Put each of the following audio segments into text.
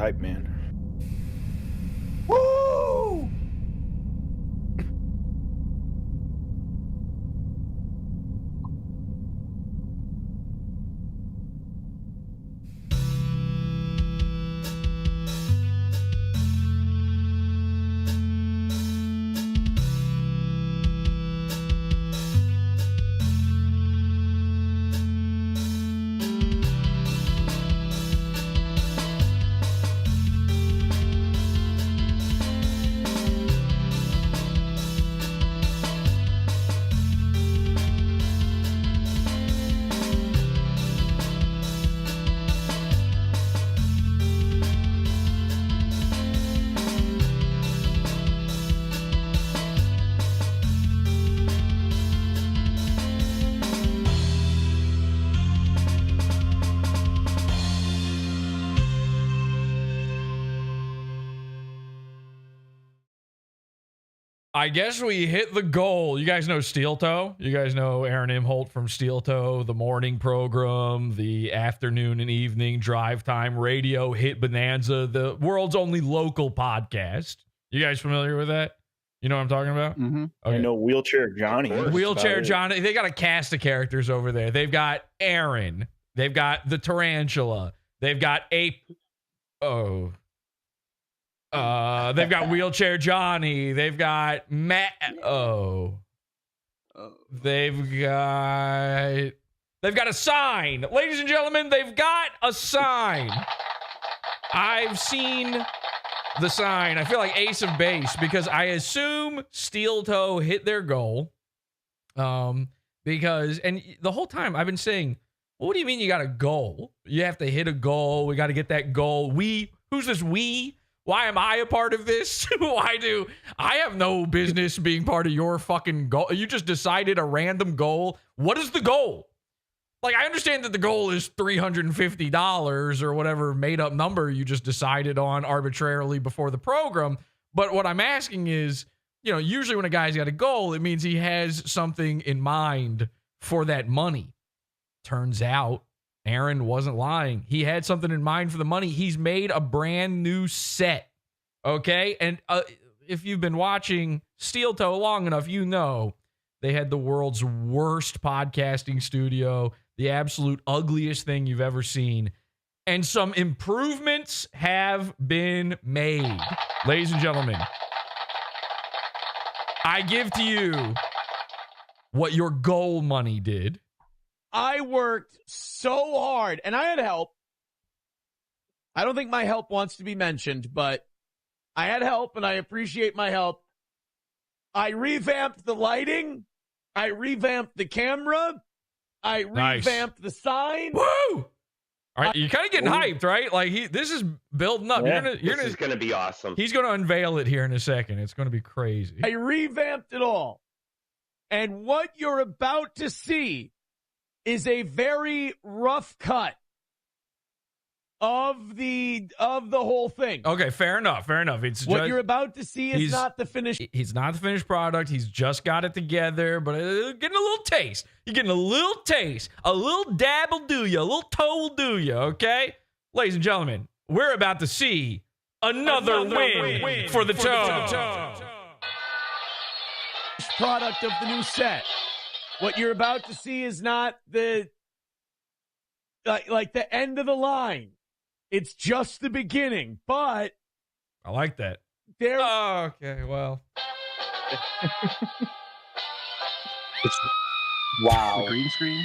hype man. Woo! I guess we hit the goal. You guys know Steel Toe? You guys know Aaron Imholte from Steel Toe, the morning program, the afternoon and evening drive time radio hit bonanza, the world's only local podcast. You guys familiar with that? You know what I'm talking about? Mm-hmm. Okay. I know Wheelchair Johnny. Wheelchair Johnny. They got a cast of characters over there. They've got Aaron. They've got the Tarantula. They've got Ape. Oh. They've got Wheelchair Johnny. They've got Matt. They've got a sign. Ladies and gentlemen, they've got a sign. I've seen the sign. I feel like Ace of Base because I assume Steel Toe hit their goal. Because and the whole time I've been saying, well, what do you mean you got a goal? You have to hit a goal. We got to get that goal. Who's this we? Why am I a part of this? I have no business being part of your fucking goal? You just decided a random goal. What is the goal? Like, I understand that the goal is $350 or whatever made up number you just decided on arbitrarily before the program. But what I'm asking is, you know, usually when a guy's got a goal, it means he has something in mind for that money. Turns out Aaron wasn't lying. He had something in mind for the money. He's made a brand new set. Okay. And if you've been watching Steel Toe long enough, you know they had the world's worst podcasting studio, the absolute ugliest thing you've ever seen. And some improvements have been made. Ladies and gentlemen, I give to you what your goal money did. I worked so hard, and I had help. I don't think my help wants to be mentioned, but I had help, and I appreciate my help. I revamped the lighting. I revamped the camera. I revamped the sign. Woo! All right, you're kind of getting hyped, right? Like this is building up. Yeah, this is going to be awesome. He's going to unveil it here in a second. It's going to be crazy. I revamped it all. And what you're about to see is a very rough cut of the whole thing. Okay, fair enough. It's what you're about to see is not the finished. He's not the finished product. He's just got it together, but getting a little taste. You're getting a little taste. A little dab will do you. A little toe will do you, okay? Ladies and gentlemen, we're about to see another win for the toe. Product of the new set. What you're about to see is not the like the end of the line. It's just the beginning, but I like that. Okay, well. Wow. Green screen?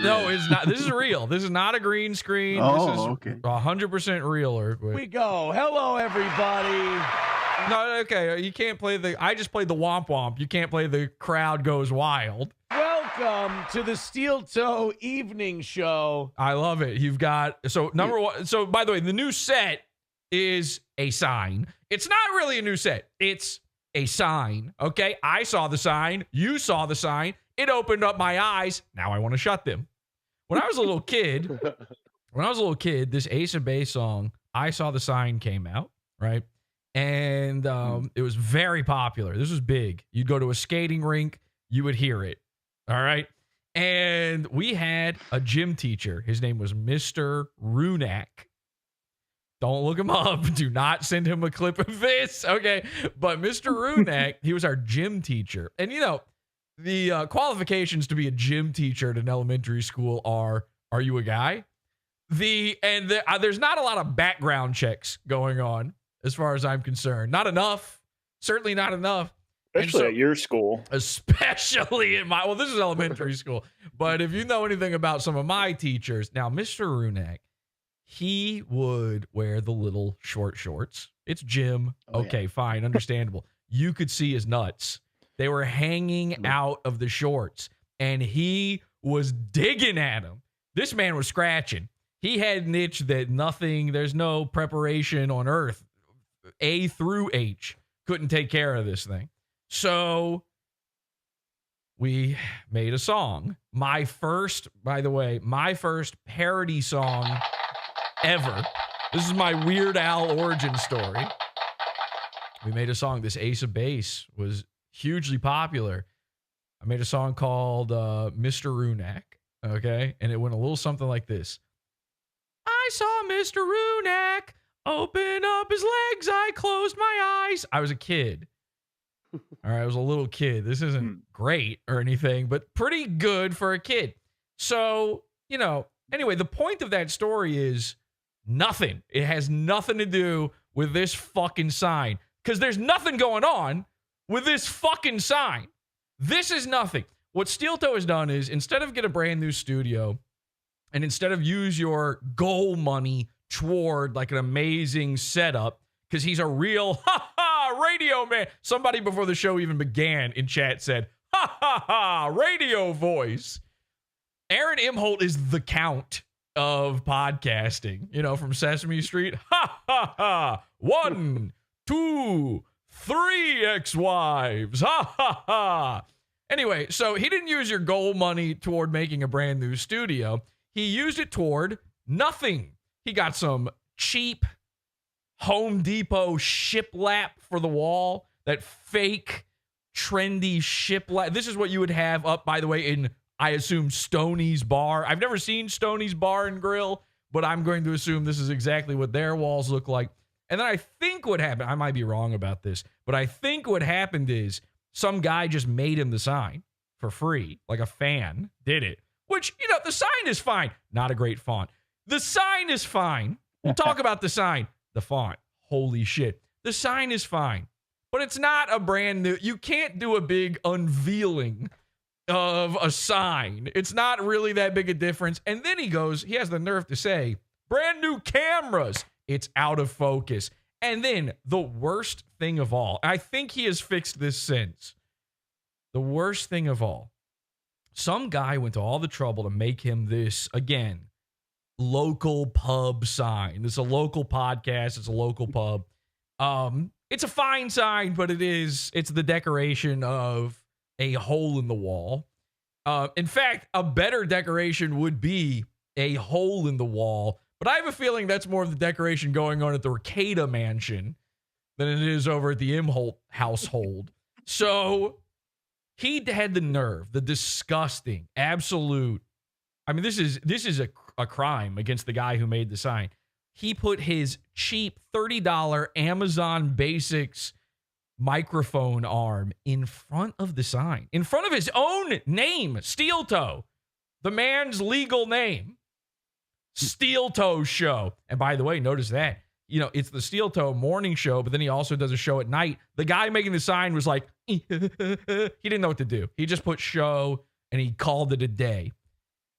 No, it's not. This is real. This is not a green screen. Oh, this is okay. 100% real. Earthquake. We go. Hello, everybody. No, okay. You can't play I just played the womp womp. You can't play the crowd goes wild. Welcome to the Steel Toe Evening Show. I love it. You've got, so number one, so by the way, the new set is a sign. It's not really a new set. It's a sign. Okay. I saw the sign. You saw the sign. It opened up my eyes. Now I want to shut them. When I was a little kid, this Ace of Base song, I Saw the Sign came out, right? And it was very popular. This was big. You'd go to a skating rink, you would hear it. All right. And we had a gym teacher. His name was Mr. Runak. Don't look him up. Do not send him a clip of this. Okay. But Mr. Runak, he was our gym teacher. And, you know, the qualifications to be a gym teacher at an elementary school are you a guy? There's not a lot of background checks going on as far as I'm concerned. Not enough. Certainly not enough. Especially at your school. Especially in well, this is elementary school. But if you know anything about some of my teachers, now Mr. Runak, he would wear the little short shorts. It's gym. Okay, fine, understandable. You could see his nuts. They were hanging out of the shorts, and he was digging at them. This man was scratching. He had an itch that there's no preparation on earth, A through H, couldn't take care of this thing. So we made a song. My first parody song ever. This is my Weird Al origin story. We made a song. This Ace of Base was hugely popular. I made a song called Mr. Runak, okay? And it went a little something like this. I saw Mr. Runak open up his legs. I closed my eyes. I was a kid. All right, I was a little kid. This isn't great or anything, but pretty good for a kid. So, you know, anyway, the point of that story is nothing. It has nothing to do with this fucking sign because there's nothing going on with this fucking sign. This is nothing. What Steel Toe has done is instead of get a brand new studio and instead of use your goal money toward like an amazing setup, because he's a real radio man. Somebody before the show even began in chat said, radio voice. Aaron Imholte is the Count of podcasting, you know, from Sesame Street. 1, 2, 3 ex-wives. Anyway, so he didn't use your goal money toward making a brand new studio. He used it toward nothing. He got some cheap Home Depot shiplap for the wall, that fake trendy shiplap. This is what you would have up, by the way, in, I assume, Stoney's Bar. I've never seen Stoney's Bar and Grill, but I'm going to assume this is exactly what their walls look like. And then I think what happened, I might be wrong about this, but I think what happened is some guy just made him the sign for free, like a fan did it, which, you know, the sign is fine. Not a great font. The sign is fine. We'll talk about the sign. The font, holy shit. The sign is fine, but it's not a brand new. You can't do a big unveiling of a sign. It's not really that big a difference. And then he has the nerve to say, brand new cameras. It's out of focus. And then the worst thing of all, I think he has fixed this since. The worst thing of all, some guy went to all the trouble to make him this, again, local pub sign. It's a local podcast. It's a local pub. It's a fine sign, but it's the decoration of a hole in the wall. In fact, a better decoration would be a hole in the wall, but I have a feeling that's more of the decoration going on at the Rekieta mansion than it is over at the Imholte household. So he had the nerve, the disgusting, absolute. I mean, this is a crime against the guy who made the sign. He put his cheap $30 Amazon Basics microphone arm in front of the sign, in front of his own name, Steel Toe, the man's legal name, Steel Toe Show. And by the way, notice that, you know, it's the Steel Toe morning show, but then he also does a show at night. The guy making the sign was like, he didn't know what to do. He just put show and he called it a day.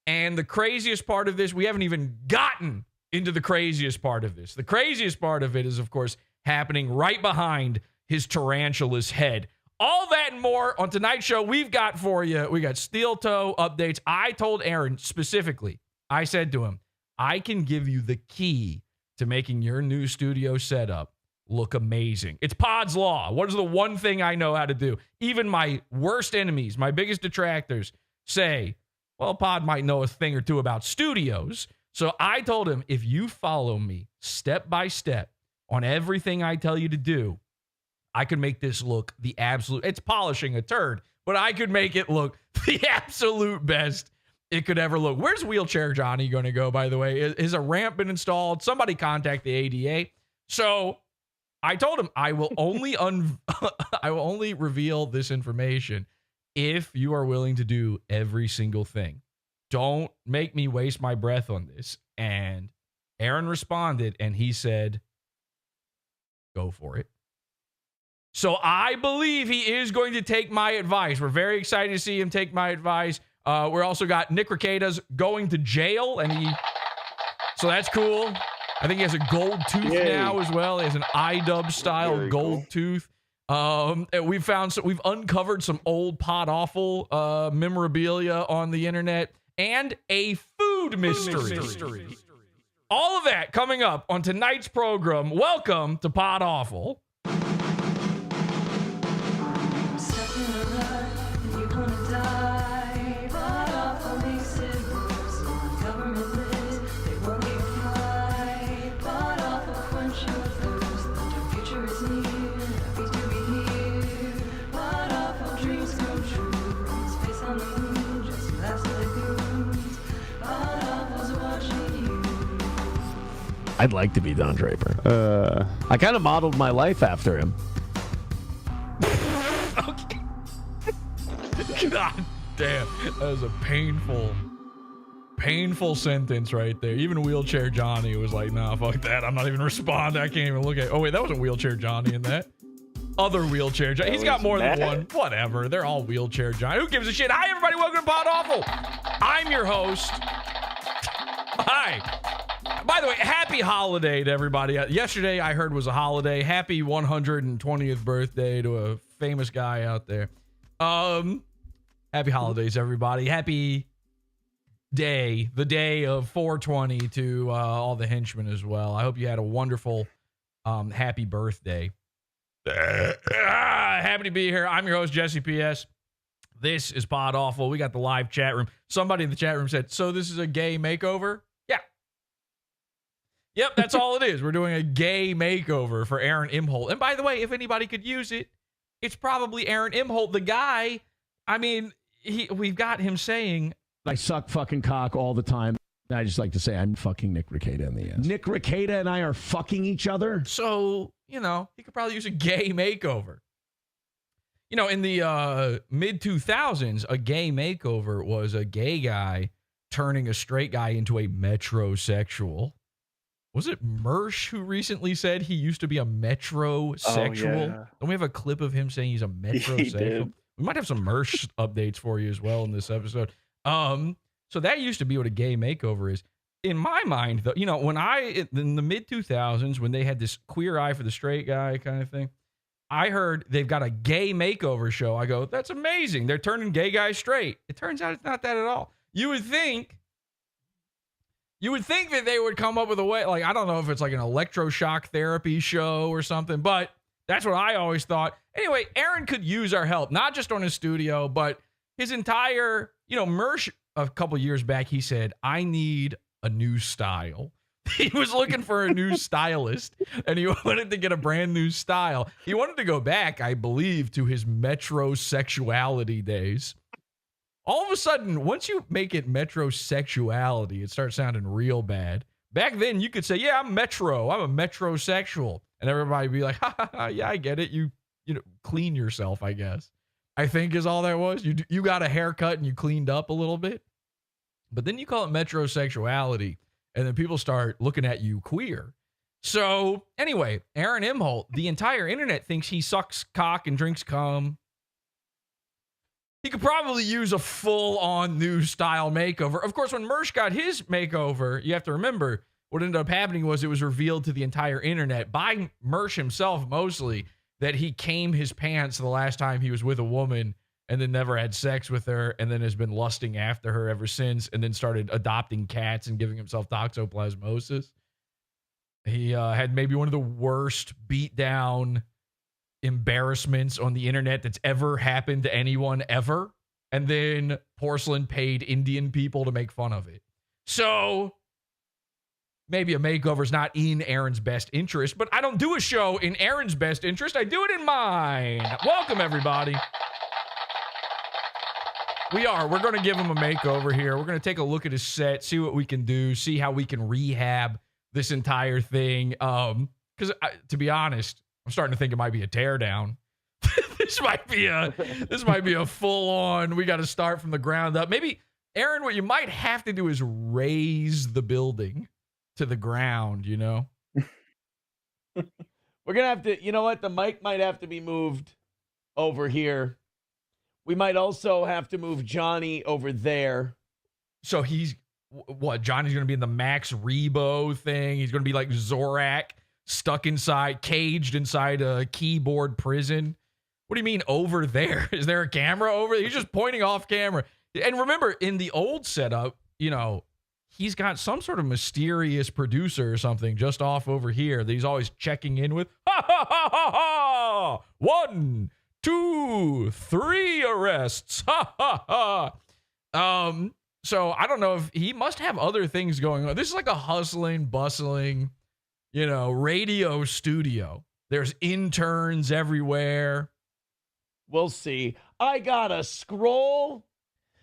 And the craziest part of this, we haven't even gotten into the craziest part of this. The craziest part of it is, of course, happening right behind his tarantula's head. All that and more on tonight's show we've got for you. We got Steel Toe updates. I told Aaron specifically, I said to him, I can give you the key to making your new studio setup look amazing. It's Pod's Law. What is the one thing I know how to do? Even my worst enemies, my biggest detractors say, well, Pod might know a thing or two about studios. So I told him, if you follow me step by step on everything I tell you to do, I could make this look the absolute, it's polishing a turd, but I could make it look the absolute best it could ever look. Where's Wheelchair Johnny going to go, by the way? Is a ramp been installed? Somebody contact the ADA. So I told him I will only I will only reveal this information if you are willing to do every single thing. Don't make me waste my breath on this. And Aaron responded and he said, go for it. So I believe he is going to take my advice. We're very excited to see him take my advice. We're also got Nick Rekieta's going to jail, and so that's cool. I think he has a gold tooth now as well. He has an iDub style gold tooth. And we've uncovered some old Podawful memorabilia on the internet and a food mystery. All of that coming up on tonight's program. Welcome to Podawful. I'd like to be Don Draper. I kind of modeled my life after him. Okay. God damn. That was a painful sentence right there. Even Wheelchair Johnny was like, nah, fuck that. I'm not even responding. I can't even look at. Oh, wait, that wasn't Wheelchair Johnny in that. Other Wheelchair Johnny. He's got more than one. Whatever. They're all Wheelchair Johnny. Who gives a shit? Hi, everybody. Welcome to Podawful. I'm your host. Hi. By the way, happy holiday to everybody. Yesterday, I heard was a holiday. Happy 120th birthday to a famous guy out there. Happy holidays, everybody. Happy day, the day of 420 to all the henchmen as well. I hope you had a wonderful, happy birthday. Happy to be here. I'm your host, Jesse P.S. This is Podawful. We got the live chat room. Somebody in the chat room said, so this is a gay makeover? Yeah. Yep, that's all it is. We're doing a gay makeover for Aaron Imholte. And by the way, if anybody could use it, it's probably Aaron Imholte, the guy. I mean, we've got him saying, I suck fucking cock all the time. I just like to say I'm fucking Nick Rekieta in the ass. Nick Rekieta and I are fucking each other. So, he could probably use a gay makeover. In the mid-2000s, a gay makeover was a gay guy turning a straight guy into a metrosexual. Was it Mersh who recently said he used to be a metrosexual? Oh, yeah. Don't we have a clip of him saying he's a metrosexual? We might have some Mersh updates for you as well in this episode. So that used to be what a gay makeover is. In my mind, though, when in the mid-2000s, when they had this queer eye for the straight guy kind of thing, I heard they've got a gay makeover show. I go, that's amazing. They're turning gay guys straight. It turns out it's not that at all. You would think that they would come up with a way, like, I don't know if it's like an electroshock therapy show or something, but that's what I always thought. Anyway, Aaron could use our help, not just on his studio, but his entire, Mersh, a couple years back, he said, I need a new style. He was looking for a new stylist, and he wanted to get a brand new style. He wanted to go back, I believe, to his metrosexuality days. All of a sudden, once you make it metrosexuality, it starts sounding real bad. Back then, you could say, yeah, I'm a metrosexual. And everybody would be like, ha, ha, ha, yeah, I get it. You clean yourself, I guess. I think is all that was. You got a haircut and you cleaned up a little bit. But then you call it metrosexuality, and then people start looking at you queer. So anyway, Aaron Imholte, the entire internet thinks he sucks cock and drinks cum. He could probably use a full-on new style makeover. Of course, when Mersh got his makeover, you have to remember what ended up happening was it was revealed to the entire internet by Mersh himself mostly that he came his pants the last time he was with a woman and then never had sex with her and then has been lusting after her ever since and then started adopting cats and giving himself toxoplasmosis. He had maybe one of the worst beatdown embarrassments on the internet that's ever happened to anyone ever. And then Porcelain paid Indian people to make fun of it. So maybe a makeover is not in Aaron's best interest, but I don't do a show in Aaron's best interest. I do it in mine. Welcome, everybody. We're going to give him a makeover here. We're going to take a look at his set, see what we can do, see how we can rehab this entire thing. Because to be honest, I'm starting to think it might be a teardown. This might be a full on. We got to start from the ground up. Maybe, Aaron, what you might have to do is raise the building to the ground. You know, we're gonna have to. You know what? The mic might have to be moved over here. We might also have to move Johnny over there. So he's what? Johnny's going to be in the Max Rebo thing. He's going to be like Zorak, stuck inside, caged inside a keyboard prison. What do you mean over there? Is there a camera over there? He's just pointing off camera. And remember, in the old setup, you know, he's got some sort of mysterious producer or something just off over here that he's always checking in with. Ha ha ha ha ha! 1, 2, 3 arrests. Ha ha ha. So I don't know if he must have other things going on. This is like a hustling, bustling, you know, radio studio. There's interns everywhere. We'll see. I got a scroll.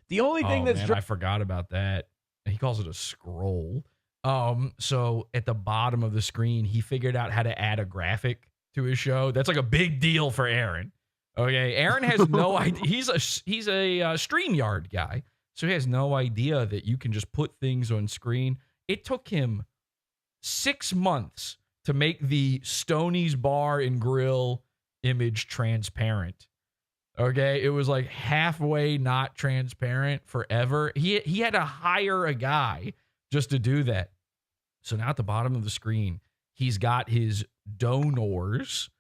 The only thing that's I forgot about that. He calls it a scroll. So at the bottom of the screen, he figured out how to add a graphic to his show. That's like a big deal for Aaron. Okay, Aaron has no idea. He's a StreamYard guy, so he has no idea that you can just put things on screen. It took him 6 months to make the Stoney's Bar and Grill image transparent. Okay, it was like halfway not transparent forever. He had to hire a guy just to do that. So now at the bottom of the screen, he's got his donors'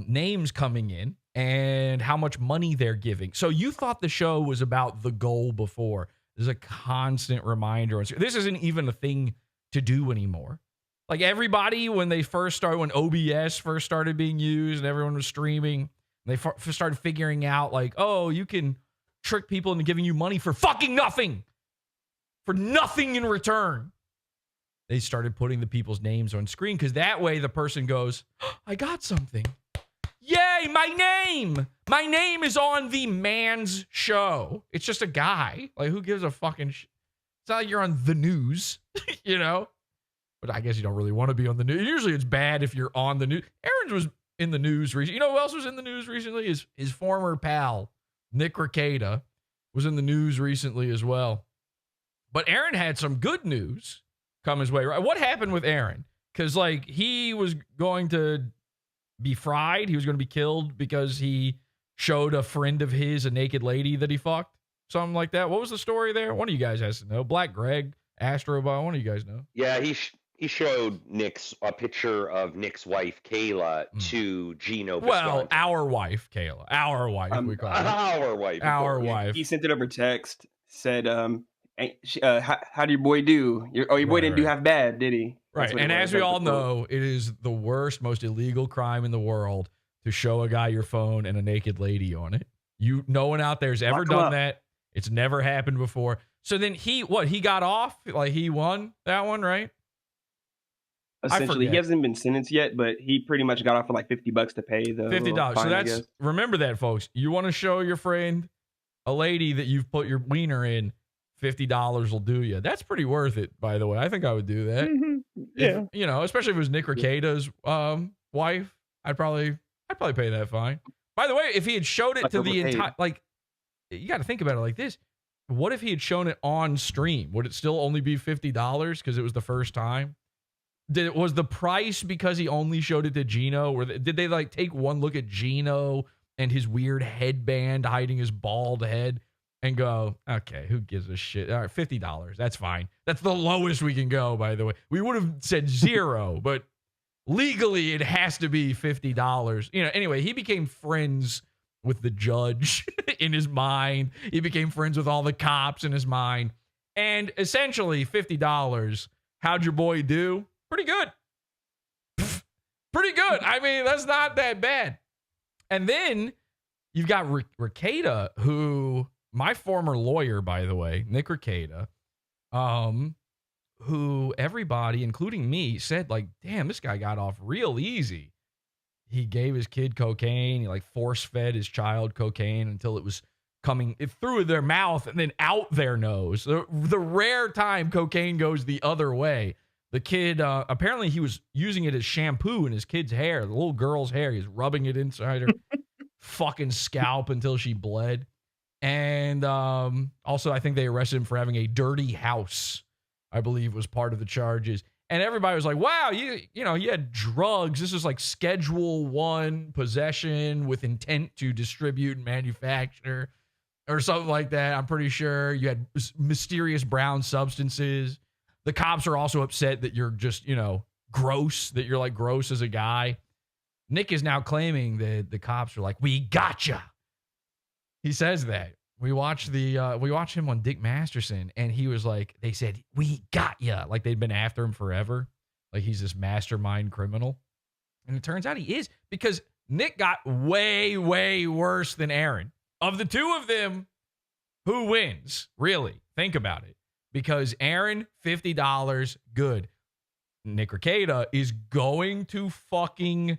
names coming in and how much money they're giving. So you thought the show was about the goal before. There's a constant reminder. This isn't even a thing to do anymore. Like everybody, when OBS first started being used and everyone was streaming, they started figuring out like, oh, you can trick people into giving you money for fucking nothing. For nothing in return. They started putting the people's names on screen because that way the person goes, oh, I got something. Yay, my name! My name is on the man's show. It's just a guy. Like, who gives a fucking It's not like you're on the news, you know? But I guess you don't really want to be on the news. Usually it's bad if you're on the news. Aaron's was in the news recently. You know who else was in the news recently? His former pal, Nick Rekieta, was in the news recently as well. But Aaron had some good news come his way. Right? What happened with Aaron? Because, like, he was going to be fried. He was going to be killed because he showed a friend of his a naked lady that he fucked. Something like that. What was the story there? One of you guys has to know. Black Greg, Astrobot, one of you guys know. Yeah, he showed a picture of Nick's wife, Kayla, to Gino. Well, our wife, Kayla. Our wife, we call her. Our wife. Our wife. He sent it over text, said, how did your boy do? Your boy didn't do half bad, did he? Right, and as we all know, it is the worst, most illegal crime in the world to show a guy your phone and a naked lady on it. No one out there's ever done that. It's never happened before. So then he got off? Like he won that one, right? Essentially, he hasn't been sentenced yet, but he pretty much got off for like $50 to pay the $50. Fine, so remember that, folks. You want to show your friend a lady that you've put your wiener in, $50 will do you. That's pretty worth it, by the way. I think I would do that. Mm-hmm. Yeah, especially if it was Nick Rekieta's wife, I'd probably pay that fine. By the way, if he had showed it to the entire, like, you got to think about it like this. What if he had shown it on stream? Would it still only be $50 because it was the first time? Was the price because he only showed it to Gino? Or did they like take one look at Gino and his weird headband hiding his bald head and go, okay, who gives a shit? All right, $50. That's fine. That's the lowest we can go, by the way. We would have said $0, but legally it has to be $50. Anyway, he became friends with the judge in his mind. He became friends with all the cops in his mind. And essentially, $50. How'd your boy do? Pretty good. Pretty good. I mean, that's not that bad. And then you've got Rekieta, who, my former lawyer, by the way, Nick Rekieta, who everybody, including me, said, like, damn, this guy got off real easy. He gave his kid cocaine. He, like, force-fed his child cocaine until it was coming through their mouth and then out their nose. The rare time cocaine goes the other way. The kid, apparently he was using it as shampoo in his kid's hair, the little girl's hair. He's rubbing it inside her fucking scalp until she bled. And also, I think they arrested him for having a dirty house, I believe was part of the charges. And everybody was like, wow, you know, you had drugs. This is like Schedule 1 possession with intent to distribute and manufacture or something like that. I'm pretty sure you had mysterious brown substances. The cops are also upset that you're just, you know, gross, that you're like gross as a guy. Nick is now claiming that the cops are like, we gotcha. He says that. We watched him on Dick Masterson, and he was like, they said, we got ya. Like they'd been after him forever. Like he's this mastermind criminal. And it turns out he is, because Nick got way, way worse than Aaron. Of the two of them, who wins? Really? Think about it. Because Aaron, $50, good. Nick Rekieta is going to fucking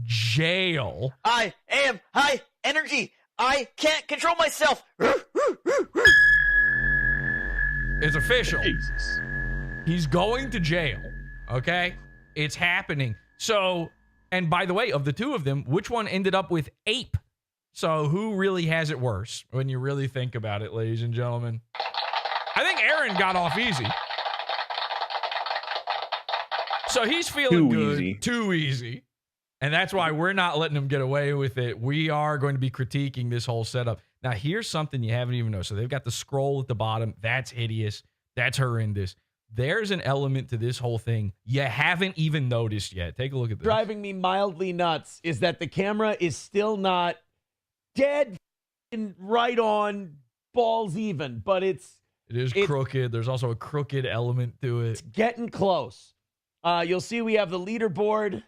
jail. I am high energy. I can't control myself. It's official. Jesus. He's going to jail. Okay? It's happening. So, and by the way, of the two of them, which one ended up with ape? So who really has it worse when you really think about it, ladies and gentlemen? I think Aaron got off easy. So he's feeling good. Too easy. And that's why we're not letting him get away with it. We are going to be critiquing this whole setup. Now, here's something you haven't even noticed. So they've got the scroll at the bottom. That's hideous. That's horrendous. There's an element to this whole thing you haven't even noticed yet. Take a look at this. Driving me mildly nuts is that the camera is still not dead right on balls even, but it is crooked. There's also a crooked element to it. It's getting close. You'll see we have the leaderboard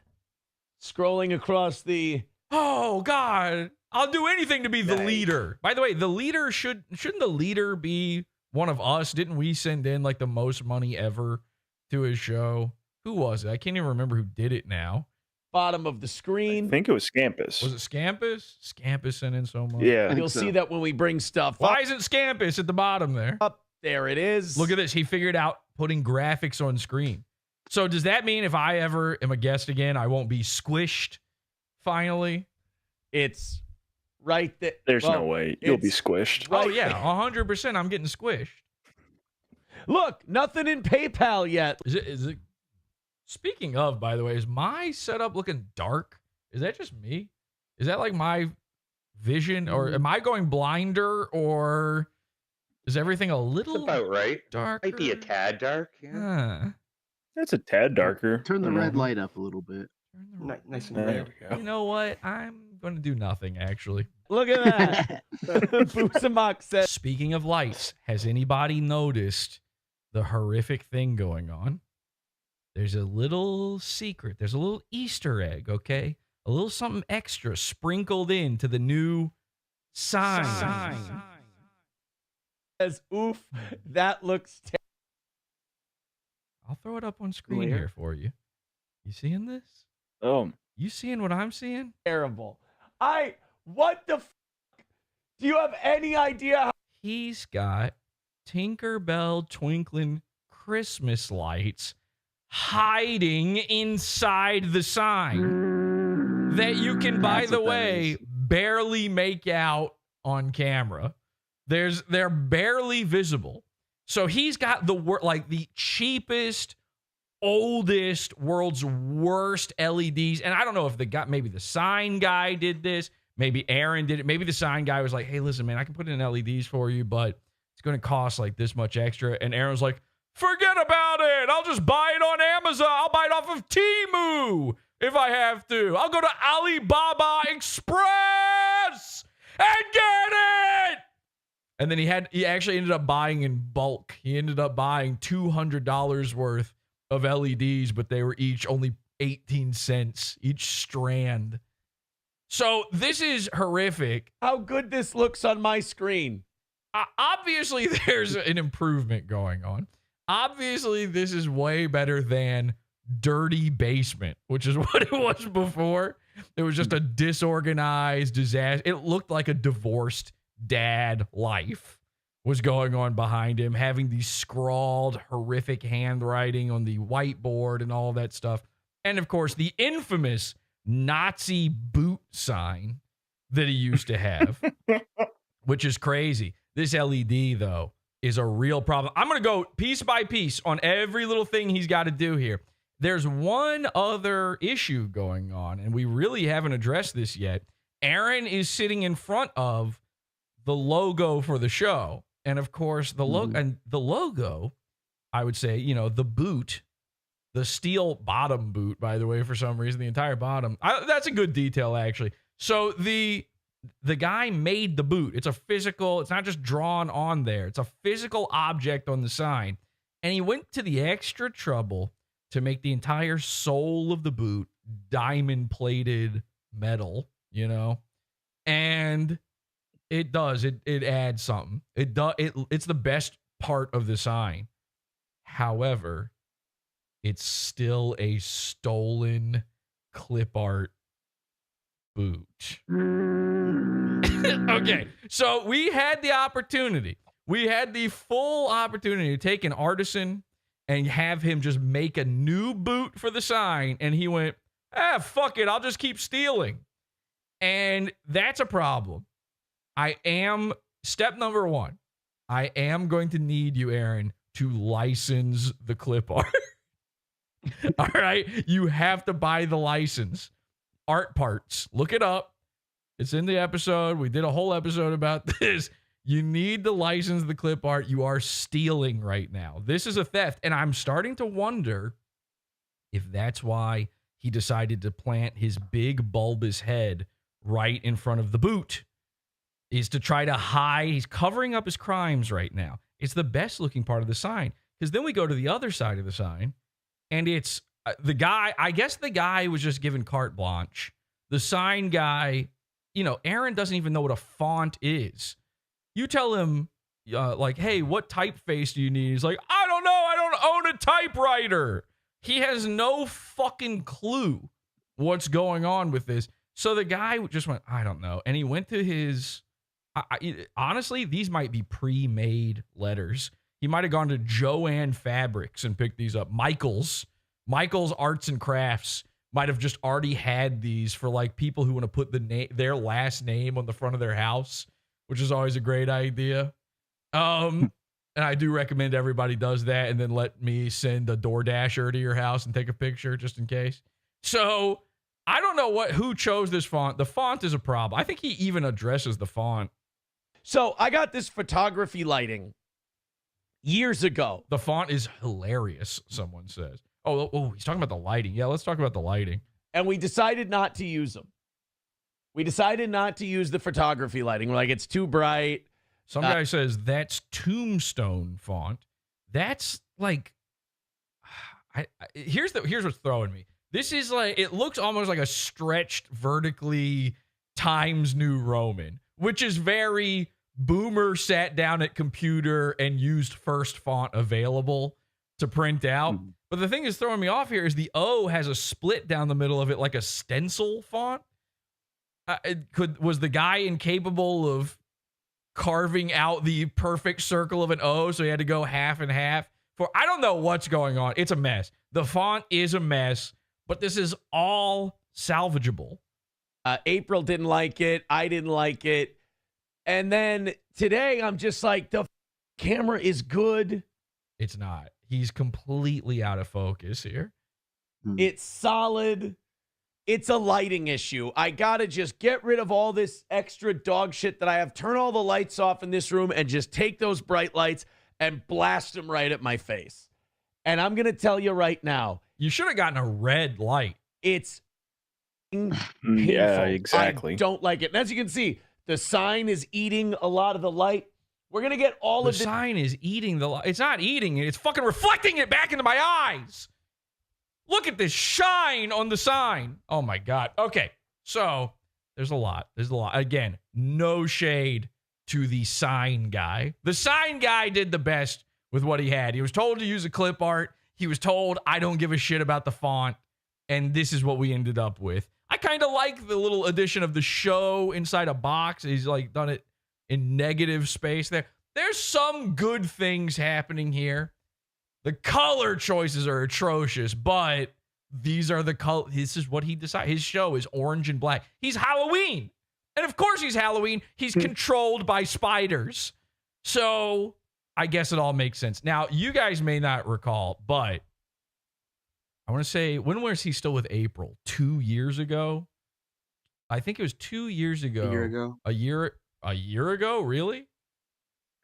scrolling across the... Oh, God. I'll do anything to be the leader. By the way, the leader shouldn't the leader be one of us? Didn't we send in like the most money ever to his show? Who was it? I can't even remember who did it now. Bottom of the screen. I think it was Scampus. Was it Scampus? Scampus sent in so much. Yeah. You'll see that when we bring stuff up. Why isn't Scampus at the bottom there? Up there it is. Look at this. He figured out putting graphics on screen. So does that mean if I ever am a guest again, I won't be squished finally? It's right there. There's no way. You'll be squished. Right. Oh, yeah. 100% I'm getting squished. Look, nothing in PayPal yet. Is it? Speaking of, by the way, is my setup looking dark? Is that just me? Is that like my vision? Or am I going blinder? Or is everything a little That's about right. darker? Might be a tad dark. Yeah. It's a tad darker. Turn the red light up a little bit. Nice and There red. we go. You know what? I'm going to do nothing, actually. Look at that. Busamak says. Speaking of lights, has anybody noticed the horrific thing going on? There's a little secret. There's a little Easter egg, okay? A little something extra sprinkled into the new sign. Says, oof, that looks terrible. I'll throw it up on screen here for you. You seeing this? Oh, You seeing what I'm seeing? Terrible. What the f***? Do you have any idea how? He's got Tinkerbell twinkling Christmas lights hiding inside the sign that you can, by the way, barely make out on camera. They're barely visible. So he's got the cheapest, oldest, world's worst LEDs. And I don't know if maybe the sign guy did this. Maybe Aaron did it. Maybe the sign guy was like, hey, listen, man, I can put in LEDs for you, but it's going to cost like this much extra. And Aaron's like, forget about it. I'll just buy it on Amazon. I'll buy it off of Temu if I have to. I'll go to Alibaba Express and get it. And then he actually ended up buying in bulk. He ended up buying $200 worth of LEDs, but they were each only 18 cents each strand. So this is horrific. How good this looks on my screen. Obviously, there's an improvement going on. Obviously, this is way better than Dirty Basement, which is what it was before. It was just a disorganized disaster. It looked like a divorced dad life was going on behind him, having these scrawled, horrific handwriting on the whiteboard and all that stuff. And of course, the infamous Nazi boot sign that he used to have, which is crazy. This LED, though, is a real problem. I'm going to go piece by piece on every little thing he's got to do here. There's one other issue going on, and we really haven't addressed this yet. Aaron is sitting in front of the logo for the show. And of course, the logo, I would say, you know, the boot, the steel bottom boot, by the way, for some reason, the entire bottom. That's a good detail, actually. So the guy made the boot. It's a physical, it's not just drawn on there. It's a physical object on the sign. And he went to the extra trouble to make the entire sole of the boot diamond plated metal, you know? And it does. It adds something. It's the best part of the sign. However, it's still a stolen clip art boot. Okay, so we had the opportunity. We had the full opportunity to take an artisan and have him just make a new boot for the sign. And he went, fuck it, I'll just keep stealing. And that's a problem. Step number one, I am going to need you, Aaron, to license the clip art. All right? You have to buy the license. Art parts. Look it up. It's in the episode. We did a whole episode about this. You need to license the clip art. You are stealing right now. This is a theft. And I'm starting to wonder if that's why he decided to plant his big bulbous head right in front of the boot, is to try to hide. He's covering up his crimes right now. It's the best looking part of the sign. Because then we go to the other side of the sign, and it's the guy. I guess the guy was just given carte blanche. The sign guy, you know, Aaron doesn't even know what a font is. You tell him, like, hey, what typeface do you need? He's like, I don't know. I don't own a typewriter. He has no fucking clue what's going on with this. So the guy just went, I don't know. And he went to his, honestly, these might be pre-made letters. He might have gone to Joanne Fabrics and picked these up. Michael's Arts and Crafts might have just already had these for like people who want to put their last name on the front of their house, which is always a great idea. And I do recommend everybody does that, and then let me send a DoorDasher to your house and take a picture just in case. So I don't know who chose this font. The font is a problem. I think he even addresses the font. So I got this photography lighting years ago. The font is hilarious, someone says. Oh, he's talking about the lighting. Yeah, let's talk about the lighting. And we decided not to use them. We decided not to use the photography lighting. We're like, it's too bright. Some guy says that's tombstone font. That's like, here's what's throwing me. This is like, it looks almost like a stretched vertically Times New Roman, which is very boomer sat down at computer and used first font available to print out. Mm-hmm. But the thing that's throwing me off here is the O has a split down the middle of it like a stencil font. Was the guy incapable of carving out the perfect circle of an O, so he had to go half and half? I don't know what's going on. It's a mess. The font is a mess, but this is all salvageable. April didn't like it. I didn't like it. And then today I'm just like, the camera is good. It's not. He's completely out of focus here. It's solid. It's a lighting issue. I got to just get rid of all this extra dog shit that I have. Turn all the lights off in this room and just take those bright lights and blast them right at my face. And I'm going to tell you right now. You should have gotten a red light. It's painful. Yeah, exactly. I don't like it. And as you can see, the sign is eating a lot of the light. We're going to get all of the sign is eating the light. It's not eating it. It's fucking reflecting it back into my eyes. Look at this shine on the sign. Oh, my God. Okay, so there's a lot. Again, no shade to the sign guy. The sign guy did the best with what he had. He was told to use a clip art. He was told, I don't give a shit about the font. And this is what we ended up with. I kind of like the little addition of the show inside a box. He's like done it in negative space there. There's some good things happening here. The color choices are atrocious, but these are the color. This is what he decided. His show is orange and black. He's Halloween. And of course he's Halloween. He's controlled by spiders. So I guess it all makes sense. Now, you guys may not recall, but I want to say, when was he still with April? 2 years ago? I think it was 2 years ago. A year ago. A year ago? Really?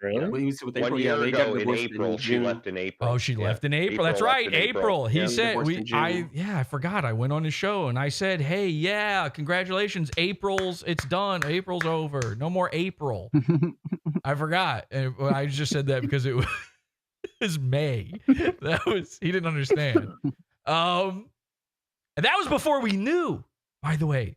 Yeah, Really? he was with 1 April. year Yeah, they got ago in divorced April, she June. left in April. Oh, she Yeah. left in April. That's left right, in April. He Yeah, said, divorced in June. I forgot. I went on his show and I said, hey, yeah, congratulations, it's done. April's over. No more April. I forgot. And I just said that because it was May. He didn't understand. And that was before we knew, by the way.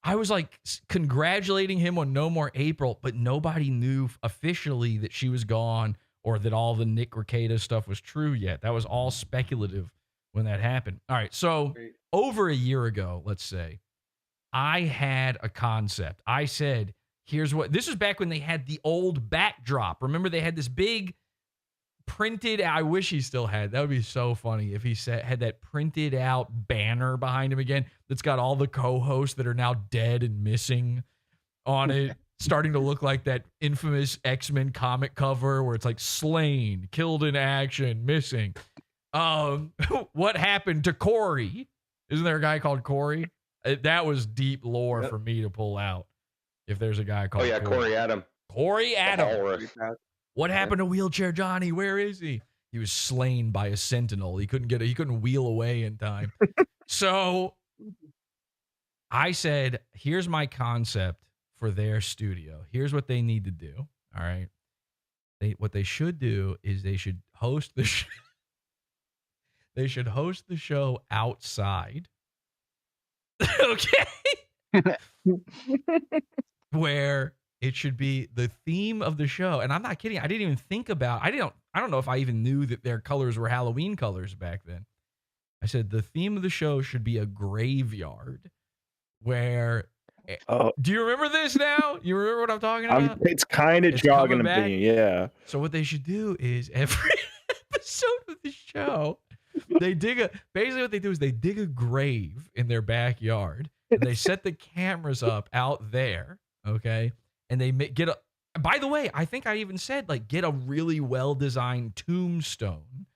I was like congratulating him on no more April, but nobody knew officially that she was gone or that all the Nick Rekieta stuff was true yet. That was all speculative when that happened. All right. So over a year ago, let's say, I had a concept. I said, here's what, this was back when they had the old backdrop. Remember they had this big printed, I wish he still had, that would be so funny if he had that printed out banner behind him again that's got all the co-hosts that are now dead and missing on it, starting to look like that infamous X-Men comic cover where it's like slain, killed in action, missing. What happened to Corey? Isn't there a guy called Corey? That was deep lore for me to pull out. If there's a guy called Corey Adam. Corey Adam. Walrus. What happened to Wheelchair Johnny? Where is he? He was slain by a sentinel. He couldn't wheel away in time. So I said, here's my concept for their studio. Here's what they need to do. All right. What they should do is they should host the they should host the show outside. Okay. Where it should be the theme of the show. And I'm not kidding. I didn't even think about, I don't know if I even knew that their colors were Halloween colors back then. I said, the theme of the show should be a graveyard where, do you remember this now? You remember what I'm talking about? It's kind of jogging to me, yeah. So what they should do is every episode of the show, basically what they do is they dig a grave in their backyard and they set the cameras up out there. Okay. And they by the way, I think I even said, like, get a really well-designed tombstone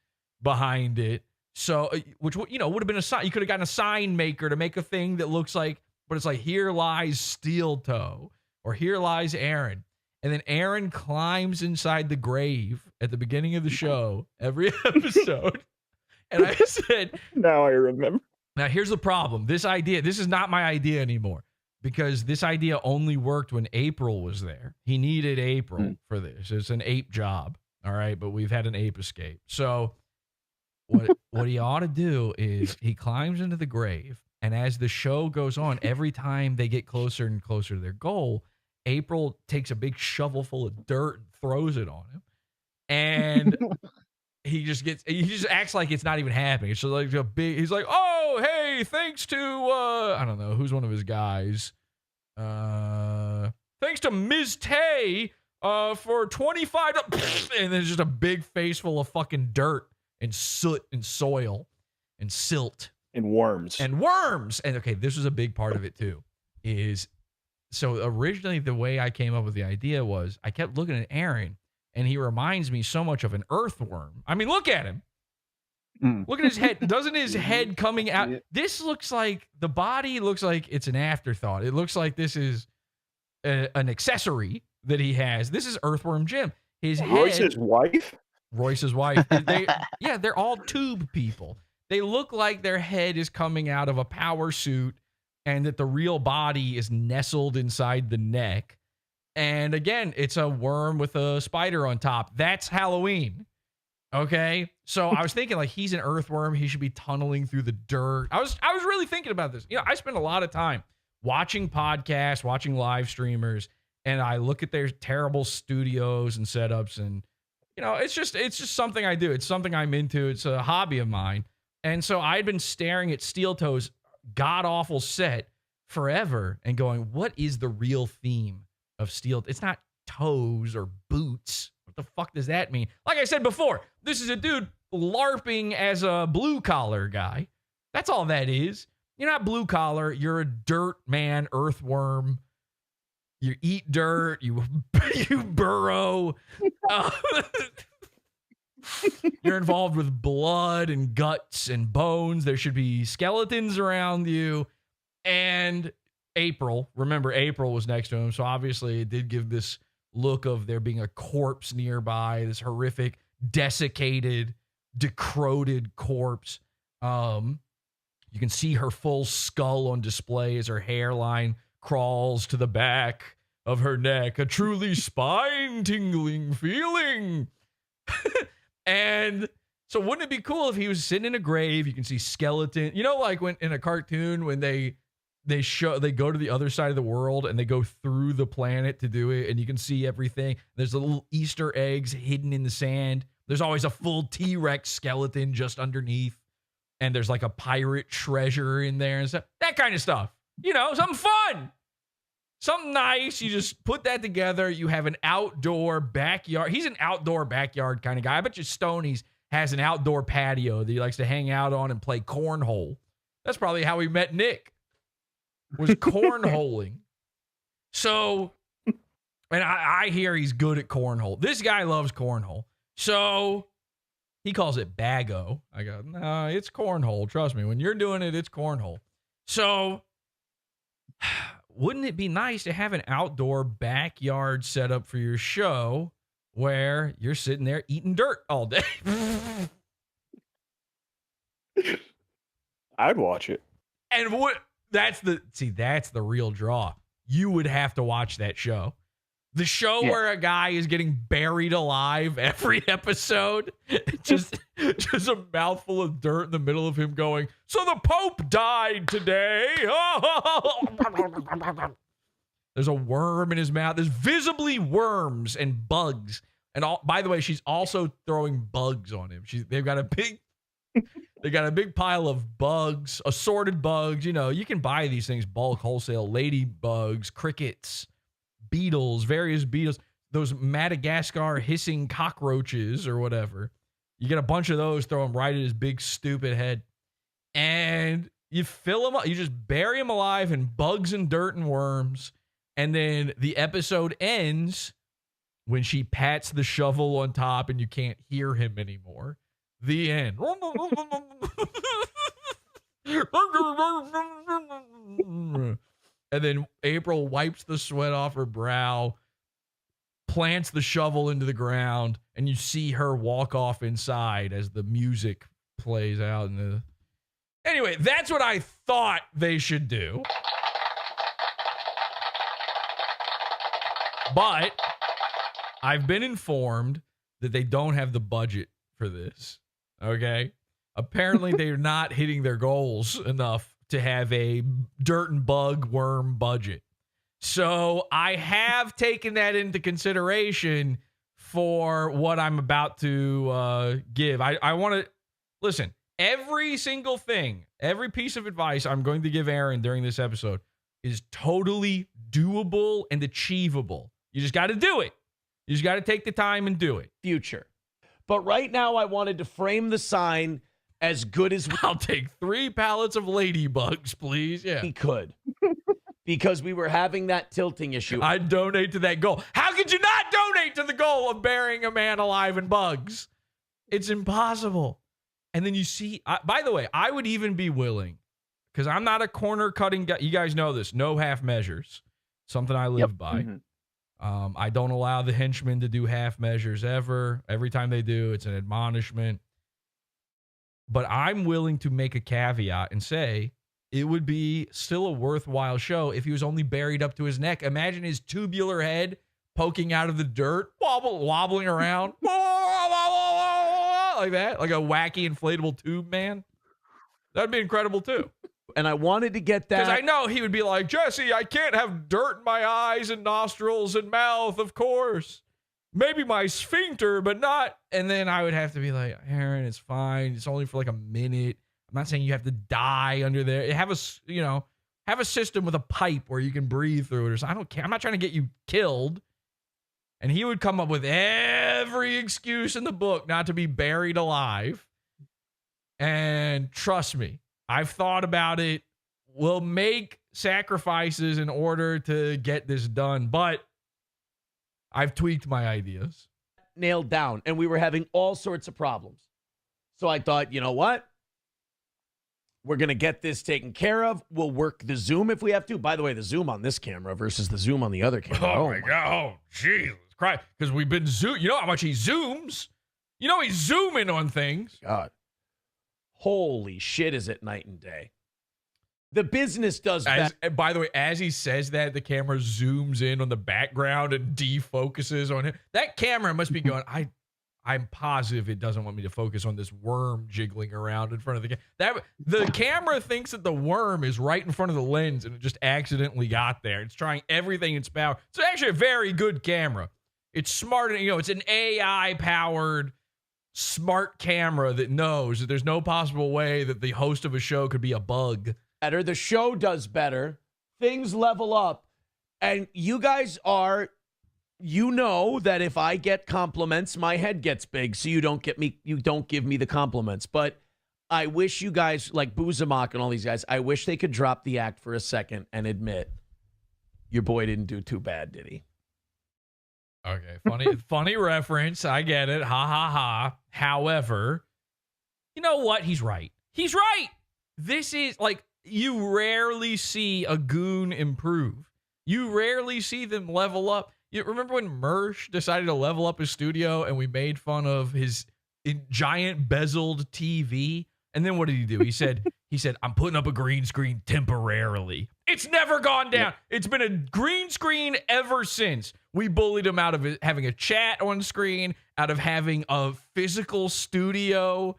behind it. So, which, would have been a sign. You could have gotten a sign maker to make a thing that looks like, but it's like, here lies Steel Toe, or here lies Aaron. And then Aaron climbs inside the grave at the beginning of the show, every episode. And I said, now I remember. Now, here's the problem. This is not my idea anymore. Because this idea only worked when April was there. He needed April for this. It's an ape job. All right. But we've had an ape escape. So what he ought to do is he climbs into the grave. And as the show goes on, every time they get closer and closer to their goal, April takes a big shovel full of dirt and throws it on him. And he just acts like it's not even happening. It's just like he's like, oh, hey, thanks to, I don't know, who's one of his guys? Thanks to Ms. Tay, for 25, and there's just a big face full of fucking dirt and soot and soil and silt. And worms. And okay, this was a big part of it too, so originally the way I came up with the idea was I kept looking at Aaron, and he reminds me so much of an earthworm. I mean, look at him. Look at his head. Doesn't his head coming out? This looks like, the body looks like it's an afterthought. It looks like this is an accessory that he has. This is Earthworm Jim. His head. Royce's wife? They're all tube people. They look like their head is coming out of a power suit and that the real body is nestled inside the neck. And again, it's a worm with a spider on top. That's Halloween. Okay. So I was thinking, like, he's an earthworm. He should be tunneling through the dirt. I was really thinking about this. I spend a lot of time watching podcasts, watching live streamers, and I look at their terrible studios and setups, and it's just something I do. It's something I'm into. It's a hobby of mine. And so I'd been staring at Steel Toe's god-awful set forever and going, what is the real theme of Steel? It's not toes or boots. What the fuck does that mean? Like I said before, this is a dude LARPing as a blue collar guy. That's all that is. You're not blue collar. You're a dirt man, earthworm. You eat dirt. You burrow. You're involved with blood and guts and bones. There should be skeletons around you. And April, remember, April was next to him. So obviously it did give this look of there being a corpse nearby, this horrific, desiccated, decrepit corpse. You can see her full skull on display as her hairline crawls to the back of her neck. A truly spine-tingling feeling. And so wouldn't it be cool if he was sitting in a grave? You can see skeleton. You know, like when in a cartoon when they go to the other side of the world and they go through the planet to do it, and you can see everything. There's the little Easter eggs hidden in the sand. There's always a full T-Rex skeleton just underneath. And there's like a pirate treasure in there and stuff. That kind of stuff. You know, something fun. Something nice. You just put that together. You have an outdoor backyard. He's an outdoor backyard kind of guy. I bet you Stoney's has an outdoor patio that he likes to hang out on and play cornhole. That's probably how he met Nick. Was cornholing. So, and I hear he's good at cornhole. This guy loves cornhole. So he calls it bago. I go, no, it's cornhole. Trust me. When you're doing it, it's cornhole. So wouldn't it be nice to have an outdoor backyard setup for your show where you're sitting there eating dirt all day? I'd watch it. And that's the real draw. You would have to watch that show. The show where a guy is getting buried alive every episode. Just a mouthful of dirt in the middle of him going, so the Pope died today. There's a worm in his mouth. There's visibly worms and bugs. And by the way, she's also throwing bugs on him. They've got a big pile of bugs, assorted bugs. You know, you can buy these things bulk, wholesale, ladybugs, crickets, beetles, various beetles, those Madagascar hissing cockroaches or whatever. You get a bunch of those, throw them right at his big stupid head, and you fill him up. You just bury him alive in bugs and dirt and worms, and then the episode ends when she pats the shovel on top and you can't hear him anymore. The end. And then April wipes the sweat off her brow, plants the shovel into the ground, and you see her walk off inside as the music plays out. Anyway, that's what I thought they should do. But I've been informed that they don't have the budget for this. Okay? Apparently, they're not hitting their goals enough to have a dirt and bug worm budget. So I have taken that into consideration for what I'm about to give. I want to listen. Every single thing, every piece of advice I'm going to give Aaron during this episode is totally doable and achievable. You just got to do it. You just got to take the time and do it. Future. But right now, I wanted to frame the sign as good as I'll take 3 pallets of ladybugs, please. Yeah, we could. Because we were having that tilting issue. I'd donate to that goal. How could you not donate to the goal of burying a man alive in bugs? It's impossible. And then you see, by the way, I would even be willing, because I'm not a corner cutting guy. You guys know this. No half measures. Something I live by. Mm-hmm. I don't allow the henchmen to do half measures ever. Every time they do, it's an admonishment. But I'm willing to make a caveat and say it would be still a worthwhile show if he was only buried up to his neck. Imagine his tubular head poking out of the dirt, wobbling around like that, like a wacky inflatable tube man. That'd be incredible too. And I wanted to get that. Because I know he would be like, Jesse, I can't have dirt in my eyes and nostrils and mouth, of course. Maybe my sphincter, but not. And then I would have to be like, Aaron, it's fine. It's only for like a minute. I'm not saying you have to die under there. Have a system with a pipe where you can breathe through it or something. I don't care. I'm not trying to get you killed. And he would come up with every excuse in the book not to be buried alive. And trust me, I've thought about it. We'll make sacrifices in order to get this done, but I've tweaked my ideas. Nailed down, and we were having all sorts of problems. So I thought, you know what? We're going to get this taken care of. We'll work the zoom if we have to. By the way, the zoom on this camera versus the zoom on the other camera. Oh my God. Oh, Jesus Christ. Because we've been you know how much he zooms? You know he's zooming on things. God. Holy shit, is it night and day? The business does that. By the way, as he says that, the camera zooms in on the background and defocuses on him. That camera must be going, I'm positive it doesn't want me to focus on this worm jiggling around in front of the camera. The camera thinks that the worm is right in front of the lens and it just accidentally got there. It's trying everything in its power. It's actually a very good camera. It's smart, it's an AI-powered smart camera that knows that there's no possible way that the host of a show could be a bug. Better. The show does better. Things level up. And you guys are, you know that if I get compliments, my head gets big, so you don't give me the compliments. But I wish you guys, like Buzamok and all these guys, I wish they could drop the act for a second and admit your boy didn't do too bad, did he? Okay, funny reference. I get it. Ha ha ha. However, you know what? He's right. He's right. This is like, you rarely see a goon improve. You rarely see them level up. You remember when Mersh decided to level up his studio and we made fun of his giant bezeled TV? And then what did he do? He said, I'm putting up a green screen temporarily. It's never gone down. It's been a green screen ever since. We bullied him out of it, having a chat on screen, out of having a physical studio.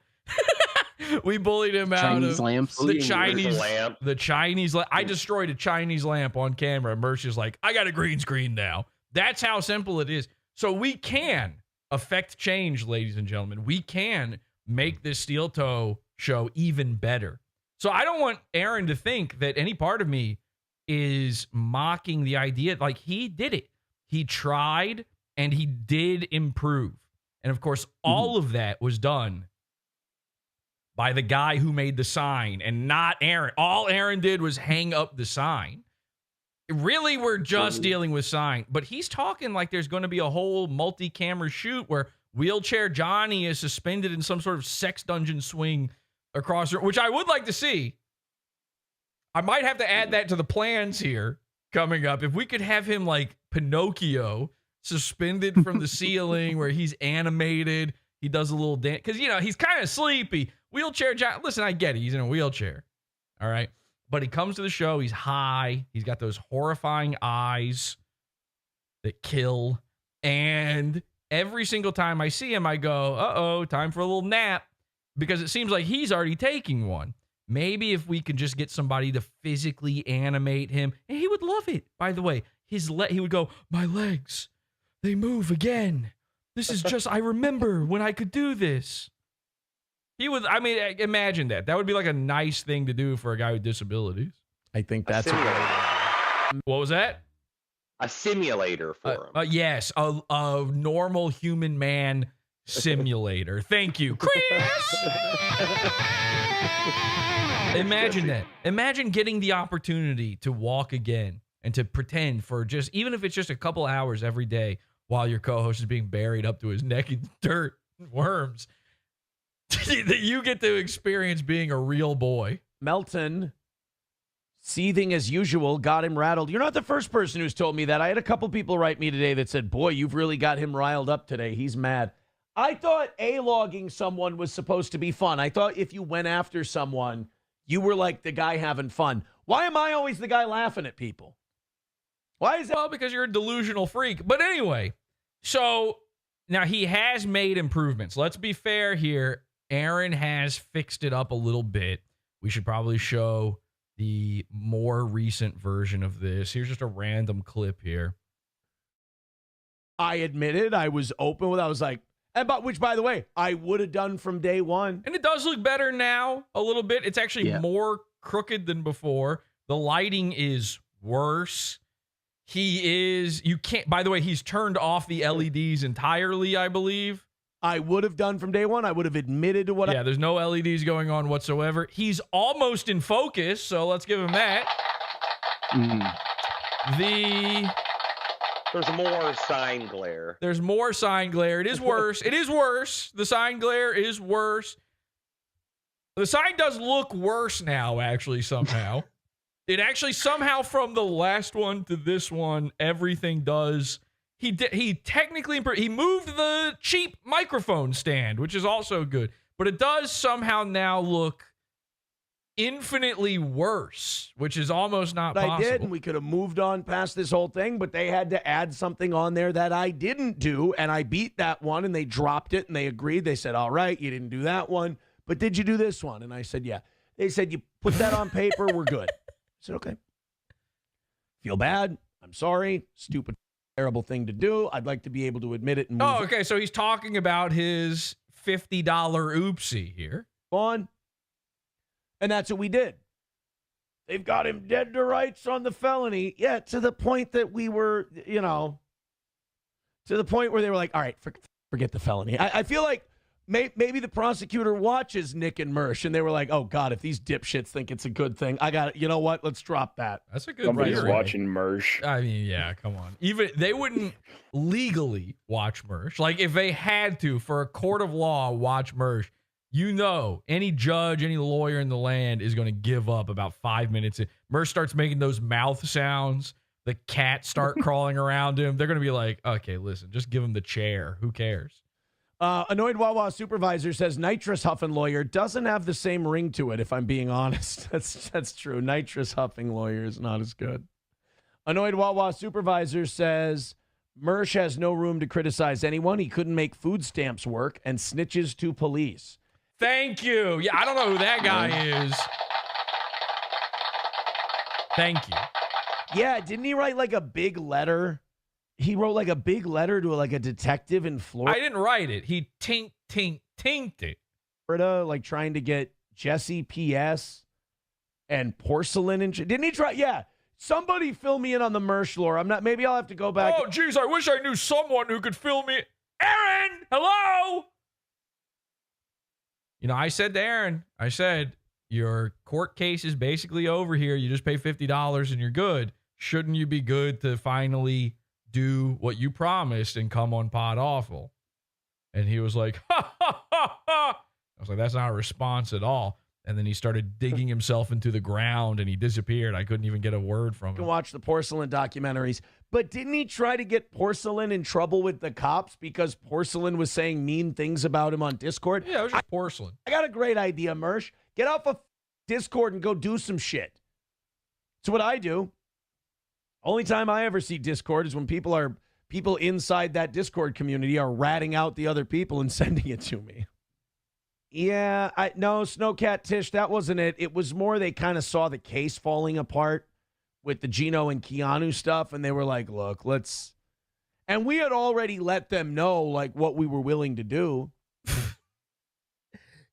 We bullied him out of lamps. the Chinese lamp. I destroyed a Chinese lamp on camera. Merch is like, I got a green screen now. That's how simple it is. So we can affect change, ladies and gentlemen. We can make this Steel Toe show even better. So I don't want Aaron to think that any part of me is mocking the idea. Like, he did it. He tried and he did improve. And of course, all of that was done by the guy who made the sign and not Aaron. All Aaron did was hang up the sign. Really, we're just dealing with sign. But he's talking like there's going to be a whole multi-camera shoot where Wheelchair Johnny is suspended in some sort of sex dungeon swing across, which I would like to see. I might have to add that to the plans here coming up. If we could have him like Pinocchio suspended from the ceiling where he's animated, he does a little dance. Because, he's kind of sleepy. Wheelchair Johnny, listen, I get it. He's in a wheelchair. All right. But he comes to the show. He's high. He's got those horrifying eyes that kill. And every single time I see him, I go, uh-oh, time for a little nap. Because it seems like he's already taking one. Maybe if we could just get somebody to physically animate him. And he would love it, by the way. He would go, my legs, they move again. This is just, I remember when I could do this. He would, imagine that. That would be like a nice thing to do for a guy with disabilities. I think that's What was that? A simulator for him. Yes, a normal human man simulator. Thank you, Chris. Imagine that. Imagine getting the opportunity to walk again and to pretend for just, even if it's just a couple hours every day while your co-host is being buried up to his neck in dirt and worms, that you get to experience being a real boy. Melton, seething as usual, got him rattled. You're not the first person who's told me that. I had a couple people write me today that said, boy, you've really got him riled up today. He's mad. I thought A-logging someone was supposed to be fun. I thought if you went after someone, you were like the guy having fun. Why am I always the guy laughing at people? Why is that? Well, because you're a delusional freak. But anyway, so now he has made improvements. Let's be fair here. Aaron has fixed it up a little bit. We should probably show the more recent version of this. Here's just a random clip here. I admitted I was open with, I was like, which, by the way, I would have done from day one. And it does look better now a little bit. It's actually more crooked than before. The lighting is worse. He is, you can't, by the way, he's turned off the LEDs entirely, I believe. I would have done from day one. I would have admitted to what Yeah, there's no LEDs going on whatsoever. He's almost in focus, so let's give him that. There's more sign glare. There's more sign glare. It is worse. It is worse. The sign glare is worse. The sign does look worse now, actually, somehow. It actually somehow from the last one to this one, everything does. He technically he moved the cheap microphone stand, which is also good, but it does somehow now look infinitely worse, which is almost not possible. I did, and we could have moved on past this whole thing, but they had to add something on there that I didn't do, and I beat that one, and they dropped it, and they agreed. They said, all right, you didn't do that one, but did you do this one? And I said, yeah. They said, you put that on paper, we're good. I said, okay. Feel bad. I'm sorry. Stupid, terrible thing to do. I'd like to be able to admit it and move okay. So he's talking about his $50 oopsie here. on. And that's what we did. They've got him dead to rights on the felony. Yeah, to the point that we were, to the point where they were like, all right, forget the felony. I feel like maybe the prosecutor watches Nick and Mersh, and they were like, oh, God, if these dipshits think it's a good thing, I got it. You know what? Let's drop that. That's a good Somebody's theory. watching Mersh. I mean, yeah, come on. Even they wouldn't legally watch Mersh. Like, if they had to, for a court of law, watch Mersh, any judge, any lawyer in the land is going to give up about 5 minutes. Mersh starts making those mouth sounds. The cats start crawling around him. They're going to be like, okay, listen, just give him the chair. Who cares? Annoyed Wawa supervisor says nitrous huffing lawyer doesn't have the same ring to it, if I'm being honest. That's true. Nitrous huffing lawyer is not as good. Annoyed Wawa supervisor says Mersh has no room to criticize anyone. He couldn't make food stamps work and snitches to police. Thank you. Yeah, I don't know who that guy is. Thank you. Yeah, didn't he write like a big letter? He wrote like a big letter to like a detective in I Florida, didn't write it. He tinked it. like trying to get Jesse PS and porcelain and didn't he try? Yeah. Somebody fill me in on the Mersh lore. Maybe I'll have to go back. Oh, geez, I wish I knew someone who could fill me. Aaron, hello? I said to Aaron, your court case is basically over here. You just pay $50 and you're good. Shouldn't you be good to finally do what you promised and come on Podawful? And he was like, ha, ha, ha, ha. I was like, that's not a response at all. And then he started digging himself into the ground and he disappeared. I couldn't even get a word from him. You can watch the porcelain documentaries. But didn't he try to get Porcelain in trouble with the cops because Porcelain was saying mean things about him on Discord? Yeah, it was just porcelain. I got a great idea, Mersh. Get off of Discord and go do some shit. It's what I do. Only time I ever see Discord is when people inside that Discord community are ratting out the other people and sending it to me. Yeah, no, Snowcat Tish, that wasn't it. It was more they kind of saw the case falling apart with the Gino and Keanu stuff, and they were like, look, let's... And we had already let them know, like, what we were willing to do.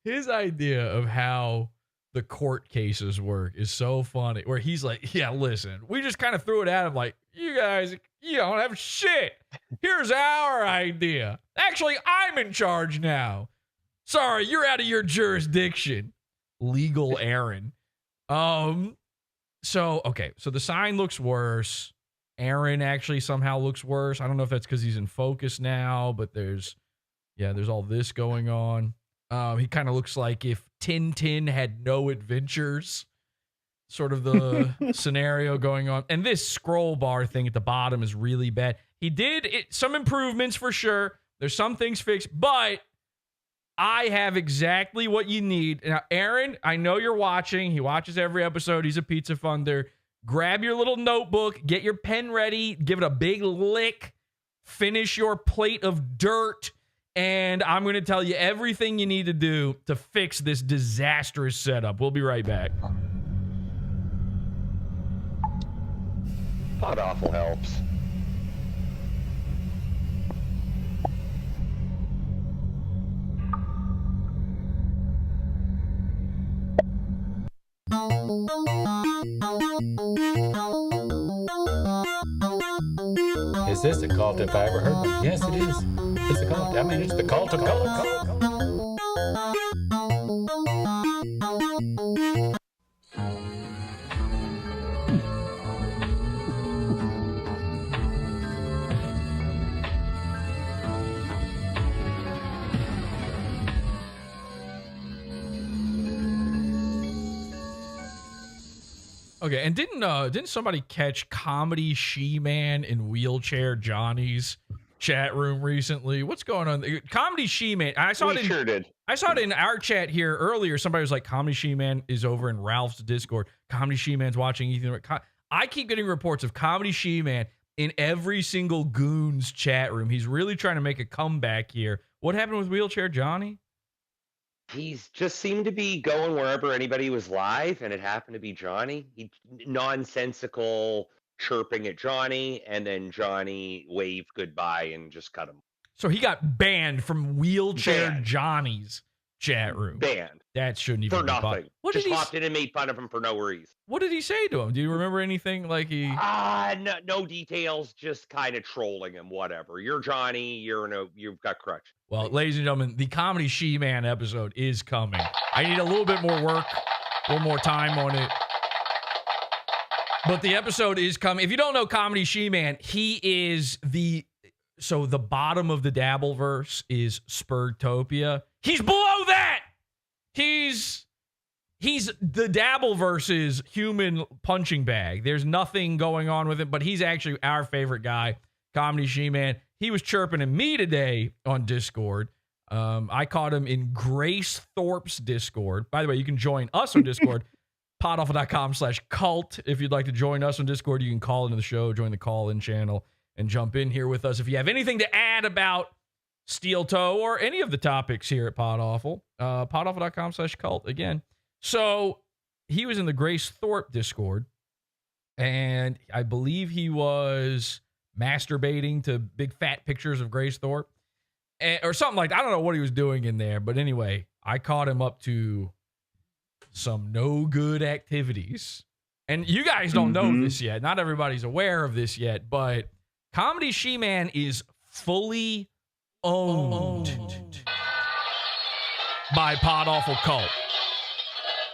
His idea of how the court cases work is so funny, where he's like, yeah, listen, we just kind of threw it at him like, you guys, you don't have shit. Here's our idea. Actually, I'm in charge now. Sorry, you're out of your jurisdiction. Legal Aaron. So the sign looks worse. Aaron actually somehow looks worse. I don't know if that's because he's in focus now, but there's all this going on. He kind of looks like if Tintin had no adventures, sort of the scenario going on. And this scroll bar thing at the bottom is really bad. He did some improvements for sure. There's some things fixed, but I have exactly what you need. Now, Aaron, I know you're watching. He watches every episode. He's a pizza funder. Grab your little notebook. Get your pen ready. Give it a big lick. Finish your plate of dirt. And I'm going to tell you everything you need to do to fix this disastrous setup. We'll be right back. Podawful helps. Is this a cult if I ever heard one? Yes, it is. It's a cult. I mean, it's the cult of cult. Okay, and didn't somebody catch Comedy She-Man in Wheelchair Johnny's chat room recently? What's going on? Comedy She-Man. I saw it in our chat here earlier. Somebody was like, Comedy She-Man is over in Ralph's Discord. Comedy She-Man's watching Ethan. I keep getting reports of Comedy She-Man in every single Goon's chat room. He's really trying to make a comeback here. What happened with Wheelchair Johnny? He's just seemed to be going wherever anybody was live, and it happened to be Johnny. He nonsensical chirping at Johnny, and then Johnny waved goodbye and just cut him. So he got banned from Wheelchair Johnny's chat room. Banned. That shouldn't even for be nothing. Just hopped in and made fun of him for no reason. What did he say to him? Do you remember anything like he? No details. Just kind of trolling him. Whatever. You're Johnny. You've got crutch. Well, ladies and gentlemen, the Comedy She-Man episode is coming. I need a little bit more work, a little more time on it. But the episode is coming. If you don't know Comedy She-Man, he is the bottom of the Dabbleverse is Spurtopia. He's below that. He's the Dabbleverse's human punching bag. There's nothing going on with it, but he's actually our favorite guy, Comedy She-Man. He was chirping at me today on Discord. I caught him in Grace Thorpe's Discord. By the way, you can join us on Discord, podawful.com/cult. If you'd like to join us on Discord, you can call into the show, join the call-in channel, and jump in here with us. If you have anything to add about Steel Toe or any of the topics here at Podawful, podawful.com/cult again. So he was in the Grace Thorpe Discord, and I believe he was masturbating to big fat pictures of Grace Thorpe or something like that. I don't know what he was doing in there, but anyway, I caught him up to some no good activities. And you guys don't know this yet. Not everybody's aware of this yet, but Comedy She-Man is fully owned by Podawful Cult.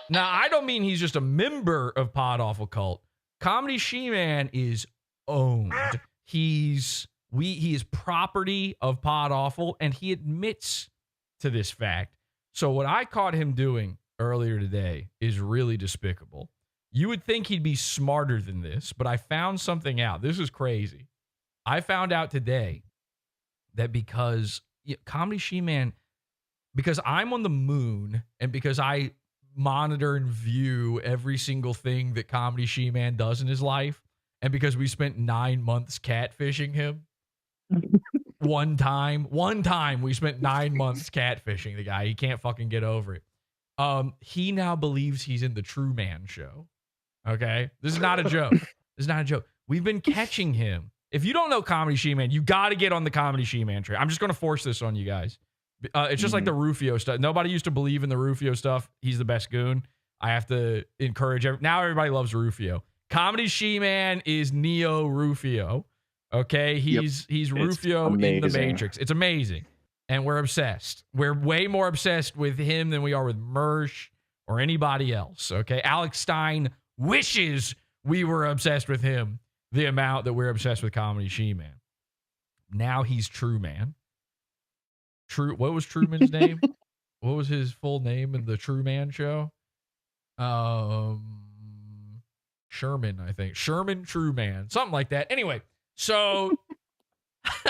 Now, I don't mean he's just a member of Podawful Cult. Comedy She-Man is owned. He is property of Podawful, and he admits to this fact. So what I caught him doing earlier today is really despicable. You would think he'd be smarter than this, but I found something out. This is crazy. I found out today that because Comedy She-Man, because I'm on the moon and because I monitor and view every single thing that Comedy She-Man does in his life, and because we spent 9 months catfishing him, one time we spent 9 months catfishing the guy. He can't fucking get over it. He now believes he's in the True Man show. Okay? This is not a joke. This is not a joke. We've been catching him. If you don't know Comedy She-Man, you got to get on the Comedy She-Man train. I'm just going to force this on you guys. It's just like the Rufio stuff. Nobody used to believe in the Rufio stuff. He's the best goon. I have to encourage now everybody loves Rufio. Comedy She-Man is Neo Rufio. Okay? He's Rufio in the Matrix. It's amazing. And we're obsessed. We're way more obsessed with him than we are with Mersh or anybody else. Okay? Alex Stein wishes we were obsessed with him the amount that we're obsessed with Comedy She-Man. Now he's True Man. What was Truman's name? What was his full name in the True Man show? Sherman, I think. Sherman True Man. Something like that. Anyway, so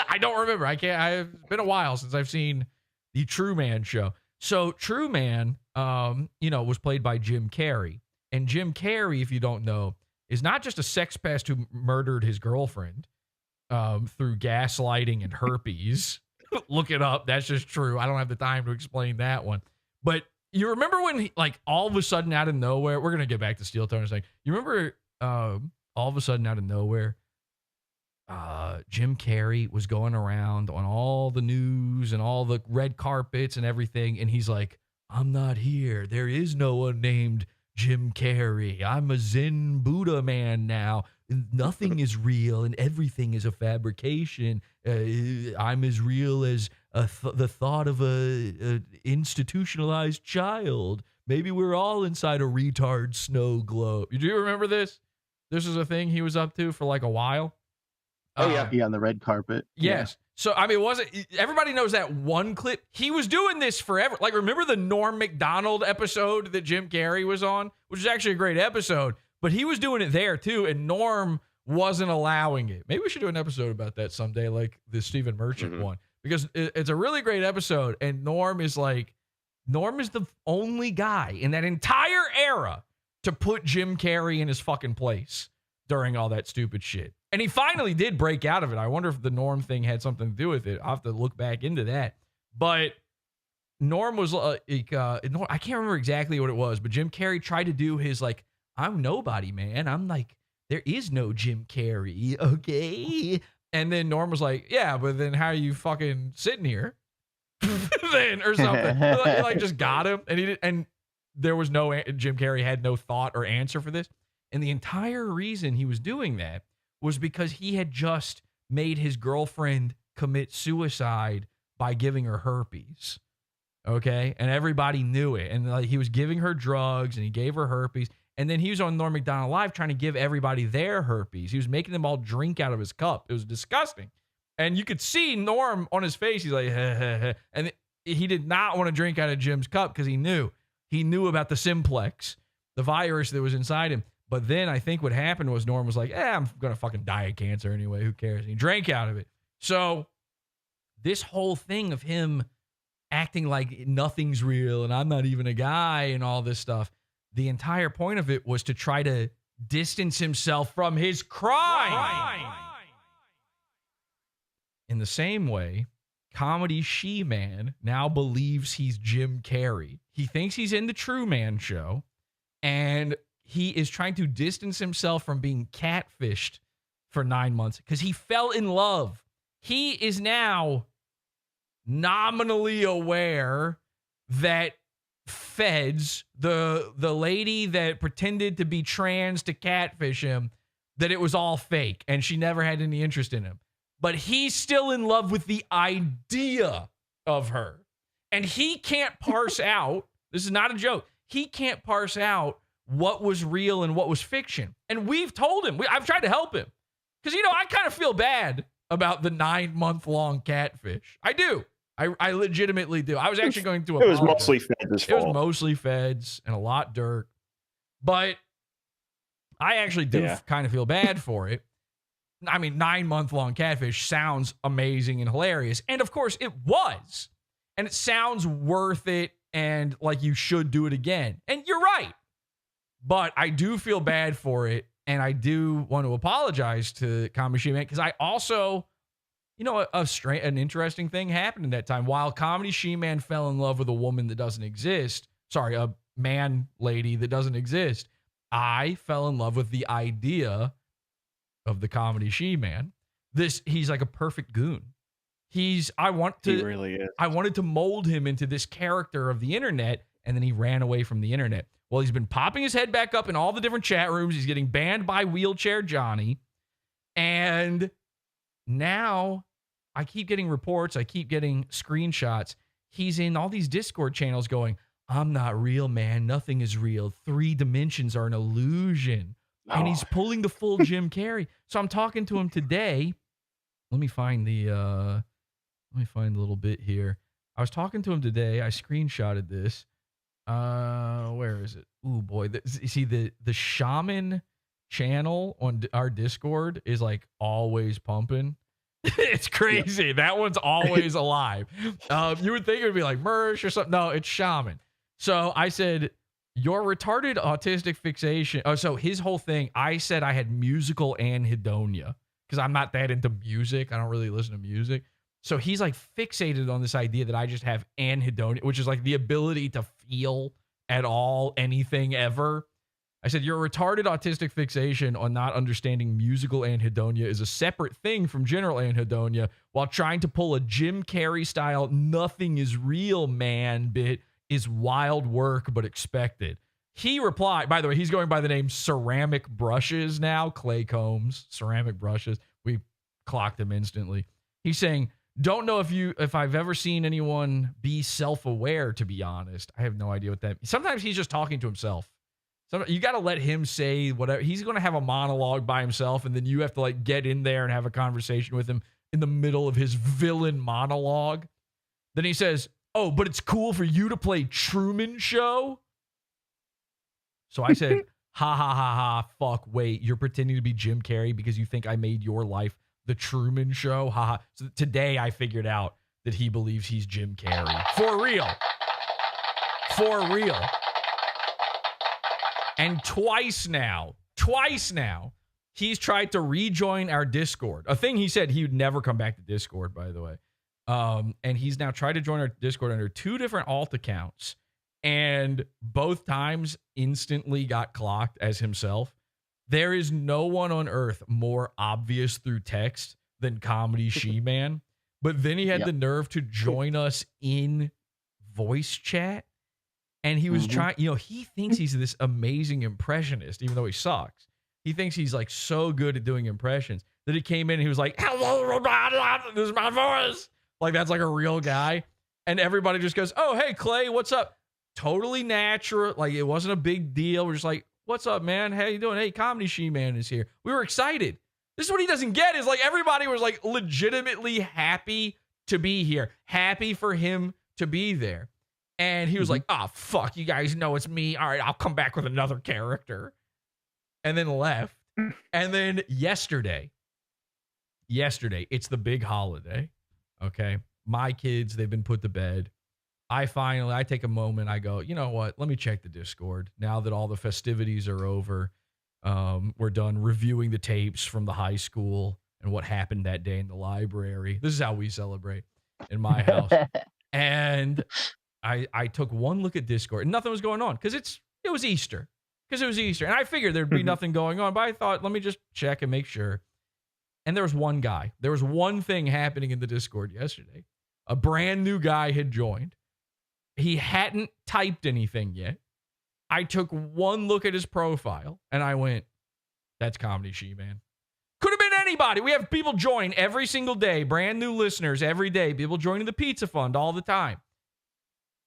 I don't remember. It's been a while since I've seen the True Man show. So True Man, was played by Jim Carrey. And Jim Carrey, if you don't know, is not just a sex pest who murdered his girlfriend through gaslighting and herpes. Look it up. That's just true. I don't have the time to explain that one. But you remember when all of a sudden out of nowhere, we're going to get back to Steel Toe in a second. You remember all of a sudden out of nowhere, Jim Carrey was going around on all the news and all the red carpets and everything. And he's like, I'm not here. There is no one named Jim Carrey. I'm a Zen Buddha man now. Nothing is real and everything is a fabrication. I'm as real as the thought of a institutionalized child. Maybe we're all inside a retard snow globe. Do you remember this? This is a thing he was up to for like a while. Oh, yeah. Yeah, on the red carpet. Yes. So, I mean, it wasn't, everybody knows that one clip. He was doing this forever. Like, remember the Norm Macdonald episode that Jim Carrey was on, which is actually a great episode, but he was doing it there too, and Norm wasn't allowing it. Maybe we should do an episode about that someday, like the Stephen Merchant one, because it's a really great episode, and Norm is the only guy in that entire era to put Jim Carrey in his fucking place during all that stupid shit. And he finally did break out of it. I wonder if the Norm thing had something to do with it. I'll have to look back into that. But Norm was I can't remember exactly what it was, but Jim Carrey tried to do his like, I'm nobody, man. I'm like, there is no Jim Carrey, okay? And then Norm was like, yeah, but then how are you fucking sitting here? Then or something. like just got him. And there was Jim Carrey had no thought or answer for this. And the entire reason he was doing that was because he had just made his girlfriend commit suicide by giving her herpes. Okay? And everybody knew it. And like he was giving her drugs and he gave her herpes. And then he was on Norm Macdonald Live trying to give everybody their herpes. He was making them all drink out of his cup. It was disgusting. And you could see Norm on his face. He's like, heh, heh, heh. And he did not want to drink out of Jim's cup because he knew about the simplex, the virus that was inside him. But then I think what happened was Norm was like, I'm going to fucking die of cancer anyway. Who cares? And he drank out of it. So this whole thing of him acting like nothing's real and I'm not even a guy and all this stuff, the entire point of it was to try to distance himself from his crime. In the same way, comedy she-man now believes he's Jim Carrey. He thinks he's in the True Man show, and he is trying to distance himself from being catfished for 9 months because he fell in love. He is now nominally aware that feds, the lady that pretended to be trans to catfish him, that it was all fake and she never had any interest in him. But he's still in love with the idea of her. And he can't parse out, this is not a joke, he can't parse out what was real and what was fiction. And we've told him, I've tried to help him. Because, I kind of feel bad about the 9-month-long catfish. I do. I legitimately do. I was actually going to apologize. It was mostly Feds' fault. It was mostly Feds and a lot Dirk. But I actually do kind of feel bad for it. I mean, 9-month-long catfish sounds amazing and hilarious. And, of course, it was. And it sounds worth it and like you should do it again. And you're right. But I do feel bad for it. And I do want to apologize to Comedy She-Man because I also, an interesting thing happened in that time. While Comedy She-Man fell in love with a woman that doesn't exist, a man lady that doesn't exist, I fell in love with the idea of the Comedy She-Man. He's like a perfect goon. He really is. I wanted to mold him into this character of the internet, and then he ran away from the internet. Well, he's been popping his head back up in all the different chat rooms. He's getting banned by Wheelchair Johnny. And now I keep getting reports. I keep getting screenshots. He's in all these Discord channels going, I'm not real, man. Nothing is real. 3 dimensions are an illusion. Oh. And he's pulling the full Jim Carrey. So I'm talking to him today. Let me find the little bit here. I was talking to him today. I screenshotted this. Where is it? Ooh, boy. You see, the Shaman channel on our Discord is like always pumping. It's crazy. Yep. That one's always alive. You would think it would be like Mersh or something. No, it's Shaman. So I said, your retarded autistic fixation. Oh, so his whole thing, I said I had musical anhedonia because I'm not that into music. I don't really listen to music. So he's like fixated on this idea that I just have anhedonia, which is like the ability to feel at all anything ever. I said, your retarded autistic fixation on not understanding musical anhedonia is a separate thing from general anhedonia while trying to pull a Jim Carrey style nothing is real man bit is wild work but expected. He replied, by the way, he's going by the name Ceramic Brushes now, Clay Combs, Ceramic Brushes. We clocked him instantly. He's saying, don't know if I've ever seen anyone be self-aware, to be honest. I have no idea what that means. Sometimes he's just talking to himself. So you got to let him say whatever. He's going to have a monologue by himself, and then you have to like get in there and have a conversation with him in the middle of his villain monologue. Then he says, oh, but it's cool for you to play Truman Show? So I said, ha, ha, ha, ha, fuck, wait, you're pretending to be Jim Carrey because you think I made your life the Truman Show? Ha ha. So today I figured out that he believes he's Jim Carrey. For real. For real. And twice now, he's tried to rejoin our Discord. A thing he said he would never come back to Discord, by the way. And he's now tried to join our Discord under 2 different alt accounts. And both times instantly got clocked as himself. There is no one on earth more obvious through text than Comedy She-Man. But then he had the nerve to join us in voice chat. And he was trying, he thinks he's this amazing impressionist, even though he sucks. He thinks he's like so good at doing impressions that he came in and he was like, hello, everybody, this is my voice. Like, that's like a real guy. And everybody just goes, oh, hey, Clay, what's up? Totally natural. Like, it wasn't a big deal. We're just like, what's up, man? How you doing? Hey, Comedy She-Man is here. We were excited. This is what he doesn't get is like everybody was like legitimately happy to be here. Happy for him to be there. And he was like, oh, fuck, you guys know it's me. All right, I'll come back with another character. And then left. And then yesterday, it's the big holiday. Okay. My kids, they've been put to bed. I take a moment. I go, you know what? Let me check the Discord now that all the festivities are over. We're done reviewing the tapes from the high school and what happened that day in the library. This is how we celebrate in my house. And I took one look at Discord and nothing was going on because it was Easter. And I figured there'd be nothing going on, but I thought, let me just check and make sure. And there was one guy. There was one thing happening in the Discord yesterday. A brand new guy had joined. He hadn't typed anything yet. I took one look at his profile and I went, that's Comedy She-Man. Could have been anybody. We have people join every single day, brand new listeners every day, people joining the Pizza Fund all the time.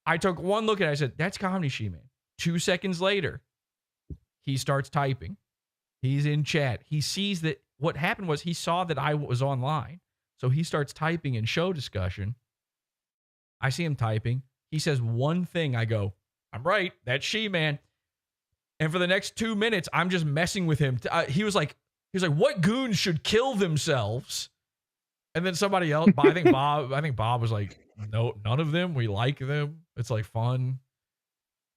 I took one look at it. I said, that's Comedy She-Man. 2 seconds later, he starts typing. He's in chat. He sees that what happened was he saw that I was online. So he starts typing in show discussion. I see him typing. He says one thing. I go, I'm right. That's She-Man. And for the next 2 minutes, I'm just messing with him. He was like, what goons should kill themselves? And then somebody else, I think Bob was like, no, none of them. We like them. It's like fun.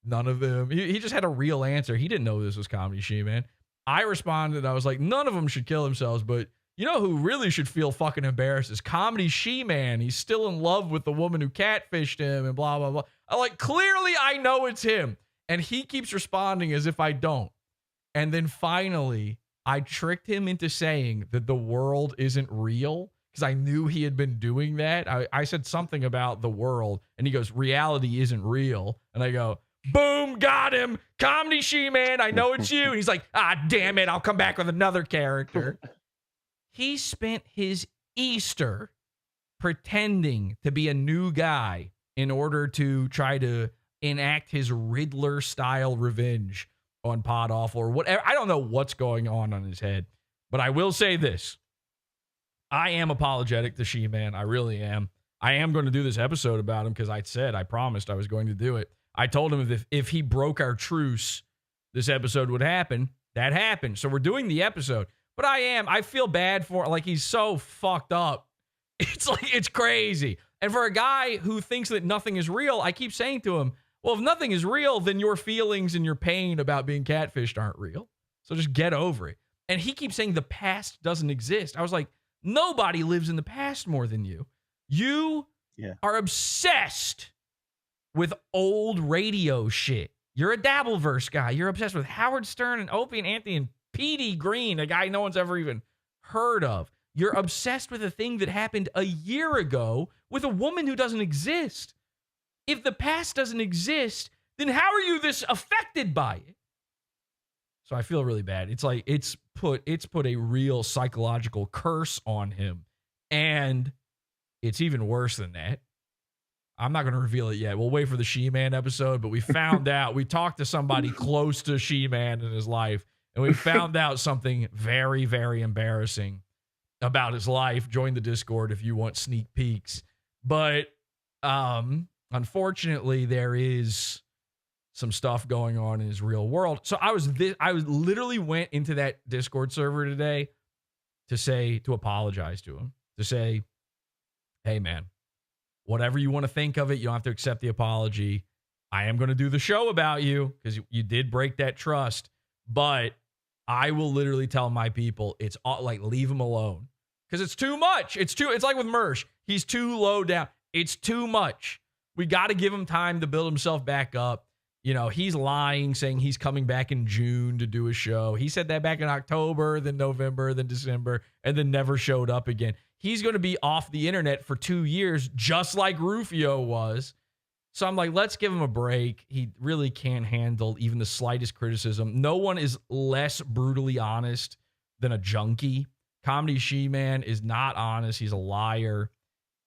None of them. He just had a real answer. He didn't know this was Comedy She-Man. I responded. I was like, none of them should kill themselves, but you know who really should feel fucking embarrassed is Comedy She-Man. He's still in love with the woman who catfished him and blah, blah, blah. I'm like, clearly I know it's him. And he keeps responding as if I don't. And then finally, I tricked him into saying that the world isn't real because I knew he had been doing that. I said something about the world and he goes, reality isn't real. And I go, boom, got him. Comedy She-Man, I know it's you. And he's like, damn it, I'll come back with another character. He spent his Easter pretending to be a new guy in order to try to enact his Riddler-style revenge on Podawful or whatever. I don't know what's going on his head, but I will say this. I am apologetic to She-Man. I really am. I am going to do this episode about him because I promised I was going to do it. I told him if he broke our truce, this episode would happen. That happened. So we're doing the episode. But I feel bad for, like, he's so fucked up. It's like, it's crazy. And for a guy who thinks that nothing is real, I keep saying to him, well, if nothing is real, then your feelings and your pain about being catfished aren't real. So just get over it. And he keeps saying the past doesn't exist. I was like, nobody lives in the past more than you. You are obsessed with old radio shit. You're a Dabbleverse guy. You're obsessed with Howard Stern and Opie and Anthony and P.D. Green, a guy no one's ever even heard of. You're obsessed with a thing that happened a year ago with a woman who doesn't exist. If the past doesn't exist, then how are you this affected by it? So I feel really bad. It's like it's put a real psychological curse on him. And it's even worse than that. I'm not going to reveal it yet. We'll wait for the She-Man episode, but we found out, we talked to somebody close to She-Man in his life, and we found out something very, very embarrassing about his life. Join the Discord if you want sneak peeks. But unfortunately, there is some stuff going on in his real world. So I literally went into that Discord server today to apologize to him, to say, hey, man, whatever you want to think of it, you don't have to accept the apology. I am going to do the show about you because you did break that trust, but I will literally tell my people, it's like, leave him alone because it's too much. It's like with Mersh. He's too low down. It's too much. We got to give him time to build himself back up. You know, he's lying, saying he's coming back in June to do a show. He said that back in October, then November, then December, and then never showed up again. He's going to be off the internet for 2 years, just like Rufio was. So I'm like, let's give him a break. He really can't handle even the slightest criticism. No one is less brutally honest than a junkie. Comedy She-Man is not honest. He's a liar.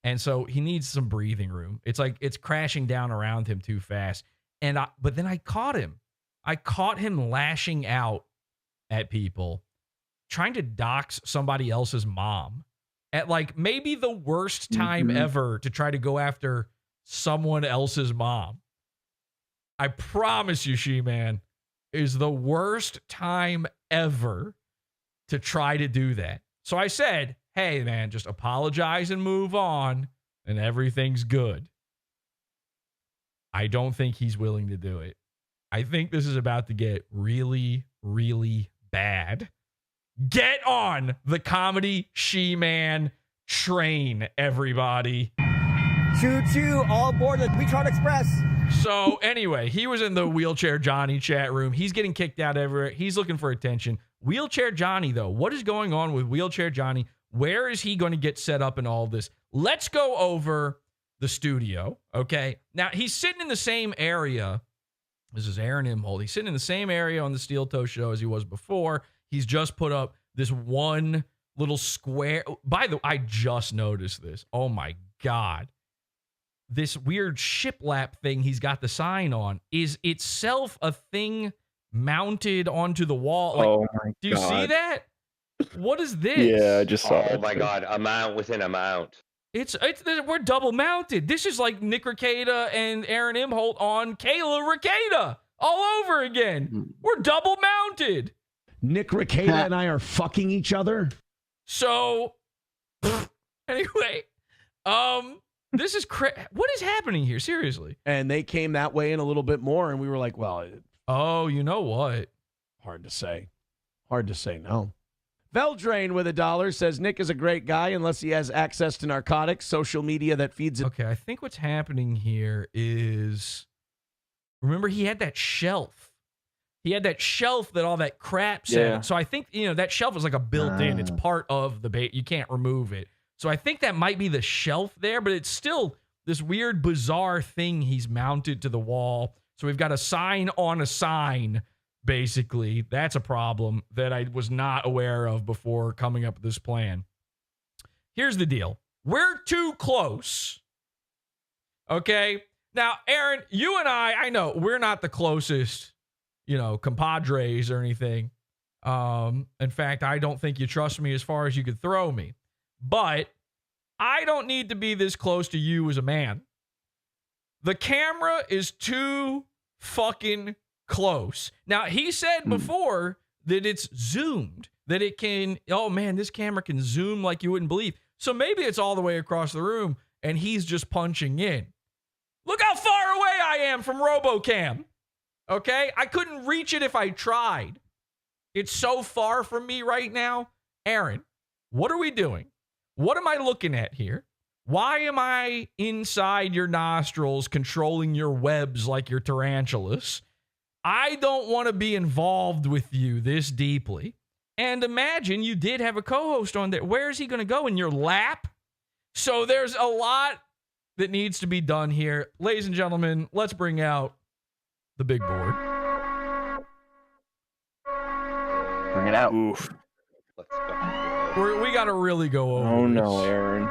And so he needs some breathing room. It's like it's crashing down around him too fast. But then I caught him. I caught him lashing out at people, trying to dox somebody else's mom at like maybe the worst time ever to try to go after someone else's mom. I promise you, She-Man, is the worst time ever to try to do that. So I said, hey, man, just apologize and move on, and everything's good. I don't think he's willing to do it. I think this is about to get really, really bad. Get on the Comedy She-Man train, everybody. Choo-choo, all aboard the Retard Express. So anyway, he was in the Wheelchair Johnny chat room. He's getting kicked out everywhere. He's looking for attention. Wheelchair Johnny, though, what is going on with Wheelchair Johnny? Where is he going to get set up in all of this? Let's go over the studio, okay? Now, he's sitting in the same area. This is Aaron Imholte. He's sitting in the same area on the Steel Toe show as he was before. He's just put up this one little square. By the way, I just noticed this. Oh, my God. This weird shiplap thing he's got the sign on is itself a thing mounted onto the wall. Like, oh, my God. Do you see that? What is this? Yeah, I just saw it. Oh, my God. A mount within a mount. We're double mounted. This is like Nick Rekieta and Aaron Imholte on Kayla Rekieta all over again. We're double mounted. Nick Rekieta and I are fucking each other. So, anyway, this is what is happening here? Seriously. And they came that way and a little bit more, and we were like, well, oh, you know what? Hard to say. Hard to say no. Veldrain with $1 says Nick is a great guy unless he has access to narcotics, social media that feeds it. Okay, I think what's happening here is, remember he had that shelf. He had that shelf that all that crap sat in. So I think, that shelf is like a built-in. It's part of the bait. You can't remove it. So I think that might be the shelf there, but it's still this weird, bizarre thing he's mounted to the wall. So we've got a sign on a sign. Basically, that's a problem that I was not aware of before coming up with this plan. Here's the deal. We're too close. Okay? Now, Aaron, you and I know we're not the closest, compadres or anything. In fact, I don't think you trust me as far as you could throw me. But I don't need to be this close to you as a man. The camera is too fucking close. Now, he said before that it's zoomed, that it can, oh man, this camera can zoom like you wouldn't believe. So maybe it's all the way across the room and he's just punching in. Look how far away I am from RoboCam. Okay? I couldn't reach it if I tried. It's so far from me right now. Aaron, what are we doing? What am I looking at here? Why am I inside your nostrils controlling your webs like your tarantulas? I don't want to be involved with you this deeply. And imagine you did have a co-host on there. Where is he going to go? In your lap? So there's a lot that needs to be done here. Ladies and gentlemen, let's bring out the big board. Bring it out. Oof. Let's go. We got to really go over Oh this. no, Aaron.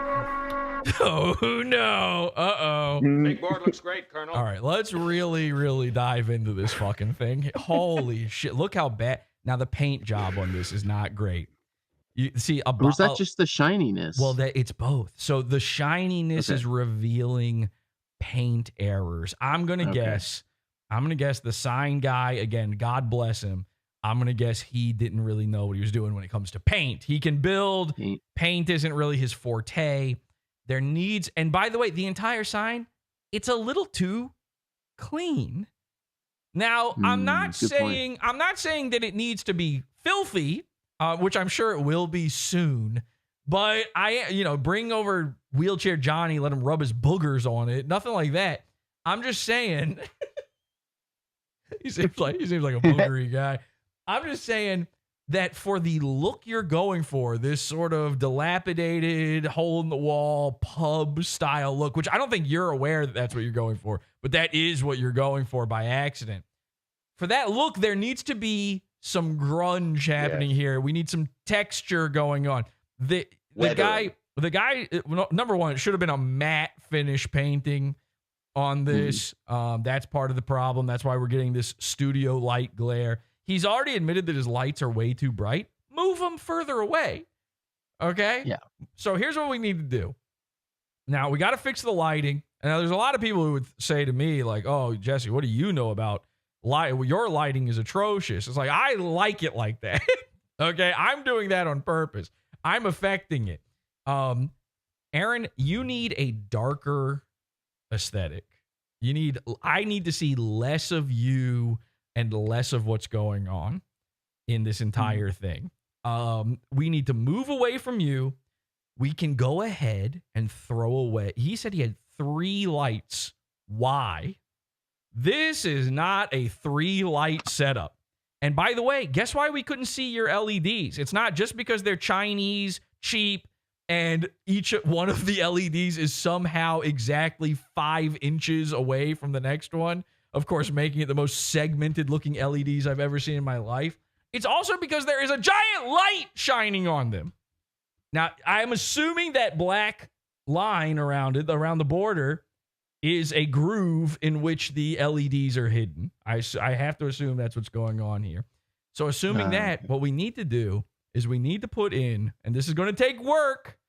Oh no. Uh-oh. Big board looks great, Colonel. All right, let's really, really dive into this fucking thing. Holy shit. Look how bad. Now, the paint job on this is not great. You see, Or is that just the shininess? Well, it's both. So the shininess Okay. is revealing paint errors. I'm going to guess the sign guy, again, God bless him. I'm going to guess he didn't really know what he was doing when it comes to paint. He can build. Paint isn't really his forte. There needs, and by the way, the entire sign, it's a little too clean. Now, I'm not saying that it needs to be filthy, which I'm sure it will be soon. But bring over wheelchair Johnny, let him rub his boogers on it. Nothing like that. I'm just saying. he seems like a boogery guy. I'm just saying that for the look you're going for, this sort of dilapidated, hole-in-the-wall, pub-style look, which I don't think you're aware that that's what you're going for, but that is what you're going for by accident. For that look, there needs to be some grunge happening here. We need some texture going on. The guy, number one, it should have been a matte finish painting on this. That's part of the problem. That's why we're getting this studio light glare. He's already admitted that his lights are way too bright. Move them further away. Okay? Yeah. So here's what we need to do. Now, we got to fix the lighting. And there's a lot of people who would say to me, like, oh, Jesse, what do you know about light? Your lighting is atrocious. It's like, I like it like that. Okay? I'm doing that on purpose. I'm affecting it. Aaron, you need a darker aesthetic. I need to see less of you and less of what's going on in this entire thing. We need to move away from you. We can go ahead and throw away. He said he had 3 lights. Why? This is not a 3-light setup. And by the way, guess why we couldn't see your LEDs? It's not just because they're Chinese, cheap, and each one of the LEDs is somehow exactly 5 inches away from the next one. Of course, making it the most segmented looking LEDs I've ever seen in my life. It's also because there is a giant light shining on them. Now, I'm assuming that black line around the border, is a groove in which the LEDs are hidden. I have to assume that's what's going on here. So assuming that, what we need to do is we need to put in, and this is going to take work,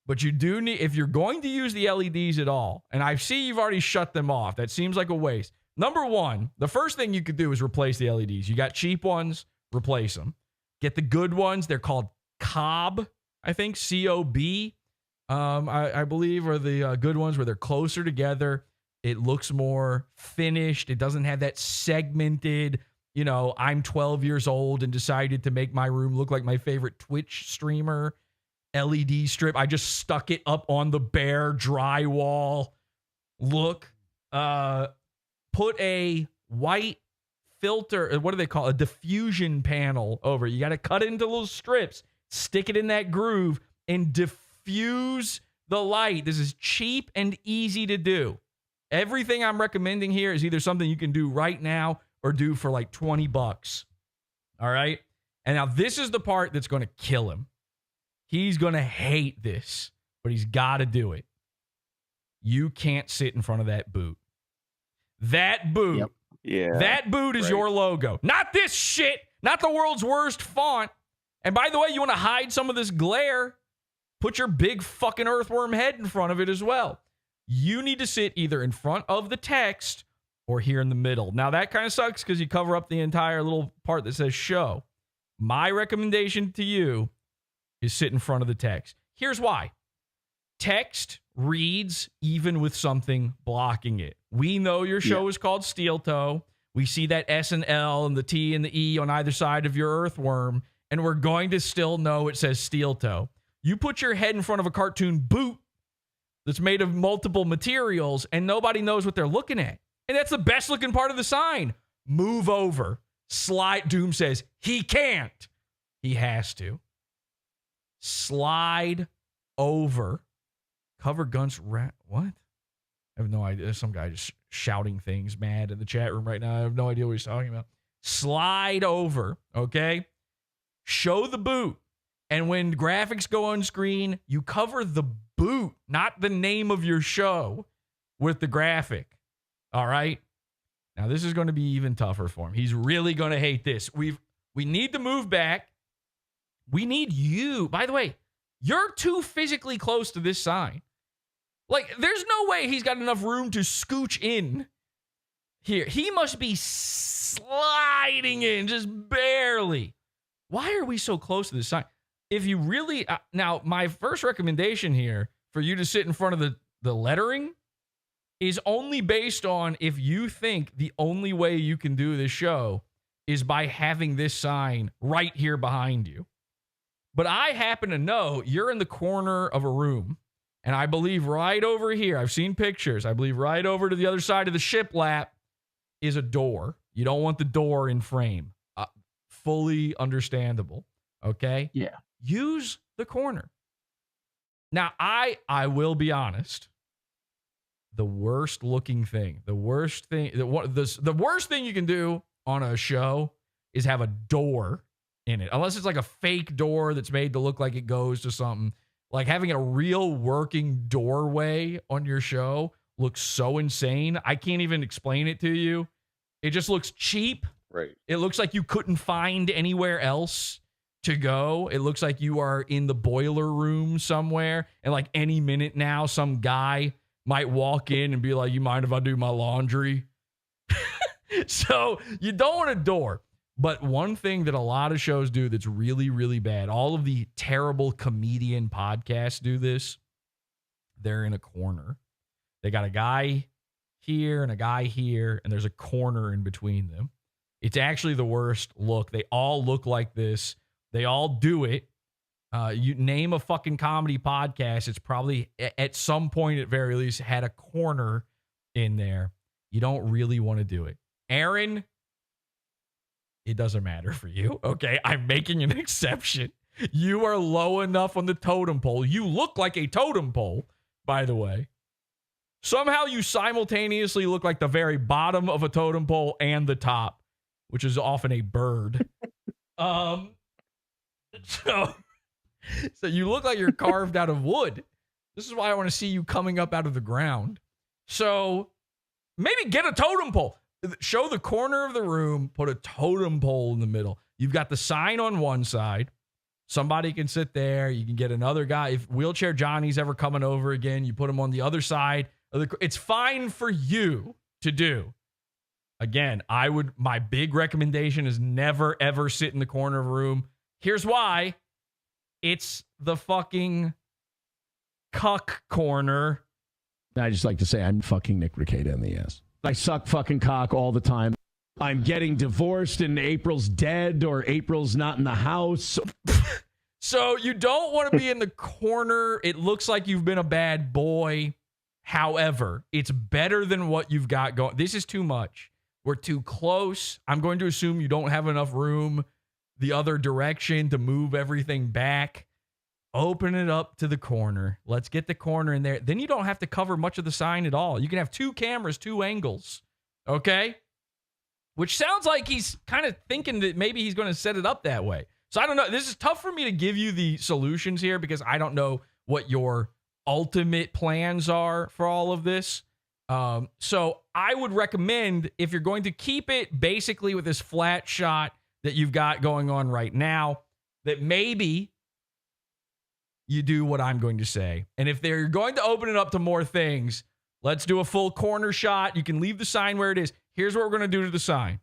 but you do need, if you're going to use the LEDs at all, and I see you've already shut them off. That seems like a waste. Number one, the first thing you could do is replace the LEDs. You got cheap ones, replace them. Get the good ones. They're called Cobb, I think, C-O-B, I believe, are the good ones where they're closer together. It looks more finished. It doesn't have that segmented, I'm 12 years old and decided to make my room look like my favorite Twitch streamer LED strip. I just stuck it up on the bare drywall look. Put a white filter, what do they call it? A diffusion panel over. You got to cut it into little strips, stick it in that groove, and diffuse the light. This is cheap and easy to do. Everything I'm recommending here is either something you can do right now or do for like $20. All right? And now this is the part that's going to kill him. He's going to hate this, but he's got to do it. You can't sit in front of that boot. That boot. Yep. Yeah. That boot is your logo. Not this shit. Not the world's worst font. And by the way, you want to hide some of this glare? Put your big fucking earthworm head in front of it as well. You need to sit either in front of the text or here in the middle. Now, that kind of sucks because you cover up the entire little part that says show. My recommendation to you is sit in front of the text. Here's why. Text reads even with something blocking it. We know your show is called Steel Toe. We see that S and L and the T and the E on either side of your earthworm, and we're going to still know it says Steel Toe. You put your head in front of a cartoon boot that's made of multiple materials, and nobody knows what they're looking at. And that's the best looking part of the sign. Move over. Slide. Doom says he can't. He has to. Slide over. Cover Gun's what? I have no idea. There's some guy just shouting things mad in the chat room right now. I have no idea what he's talking about. Slide over, okay? Show the boot. And when graphics go on screen, you cover the boot, not the name of your show, with the graphic. All right? Now, this is going to be even tougher for him. He's really going to hate this. We need to move back. We need you. By the way, you're too physically close to this sign. Like, there's no way he's got enough room to scooch in here. He must be sliding in just barely. Why are we so close to this sign? If you really... now, my first recommendation here for you to sit in front of the lettering is only based on if you think the only way you can do this show is by having this sign right here behind you. But I happen to know you're in the corner of a room. And I believe right over here, I've seen pictures, I believe right over to the other side of the shiplap is a door. You don't want the door in frame. Fully understandable. Okay? Yeah. Use the corner. Now, I will be honest. The worst looking thing, the worst thing you can do on a show is have a door in it. Unless it's like a fake door that's made to look like it goes to something. Like having a real working doorway on your show looks so insane. I can't even explain it to you. It just looks cheap. Right. It looks like you couldn't find anywhere else to go. It looks like you are in the boiler room somewhere. And like any minute now, some guy might walk in and be like, you mind if I do my laundry? So you don't want a door. But one thing that a lot of shows do that's really, really bad, all of the terrible comedian podcasts do this. They're in a corner. They got a guy here and a guy here, and there's a corner in between them. It's actually the worst look. They all look like this. They all do it. You name a fucking comedy podcast, it's probably at some point at very least had a corner in there. You don't really want to do it. Aaron, it doesn't matter for you, okay? I'm making an exception. You are low enough on the totem pole. You look like a totem pole, by the way. Somehow you simultaneously look like the very bottom of a totem pole and the top, which is often a bird. So you look like you're carved out of wood. This is why I want to see you coming up out of the ground. So maybe get a totem pole. Show the corner of the room, put a totem pole in the middle. You've got the sign on one side. Somebody can sit there. You can get another guy. If Wheelchair Johnny's ever coming over again, you put him on the other side. It's fine for you to do. Again, my big recommendation is never, ever sit in the corner of a room. Here's why. It's the fucking cuck corner. I just like to say I'm fucking Nick Rekieta in the ass. I suck fucking cock all the time. I'm getting divorced and April's dead or April's not in the house. So you don't want to be in the corner. It looks like you've been a bad boy. However, it's better than what you've got going. This is too much. We're too close. I'm going to assume you don't have enough room the other direction to move everything back. Open it up to the corner. Let's get the corner in there. Then you don't have to cover much of the sign at all. You can have two cameras, two angles. Okay? Which sounds like he's kind of thinking that maybe he's going to set it up that way. So I don't know. This is tough for me to give you the solutions here because I don't know what your ultimate plans are for all of this. So I would recommend, if you're going to keep it basically with this flat shot that you've got going on right now, that maybe you do what I'm going to say. And if they're going to open it up to more things, let's do a full corner shot. You can leave the sign where it is. Here's what we're going to do to the sign.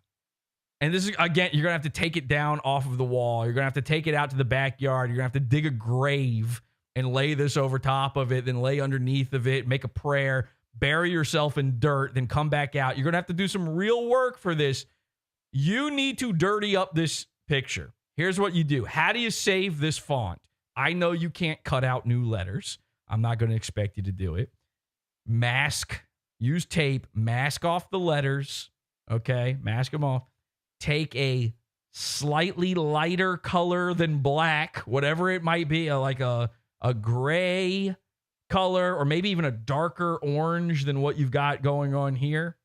And this is, again, you're going to have to take it down off of the wall. You're going to have to take it out to the backyard. You're going to have to dig a grave and lay this over top of it, then lay underneath of it, make a prayer, bury yourself in dirt, then come back out. You're going to have to do some real work for this. You need to dirty up this picture. Here's what you do. How do you save this font? I know you can't cut out new letters. I'm not going to expect you to do it. Mask. Use tape. Mask off the letters. Okay? Mask them off. Take a slightly lighter color than black, whatever it might be, like a gray color or maybe even a darker orange than what you've got going on here,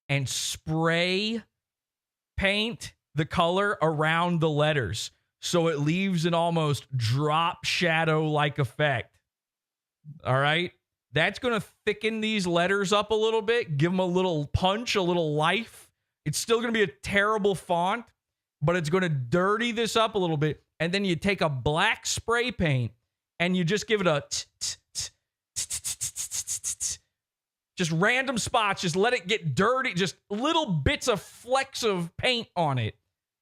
and spray paint the color around the letters so it leaves an almost drop shadow like effect. All right? That's going to thicken these letters up a little bit, give them a little punch, a little life. It's still going to be a terrible font, but it's going to dirty this up a little bit. And then you take a black spray paint and you just give it a just random spots, just let it get dirty, just little bits of flecks of paint on it,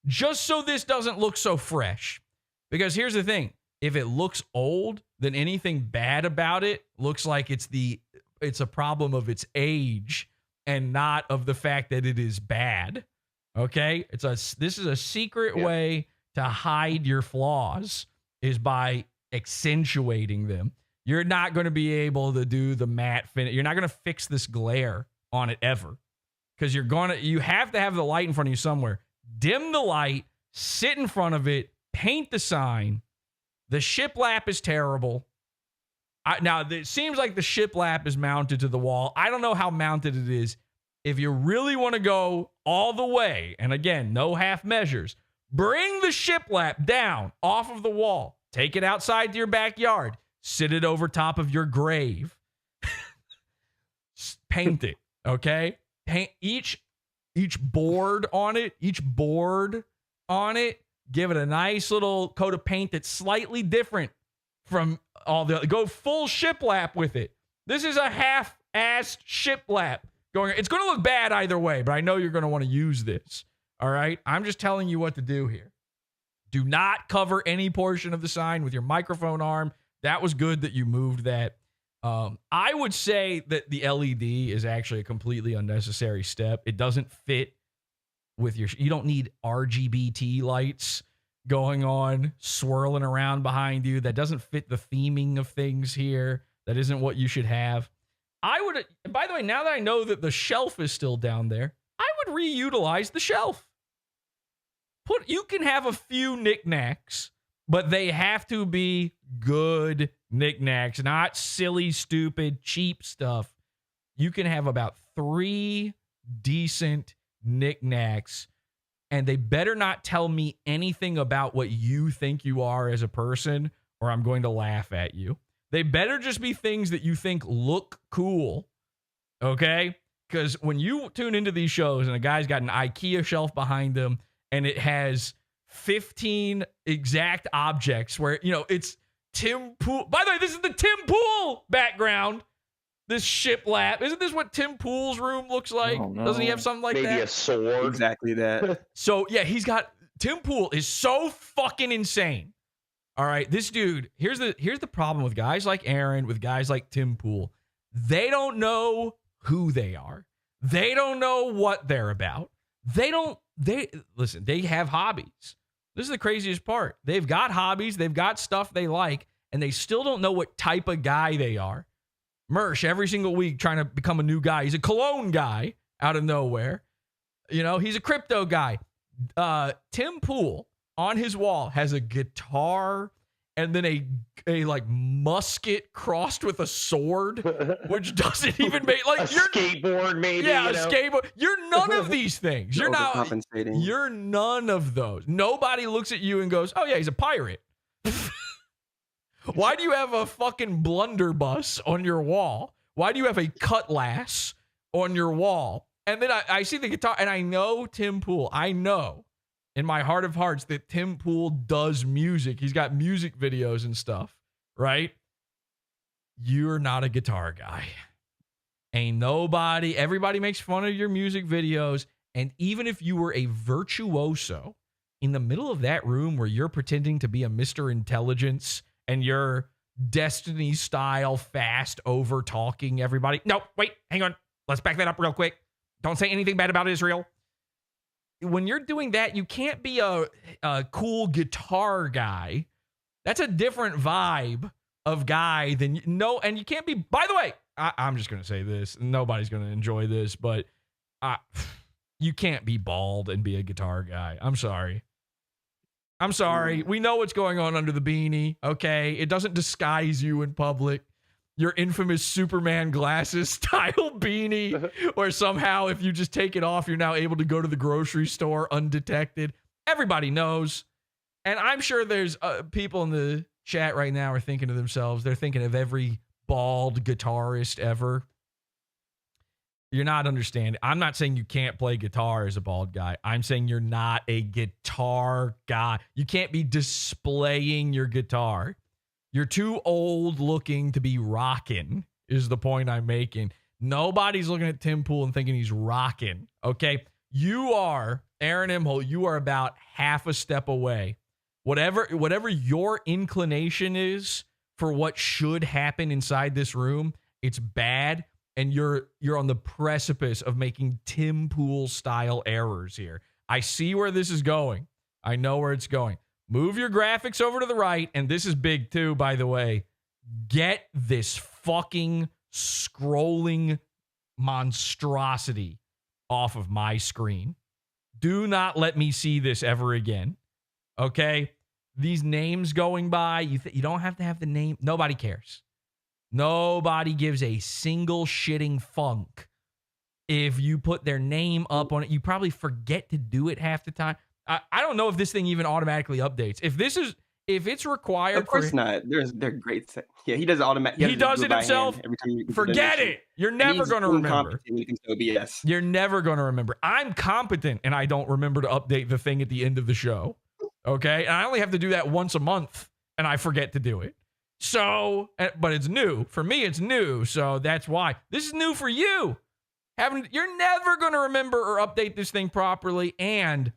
just so this doesn't look so fresh. Because here's the thing, if it looks old, then anything bad about it looks like it's a problem of its age and not of the fact that it is bad. Okay? This is a secret way to hide your flaws, is by accentuating them. You're not going to be able to do the matte finish. You're not going to fix this glare on it ever, because you have to have the light in front of you somewhere. Dim the light, sit in front of it, paint the sign. The shiplap is terrible. Now, it seems like the shiplap is mounted to the wall. I don't know how mounted it is. If you really want to go all the way, and again, no half measures, bring the shiplap down off of the wall. Take it outside to your backyard. Sit it over top of your grave. Paint it, okay? Paint each board on it, give it a nice little coat of paint that's slightly different from all the other. Go full shiplap with it. This is a half-assed shiplap going. It's going to look bad either way, but I know you're going to want to use this, all right? I'm just telling you what to do here. Do not cover any portion of the sign with your microphone arm. That was good that you moved that. I would say that the LED is actually a completely unnecessary step. It doesn't fit with you don't need RGBT lights going on, swirling around behind you. That doesn't fit the theming of things here. That isn't what you should have. By the way, now that I know that the shelf is still down there, I would reutilize the shelf. You can have a few knickknacks, but they have to be good knickknacks, not silly, stupid, cheap stuff. You can have about 3 decent knickknacks, and they better not tell me anything about what you think you are as a person, or I'm going to laugh at you. They better just be things that you think look cool, okay? Because when you tune into these shows and a guy's got an IKEA shelf behind him, and it has 15 exact objects where, it's Tim Pool. By the way, this is the Tim Pool background. This shiplap. Isn't this what Tim Pool's room looks like? Oh, no. Doesn't he have something like that? Maybe a sword. Exactly that. So, yeah, Tim Pool is so fucking insane. All right, this dude, here's the problem with guys like Aaron, with guys like Tim Pool. They don't know who they are. They don't know what they're about. They have hobbies. This is the craziest part. They've got hobbies, they've got stuff they like, and they still don't know what type of guy they are. Mersh, every single week, trying to become a new guy. He's a cologne guy out of nowhere. He's a crypto guy. Tim Pool, on his wall, has a guitar and then a like musket crossed with a sword, which doesn't even make a skateboard, maybe. Yeah, a skateboard. You're none of these things. You're none of those. Nobody looks at you and goes, "Oh yeah, he's a pirate." Why do you have a fucking blunderbuss on your wall? Why do you have a cutlass on your wall? And then I see the guitar, and I know Tim Pool. I know in my heart of hearts that Tim Pool does music. He's got music videos and stuff, right? You're not a guitar guy. Everybody makes fun of your music videos. And even if you were a virtuoso in the middle of that room where you're pretending to be a Mr. Intelligence and you're Destiny style fast over talking everybody. No, wait, hang on. Let's back that up real quick. Don't say anything bad about Israel. When you're doing that, you can't be a cool guitar guy. That's a different vibe of guy than and you can't be. By the way, I'm just gonna say this. Nobody's gonna enjoy this, but you can't be bald and be a guitar guy. I'm sorry. We know what's going on under the beanie. Okay, it doesn't disguise you in public. your infamous Superman glasses style beanie, or somehow if you just take it off, you're now able to go to the grocery store undetected. Everybody knows. And I'm sure there's people in the chat right now are thinking to themselves, they're thinking of every bald guitarist ever. You're not understanding. I'm not saying you can't play guitar as a bald guy. I'm saying you're not a guitar guy. You can't be displaying your guitar. You're too old looking to be rocking, is the point I'm making. Nobody's looking at Tim Pool and thinking he's rocking, okay? You are, Aaron Imholte, you are about half a step away. Whatever your inclination is for what should happen inside this room, it's bad, and you're on the precipice of making Tim Pool style errors here. I see where this is going. I know where it's going. Move your graphics over to the right, and this is big too, by the way. Get this fucking scrolling monstrosity off of my screen. Do not let me see this ever again. Okay? These names going by, you don't have to have the name. Nobody cares. Nobody gives a single shitting funk if you put their name up on it. You probably forget to do it half the time. I don't know if this thing even automatically updates. If it's required, of course not. They're great. Yeah, he does it automatically. He does it himself. Every time you forget it. You're never going to remember. OBS. You're never going to remember. I'm competent, and I don't remember to update the thing at the end of the show. Okay, and I only have to do that once a month, and I forget to do it. So, but it's new for me. It's new, so that's why this is new for you. You're never going to remember or update this thing properly, and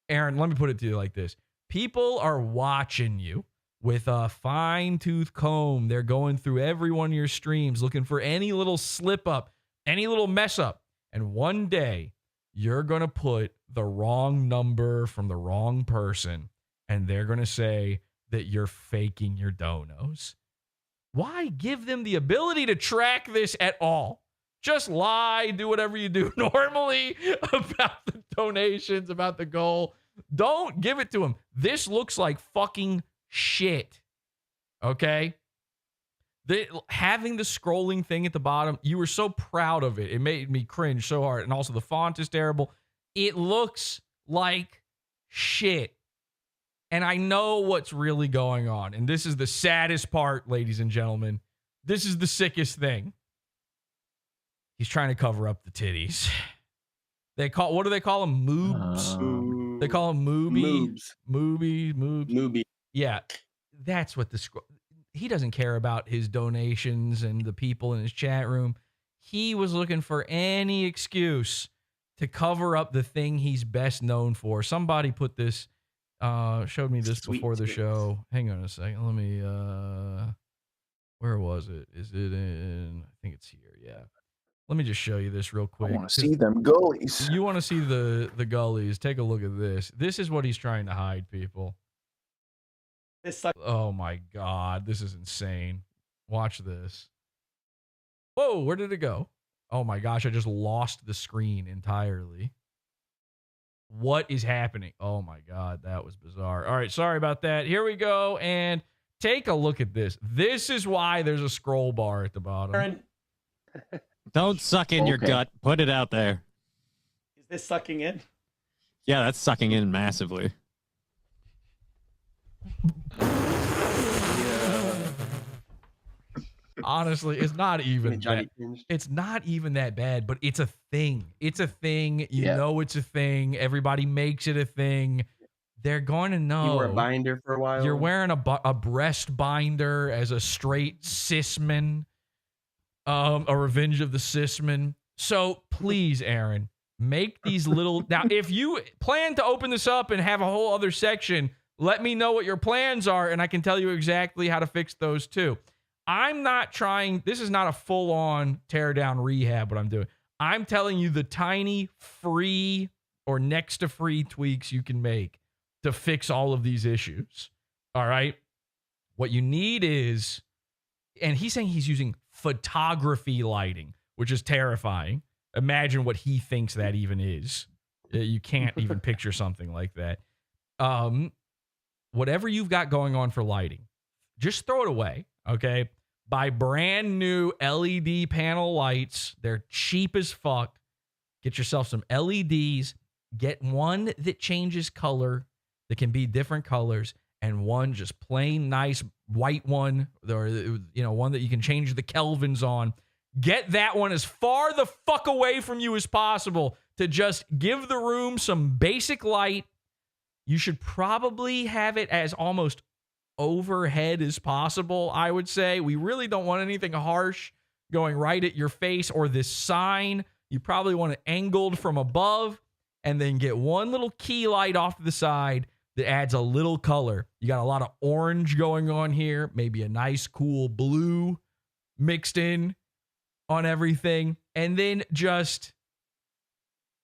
Aaron, let me put it to you like this. People are watching you with a fine-tooth comb. They're going through every one of your streams looking for any little slip-up, any little mess-up. And one day, you're going to put the wrong number from the wrong person, and they're going to say that you're faking your donos. Why give them the ability to track this at all? Just lie, do whatever you do normally about the donations, about the goal. Don't give it to them. This looks like fucking shit. Okay? Having the scrolling thing at the bottom, you were so proud of it. It made me cringe so hard. And also the font is terrible. It looks like shit. And I know what's really going on. And this is the saddest part, ladies and gentlemen. This is the sickest thing. He's trying to cover up the titties. What do they call them? Moobs? They call them moobie. Moobie. Yeah. That's what he doesn't care about his donations and the people in his chat room. He was looking for any excuse to cover up the thing he's best known for. Somebody put this, showed me this before the show. Hang on a second. Let me, where was it? Is it in, I think it's here. Yeah. Let me just show you this real quick. I want to see them gullies. You want to see the gullies. Take a look at this. This is what he's trying to hide, people. Oh my God. This is insane. Watch this. Whoa, where did it go? Oh my gosh, I just lost the screen entirely. What is happening? Oh my God, that was bizarre. All right, sorry about that. Here we go, and take a look at this. This is why there's a scroll bar at the bottom. Don't suck in your gut. Put it out there. Is this sucking in? Yeah, that's sucking in massively. Honestly, it's not even that. It's not even that bad, but it's a thing. It's a thing. You know it's a thing. Everybody makes it a thing. They're going to know. You wore a binder for a while. You're wearing a breast binder as a straight cisman. A Revenge of the Cisman. So please, Aaron, make these little. Now, if you plan to open this up and have a whole other section, let me know what your plans are, and I can tell you exactly how to fix those too. I'm not trying. This is not a full-on tear down rehab. What I'm doing. I'm telling you the tiny free or next to free tweaks you can make to fix all of these issues. All right. What you need is, and he's saying he's using photography lighting, which is terrifying. Imagine what he thinks that even is. You can't even picture something like that. Whatever you've got going on for lighting, just throw it away, okay? Buy brand new LED panel lights. They're cheap as fuck. Get yourself some LEDs. Get one that changes color, that can be different colors, and one just plain nice white one, or one that you can change the kelvins on. Get that one as far the fuck away from you as possible to just give the room some basic light. You should probably have it as almost overhead as possible, I would say. We really don't want anything harsh going right at your face or this sign. You probably want it angled from above, and then get one little key light off to the side that adds a little color. You got a lot of orange going on here, maybe a nice cool blue mixed in on everything, and then just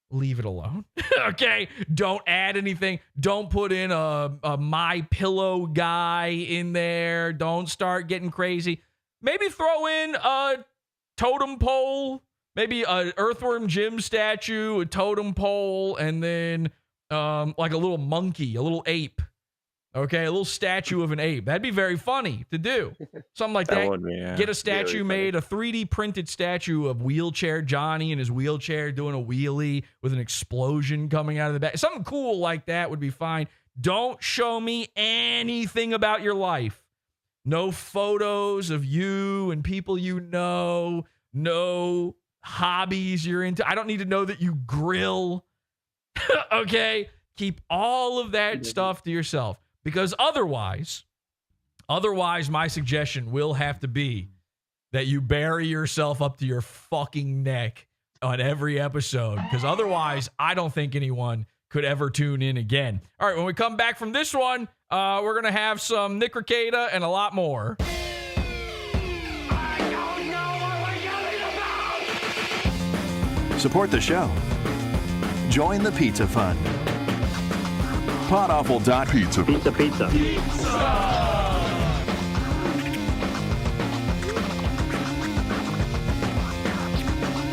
leave it alone. Okay? Don't add anything. Don't put in a My Pillow guy in there. Don't start getting crazy. Maybe throw in a totem pole, maybe an Earthworm Jim statue, a totem pole, and then like a little monkey, a little ape. Okay, a little statue of an ape. That'd be very funny to do. Something like that. Would be, yeah. Get a statue made, a 3D printed statue of wheelchair Johnny in his wheelchair doing a wheelie with an explosion coming out of the back. Something cool like that would be fine. Don't show me anything about your life. No photos of you and people you know. No hobbies you're into. I don't need to know that you grill. Okay? Keep all of that stuff to yourself. Because otherwise, my suggestion will have to be that you bury yourself up to your fucking neck on every episode. Because otherwise, I don't think anyone could ever tune in again. All right, when we come back from this one, we're going to have some Nick Rekieta and a lot more. Support the show. Join the Pizza Fund. Podawful.pizza. Pizza.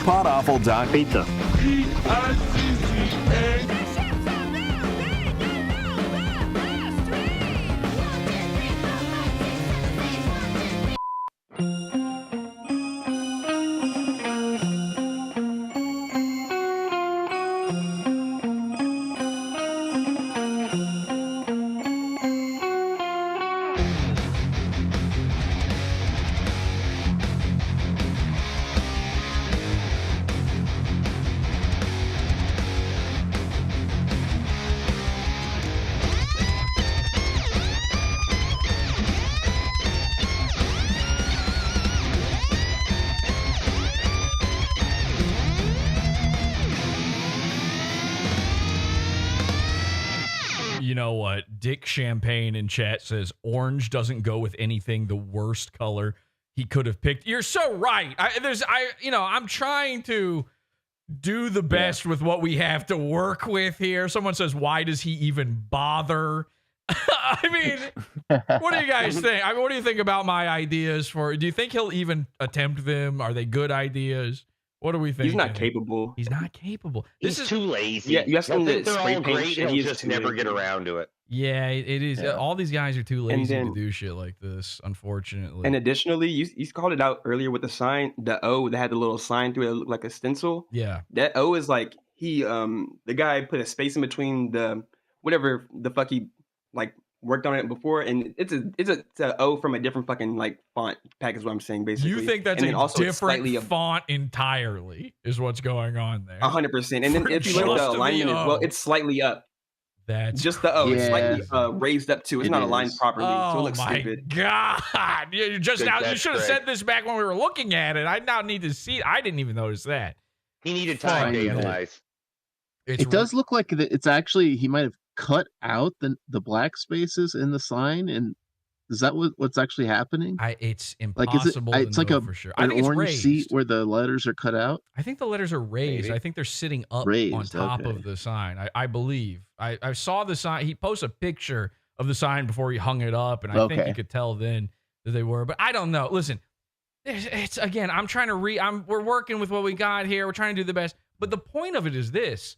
Podawful.pizza. Dick Champagne in chat says orange doesn't go with anything. The worst color he could have picked. You're so right. I'm trying to do the best with what we have to work with here. Someone says, why does he even bother? I mean, what do you guys think? I mean, what do you think about my ideas do you think he'll even attempt them? Are they good ideas? What do we think? He's not capable. He's not capable. He's too lazy. Yeah, you ask him to they're spray all paint great, and he'll he's just too never lazy. get around to it. Yeah, it is. Yeah. All these guys are too lazy then, to do shit like this, unfortunately. And additionally, you called it out earlier with the sign, the O that had the little sign through it that looked like a stencil. Yeah. That O is like the guy put a space in between the whatever the fuck he like worked on it before, and it's a O from a different fucking like font pack is what I'm saying basically. You think that's and a also different font entirely is what's going on there? 100%. And then if you look at the alignment as well, it's slightly up. That's just the O. It's slightly raised up too. It's not aligned properly, so it looks my stupid. God! You just Good now catch, you should have Greg. said this back when we were looking at it. I now need to see. I didn't even notice that. He needed time to analyze. It does look like it's actually he might have cut out the black spaces in the sign, and is that what's actually happening? It's Like impossible. it's to like know a for sure. an I think it's orange raised. seat where the letters are cut out. I think the letters are raised. Maybe. I think they're sitting up Raised, on top okay. of the sign. I believe. I saw the sign. He posted a picture of the sign before he hung it up, and I think Okay. you could tell then that they were. But I don't know. Listen, it's again. I'm trying to we're working with what we got here. We're trying to do the best. But the point of it is this.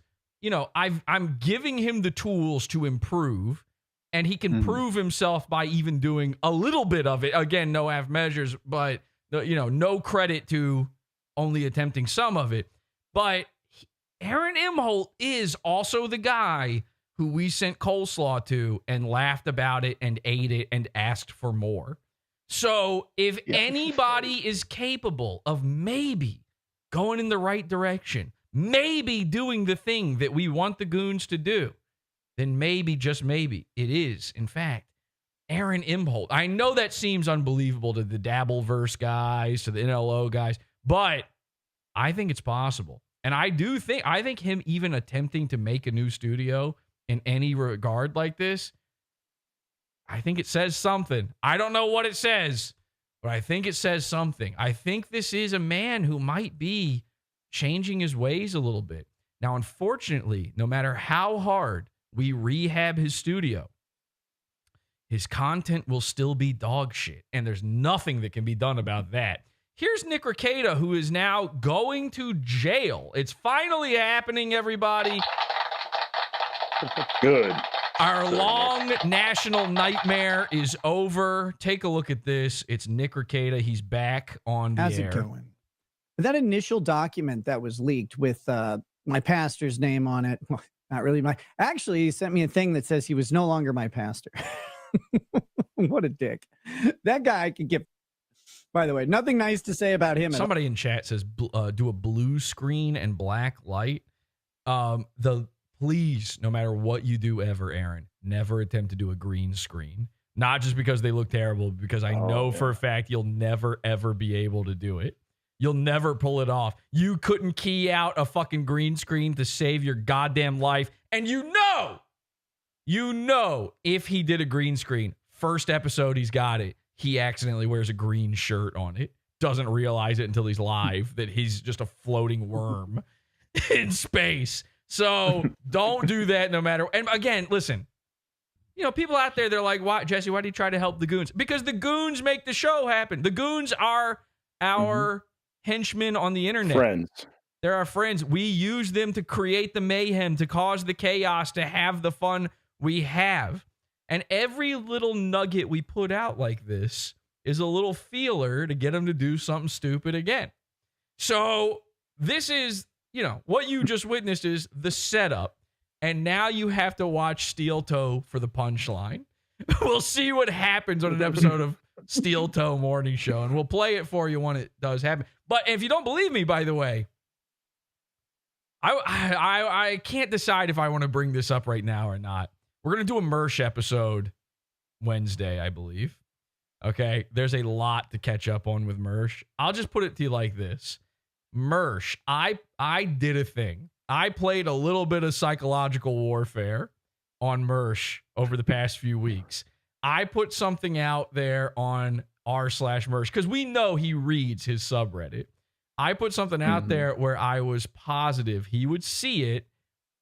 I'm giving him the tools to improve. And he can prove himself by even doing a little bit of it. Again, no half measures, but no credit to only attempting some of it. But Aaron Imholte is also the guy who we sent coleslaw to and laughed about it and ate it and asked for more. So if anybody is capable of maybe going in the right direction, maybe doing the thing that we want the goons to do, then maybe, just maybe, it is, in fact, Aaron Imholte. I know that seems unbelievable to the Dabbleverse guys, to the NLO guys, but I think it's possible. And I think him even attempting to make a new studio in any regard like this, I think it says something. I don't know what it says, but I think it says something. I think this is a man who might be changing his ways a little bit. Now, unfortunately, no matter how hard we rehab his studio, his content will still be dog shit, and there's nothing that can be done about that. Here's Nick Rekieta, who is now going to jail. It's finally happening, everybody. Good. Our long national nightmare is over. Take a look at this. It's Nick Rekieta. He's back on the air. How's it going? That initial document that was leaked with my pastor's name on it, well, not really actually, he sent me a thing that says he was no longer my pastor. What a dick. That guy could get, by the way, nothing nice to say about him. Somebody in chat says do a blue screen and black light. Please, no matter what you do ever, Aaron, never attempt to do a green screen. Not just because they look terrible, because I know for a fact you'll never, ever be able to do it. You'll never pull it off. You couldn't key out a fucking green screen to save your goddamn life. And you know, if he did a green screen, first episode he's got it, he accidentally wears a green shirt on it. Doesn't realize it until he's live that he's just a floating worm in space. So don't do that no matter. And again, listen, people out there, they're like, why, Jesse, why do you try to help the goons? Because the goons make the show happen. The goons are our henchmen on the internet. Friends. They're our friends. We use them to create the mayhem, to cause the chaos, to have the fun we have. And every little nugget we put out like this is a little feeler to get them to do something stupid again. So this is, what you just witnessed is the setup. And now you have to watch Steel Toe for the punchline. We'll see what happens on an episode of Steel Toe Morning Show, and we'll play it for you when it does happen. But if you don't believe me, by the way, I can't decide if I want to bring this up right now or not. We're going to do a Mersh episode Wednesday, I believe. Okay, there's a lot to catch up on with Mersh. I'll just put it to you like this. Mersh, I did a thing. I played a little bit of psychological warfare on Mersh over the past few weeks. I put something out there on r/Mersh because we know he reads his subreddit. I put something out there where I was positive he would see it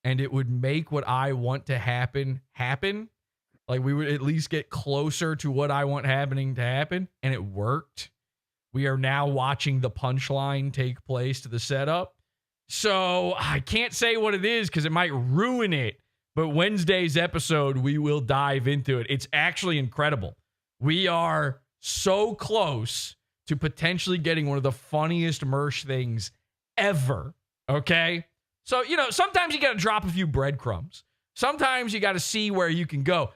and it would make what I want to happen. Like we would at least get closer to what I want happening to happen. And it worked. We are now watching the punchline take place to the setup. So I can't say what it is because it might ruin it. But Wednesday's episode, we will dive into it. It's actually incredible. We are so close to potentially getting one of the funniest Mersh things ever. Okay? So, sometimes you got to drop a few breadcrumbs. Sometimes you got to see where you can go.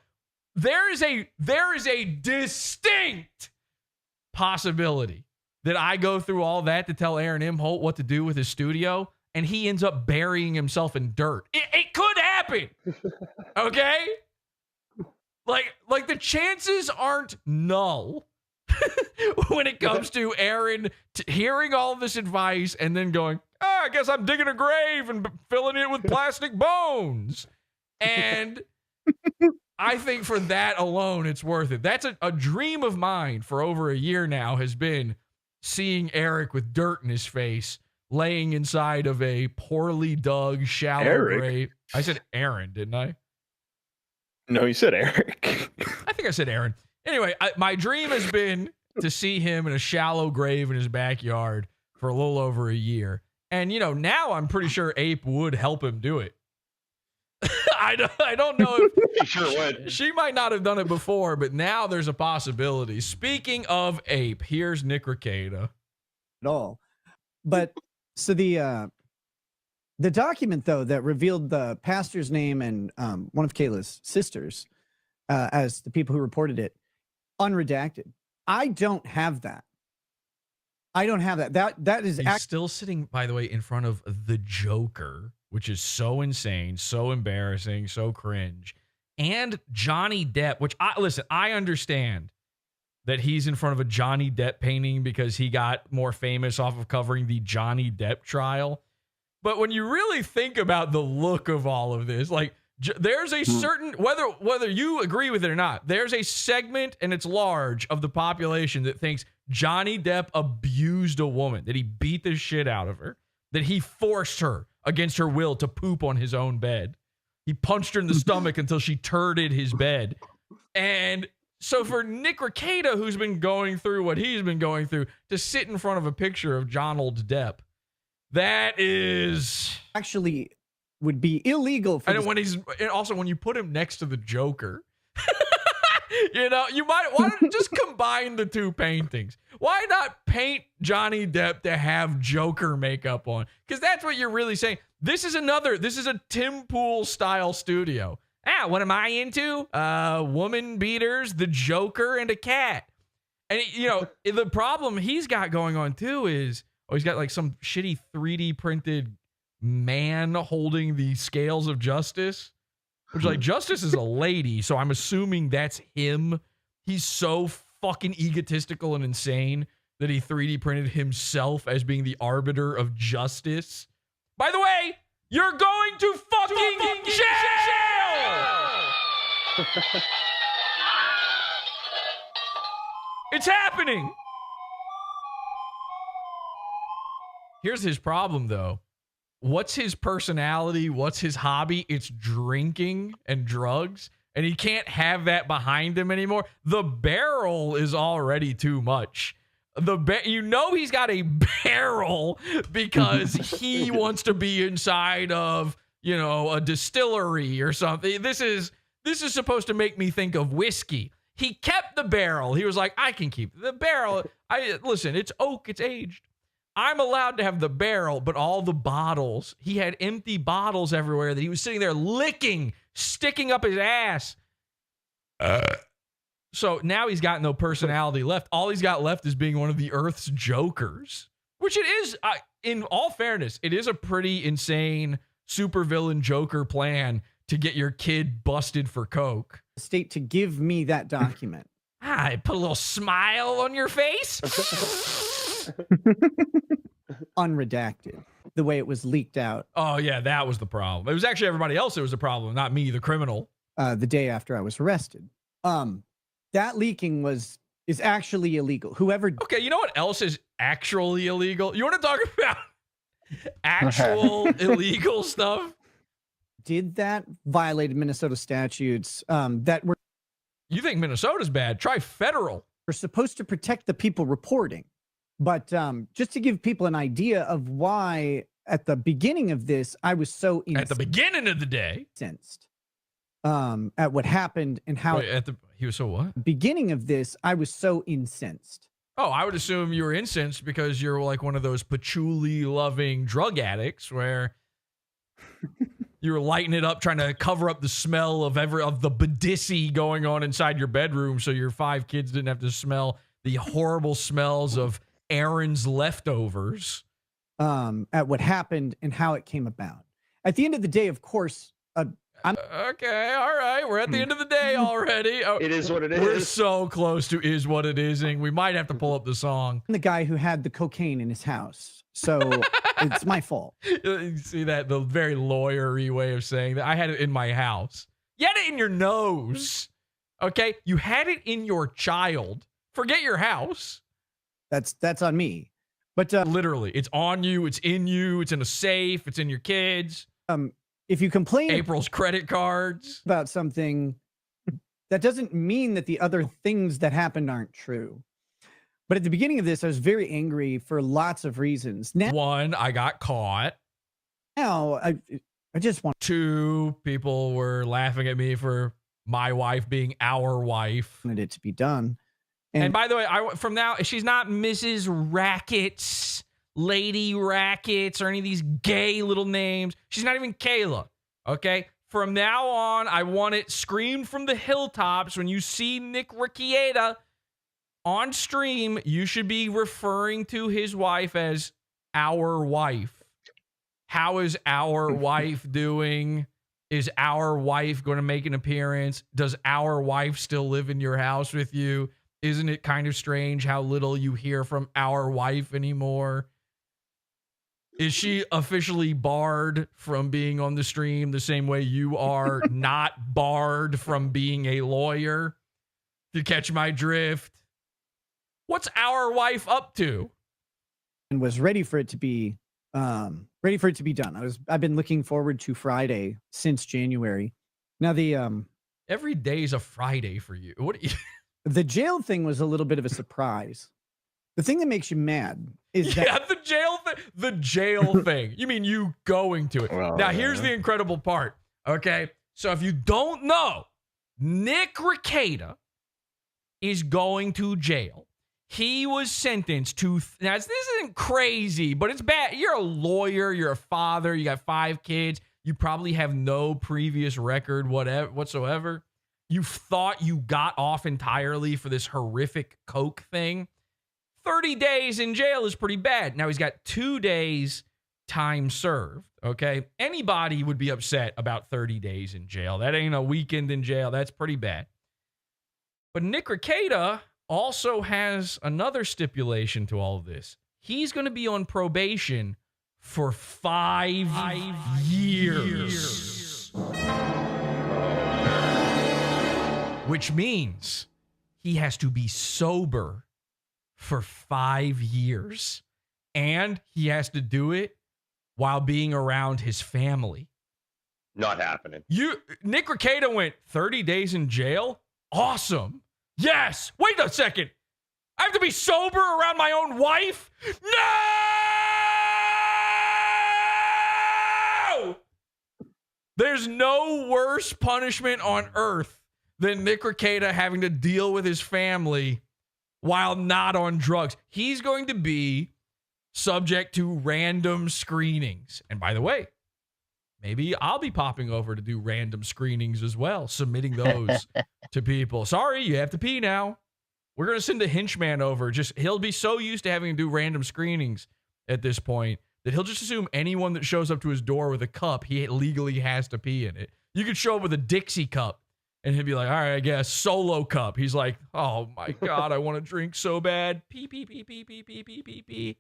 There is a distinct possibility that I go through all that to tell Aaron Imholte what to do with his studio, and he ends up burying himself in dirt. It could happen. Okay? Like the chances aren't null when it comes to Aaron hearing all this advice and then going, I guess I'm digging a grave and filling it with plastic bones. And I think for that alone, it's worth it. That's a dream of mine for over a year now, has been seeing Eric with dirt in his face, laying inside of a poorly dug, shallow grave. I said Aaron, didn't I? No, you said Eric. I think I said Aaron. Anyway, my dream has been to see him in a shallow grave in his backyard for a little over a year. And, now I'm pretty sure Ape would help him do it. I don't know if He sure would. she might not have done it before, but now there's a possibility. Speaking of ape, here's Nick Rekieta. At all. But so the document though that revealed the pastor's name and one of Kayla's sisters as the people who reported it, unredacted. I don't have that. I don't have that. That is He's still sitting, by the way, in front of the Joker, which is so insane, so embarrassing, so cringe. And Johnny Depp, which I understand that he's in front of a Johnny Depp painting because he got more famous off of covering the Johnny Depp trial. But when you really think about the look of all of this, like there's a certain, whether you agree with it or not, there's a segment, and it's large, of the population that thinks Johnny Depp abused a woman, that he beat the shit out of her, that he forced her against her will to poop on his own bed. He punched her in the stomach until she turded his bed. And so for Nick Rekieta, who's been going through what he's been going through, to sit in front of a picture of Donald Depp, that is actually would be illegal. For and when you put him next to the Joker, you know, why don't just combine the two paintings? Why not paint Johnny Depp to have Joker makeup on? Because that's what you're really saying. This is a Tim Pool style studio. What am I into? Woman beaters, the Joker, and a cat. And you know, the problem he's got going on too is, he's got like some shitty 3D printed man holding the scales of justice, which like justice is a lady. So I'm assuming that's him. He's so fucking egotistical and insane that he 3D printed himself as being the arbiter of justice. By the way, you're going to fucking jail! It's happening. Here's his problem, though. What's his personality? What's his hobby? It's drinking and drugs, and he can't have that behind him anymore. The barrel is already too much. He's got a barrel because he wants to be inside of, you know, a distillery or something. This is supposed to make me think of whiskey. He kept the barrel. He was like, I can keep the barrel. Listen, it's oak, it's aged. I'm allowed to have the barrel, but all the bottles, he had empty bottles everywhere that he was sitting there licking, sticking up his ass. So now he's got no personality left. All he's got left is being one of the Earth's Jokers, which it is, in all fairness, it is a pretty insane supervillain Joker plan to get your kid busted for coke. State to give me that document. I put a little smile on your face. Unredacted, the way it was leaked out. Oh yeah, that was the problem. It was actually everybody else that was the problem, not me, the criminal. The day after I was arrested. That leaking is actually illegal. Okay, you know what else is actually illegal? You want to talk about actual illegal stuff? Did that violated Minnesota statutes that were... You think Minnesota's bad? Try federal. We're supposed to protect the people reporting. But just to give people an idea of why at the beginning of this, I was so at the beginning of the day incensed at what happened and how he was so what? Beginning of this, I was so incensed. Oh, I would assume you were incensed because you're like one of those patchouli loving drug addicts where you were lighting it up, trying to cover up the smell of the badissi going on inside your bedroom so your 5 kids didn't have to smell the horrible smells of Aaron's leftovers. At what happened and how it came about. At the end of the day, of course, okay, all right. We're at the end of the day already. Oh, it is what it is. We're so close to is what it is-ing. We might have to pull up the song. I'm the guy who had the cocaine in his house. So it's my fault. You see that? The very lawyer-y way of saying that. I had it in my house. You had it in your nose. Okay? You had it in your child. Forget your house. That's on me. But literally, it's on you, it's in you, it's in a safe, it's in your kids. If you complain April's credit cards about something, that doesn't mean that the other things that happened aren't true. But at the beginning of this, I was very angry for lots of reasons. Now, one, I got caught. Now, I just want 2 people were laughing at me for my wife being our wife. wanted it to be done. And by the way, from now, she's not Mrs. Rackets, Lady Rackets, or any of these gay little names. She's not even Kayla, okay? From now on, I want it screamed from the hilltops. When you see Nick Rekieta on stream, you should be referring to his wife as our wife. How is our wife doing? Is our wife going to make an appearance? Does our wife still live in your house with you? Isn't it kind of strange how little you hear from our wife anymore? Is she officially barred from being on the stream the same way you are not barred from being a lawyer? To catch my drift. What's our wife up to? And was ready for it to be done. I've been looking forward to Friday since January. Now every day is a Friday for you. What the jail thing was a little bit of a surprise. The thing that makes you mad is that the jail thing. The jail thing. You mean you going to it? Well, now here's the incredible part. Okay, so if you don't know, Nick Rekieta is going to jail. He was sentenced to, now this isn't crazy, but it's bad. You're a lawyer, you're a father, you got 5 kids, you probably have no previous record whatsoever. You thought you got off entirely for this horrific coke thing. 30 days in jail is pretty bad. Now he's got 2 days time served, okay? Anybody would be upset about 30 days in jail. That ain't a weekend in jail. That's pretty bad. But Nick Rekieta also has another stipulation to all of this. He's going to be on probation for 5 years. Which means he has to be sober for 5 years. And he has to do it while being around his family. Not happening. Nick Rekieta went 30 days in jail? Awesome. Yes. Wait a second. I have to be sober around my own wife? No! There's no worse punishment on earth than Nick Rekieta having to deal with his family while not on drugs. He's going to be subject to random screenings. And by the way, maybe I'll be popping over to do random screenings as well, submitting those to people. Sorry, you have to pee now. We're going to send a henchman over. He'll be so used to having to do random screenings at this point that he'll just assume anyone that shows up to his door with a cup, he legally has to pee in it. You could show up with a Dixie cup and he'll be like, all right, I guess, solo cup. He's like, oh my God, I want to drink so bad. Pee, pee, pee, pee, pee, pee, pee, pee, pee.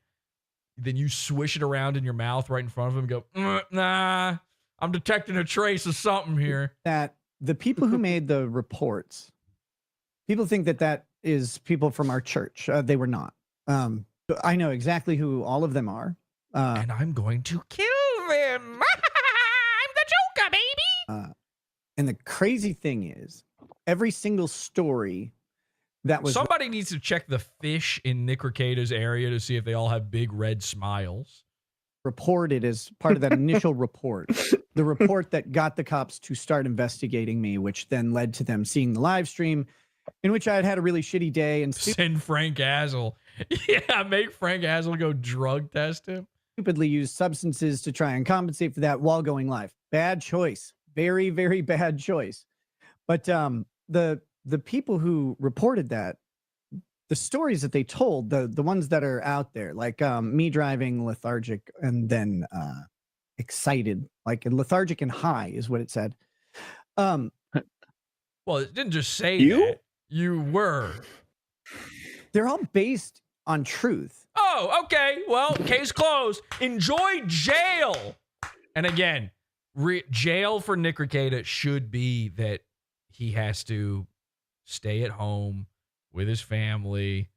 Then you swish it around in your mouth right in front of him and go, nah, I'm detecting a trace of something here. That the people who made the reports, people think that is people from our church. They were not. I know exactly who all of them are. And I'm going to kill them. I'm the Joker, baby. And the crazy thing is, every single story that was... Somebody needs to check the fish in Nick Rekieta's area to see if they all have big red smiles. Reported as part of that initial report. The report that got the cops to start investigating me, which then led to them seeing the live stream, in which I had a really shitty day. And send Frank Hazel. Yeah, make Frank Hazel go drug test him. Stupidly used substances to try and compensate for that while going live. Bad choice. Very, very bad choice. But the people who reported that, the stories that they told, the ones that are out there, like me driving lethargic and then excited, like lethargic and high is what it said. Well, it didn't just say you? That. You were. They're all based on truth. Oh, okay. Well, case closed. Enjoy jail. And again, jail for Nick Rekieta should be that he has to stay at home with his family,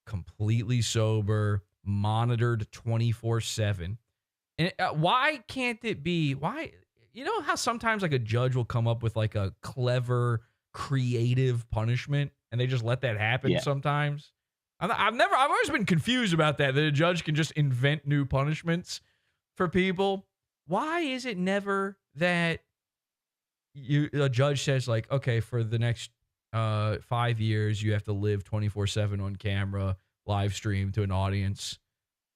completely sober, monitored 24/7. And why can't it be? Why? You know how sometimes like a judge will come up with like a clever, creative punishment, and they just let that happen sometimes. I've always been confused about that a judge can just invent new punishments for people. why is it never that a judge says like, okay, for the next 5 years, you have to live 24/7 on camera, live stream to an audience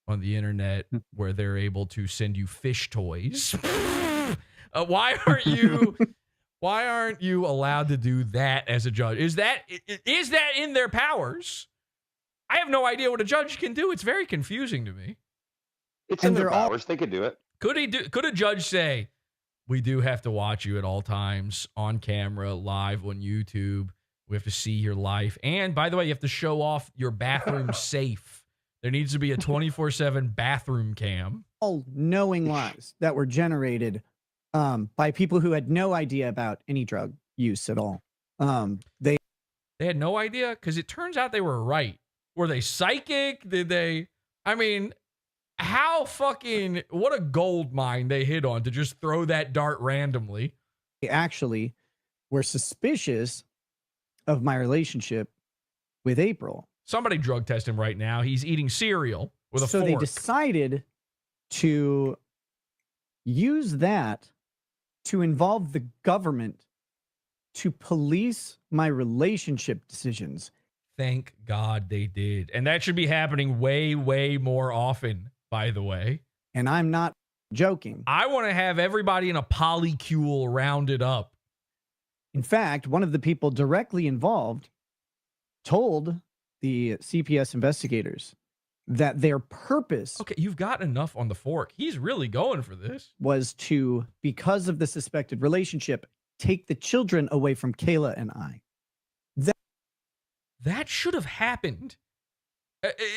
on the internet where they're able to send you fish toys. Why aren't you allowed to do that as a judge? Is that in their powers? I have no idea what a judge can do. It's very confusing to me. It's in their powers. They could do it. Could a judge say, we do have to watch you at all times on camera, live on YouTube. We have to see your life. And by the way, you have to show off your bathroom safe. There needs to be a 24/7 bathroom cam. All knowing lies that were generated by people who had no idea about any drug use at all. They had no idea because it turns out they were right. Were they psychic? Did they? I mean, how fucking, what a gold mine they hit on to just throw that dart randomly. They actually were suspicious of my relationship with April. Somebody drug test him right now. He's eating cereal with a fork. So they decided to use that to involve the government to police my relationship decisions. Thank God they did. And that should be happening way, way more often, by the way. And I'm not joking. I want to have everybody in a polycule rounded up. In fact, one of the people directly involved told the CPS investigators that their purpose... Okay, you've got enough on the fork. He's really going for this. ...was to, because of the suspected relationship, take the children away from Kayla and I. That should have happened.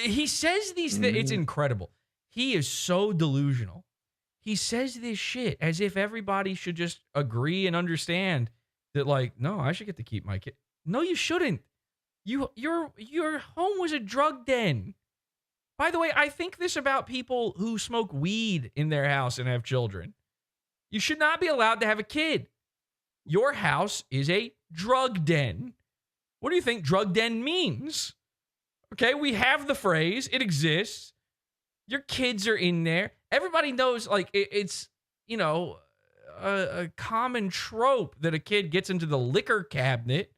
He says these things. It's incredible. He is so delusional. He says this shit as if everybody should just agree and understand that, like, no, I should get to keep my kid. No, you shouldn't. Your home was a drug den. By the way, I think this about people who smoke weed in their house and have children. You should not be allowed to have a kid. Your house is a drug den. What do you think drug den means? Okay, we have the phrase. It exists. Your kids are in there. Everybody knows, like, it's, you know, a common trope that a kid gets into the liquor cabinet.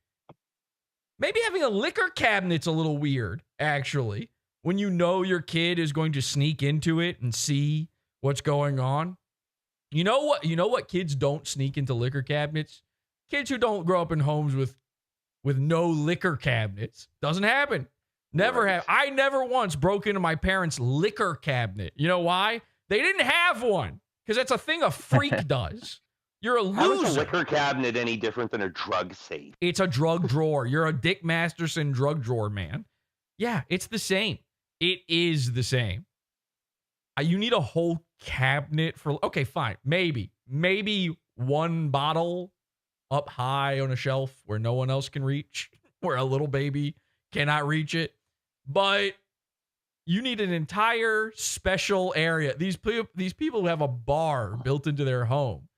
Maybe having a liquor cabinet's a little weird, actually, when you know your kid is going to sneak into it and see what's going on. You know what kids don't sneak into liquor cabinets? Kids who don't grow up in homes with no liquor cabinets. Doesn't happen. Never have. I never once broke into my parents' liquor cabinet. You know why? They didn't have one. Because that's a thing a freak does. You're a loser. How is a liquor cabinet any different than a drug safe? It's a drug drawer. You're a Dick Masterson drug drawer, man. Yeah, it's the same. It is the same. You need a whole cabinet for... Okay, fine. Maybe one bottle up high on a shelf where no one else can reach, where a little baby cannot reach it. But you need an entire special area. These people who have a bar built into their home.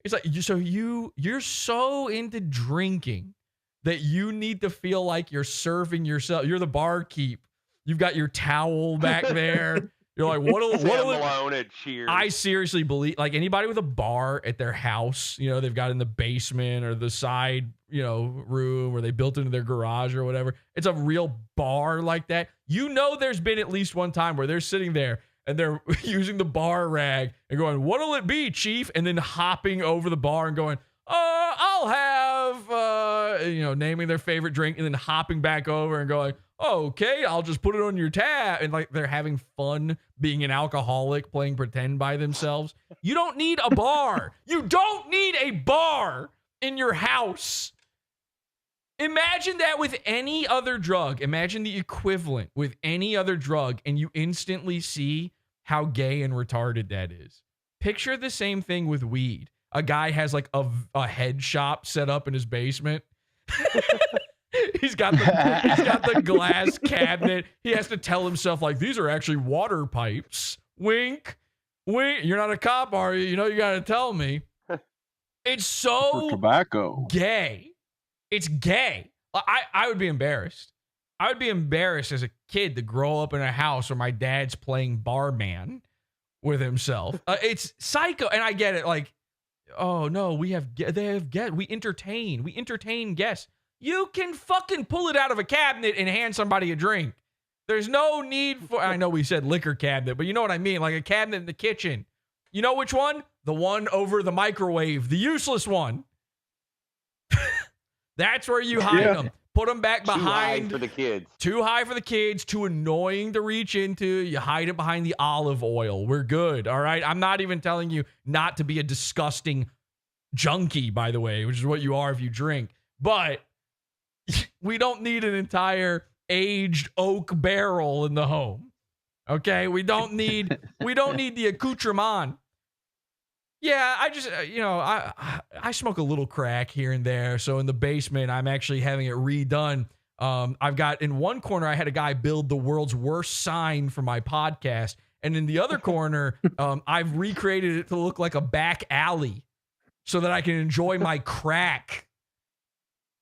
It's like, you're so into drinking that you need to feel like you're serving yourself. You're the barkeep. You've got your towel back there. You're like, Malone at Cheers. I seriously believe, like, anybody with a bar at their house, you know, they've got in the basement or the side, you know, room, or they built into their garage or whatever. It's a real bar like that. You know, there's been at least one time where they're sitting there and they're using the bar rag and going, "What'll it be, Chief?" And then hopping over the bar and going, "I'll have," you know, naming their favorite drink, and then hopping back over and going, "Okay, I'll just put it on your tab." And like, they're having fun being an alcoholic, playing pretend by themselves. You don't need a bar. You don't need a bar in your house. Imagine that with any other drug. Imagine the equivalent with any other drug, and you instantly see how gay and retarded that is. Picture the same thing with weed. A guy has like a head shop set up in his basement. He's got the glass cabinet. He has to tell himself, like, these are actually water pipes. Wink, wink. You're not a cop, are you? You know, you got to tell me. It's so for tobacco. Gay. It's gay. I would be embarrassed. I would be embarrassed as a kid to grow up in a house where my dad's playing barman with himself. It's psycho. And I get it. Like, oh no, we entertain guests. You can fucking pull it out of a cabinet and hand somebody a drink. There's no need for, I know we said liquor cabinet, but you know what I mean? Like a cabinet in the kitchen. You know which one? The one over the microwave, the useless one. That's where you hide them. Put them back behind. Too high for the kids. Too high for the kids. Too annoying to reach into. You hide it behind the olive oil. We're good. All right. I'm not even telling you not to be a disgusting junkie, by the way, which is what you are if you drink. But we don't need an entire aged oak barrel in the home. Okay. We don't need the accoutrement. Yeah, I just, I smoke a little crack here and there. So in the basement, I'm actually having it redone. I've got in one corner, I had a guy build the world's worst sign for my podcast. And in the other corner, I've recreated it to look like a back alley so that I can enjoy my crack.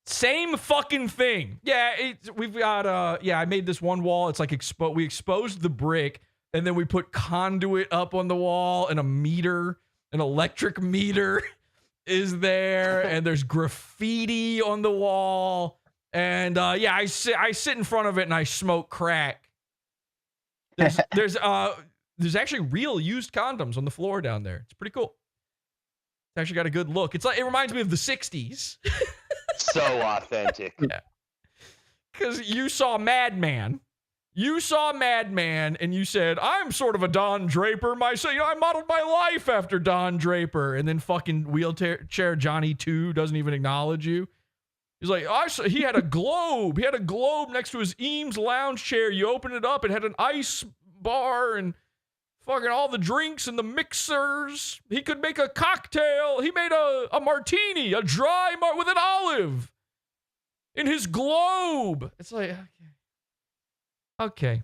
Same fucking thing. Yeah, we've got, I made this one wall. It's like we exposed the brick and then we put conduit up on the wall and a meter. An electric meter is there, and there's graffiti on the wall, and I sit in front of it and I smoke crack. There's actually real used condoms on the floor down there. It's pretty cool. It's actually got a good look. It reminds me of the 60s. So authentic. Yeah. Because you saw Madman. And you said, I'm sort of a Don Draper myself. I modeled my life after Don Draper. And then fucking wheelchair Johnny 2 doesn't even acknowledge you. He's like, he had a globe. He had a globe next to his Eames lounge chair. You open it up, it had an ice bar and fucking all the drinks and the mixers. He could make a cocktail. He made a martini, a dry with an olive in his globe. It's like, okay.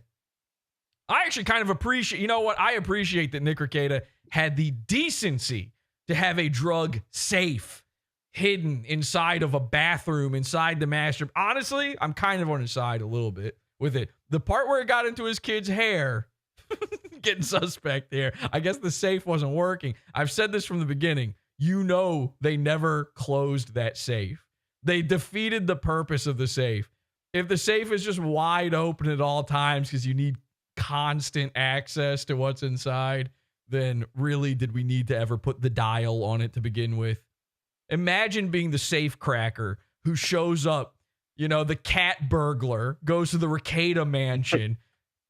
I actually kind of appreciate, you know what? I appreciate that Nick Rekieta had the decency to have a drug safe hidden inside of a bathroom, inside the master. Honestly, I'm kind of on his side a little bit with it. The part where it got into his kid's hair, getting suspect there. I guess the safe wasn't working. I've said this from the beginning. You know they never closed that safe. They defeated the purpose of the safe. If the safe is just wide open at all times because you need constant access to what's inside, then really did we need to ever put the dial on it to begin with? Imagine being the safe cracker who shows up, the cat burglar, goes to the Rekieta mansion,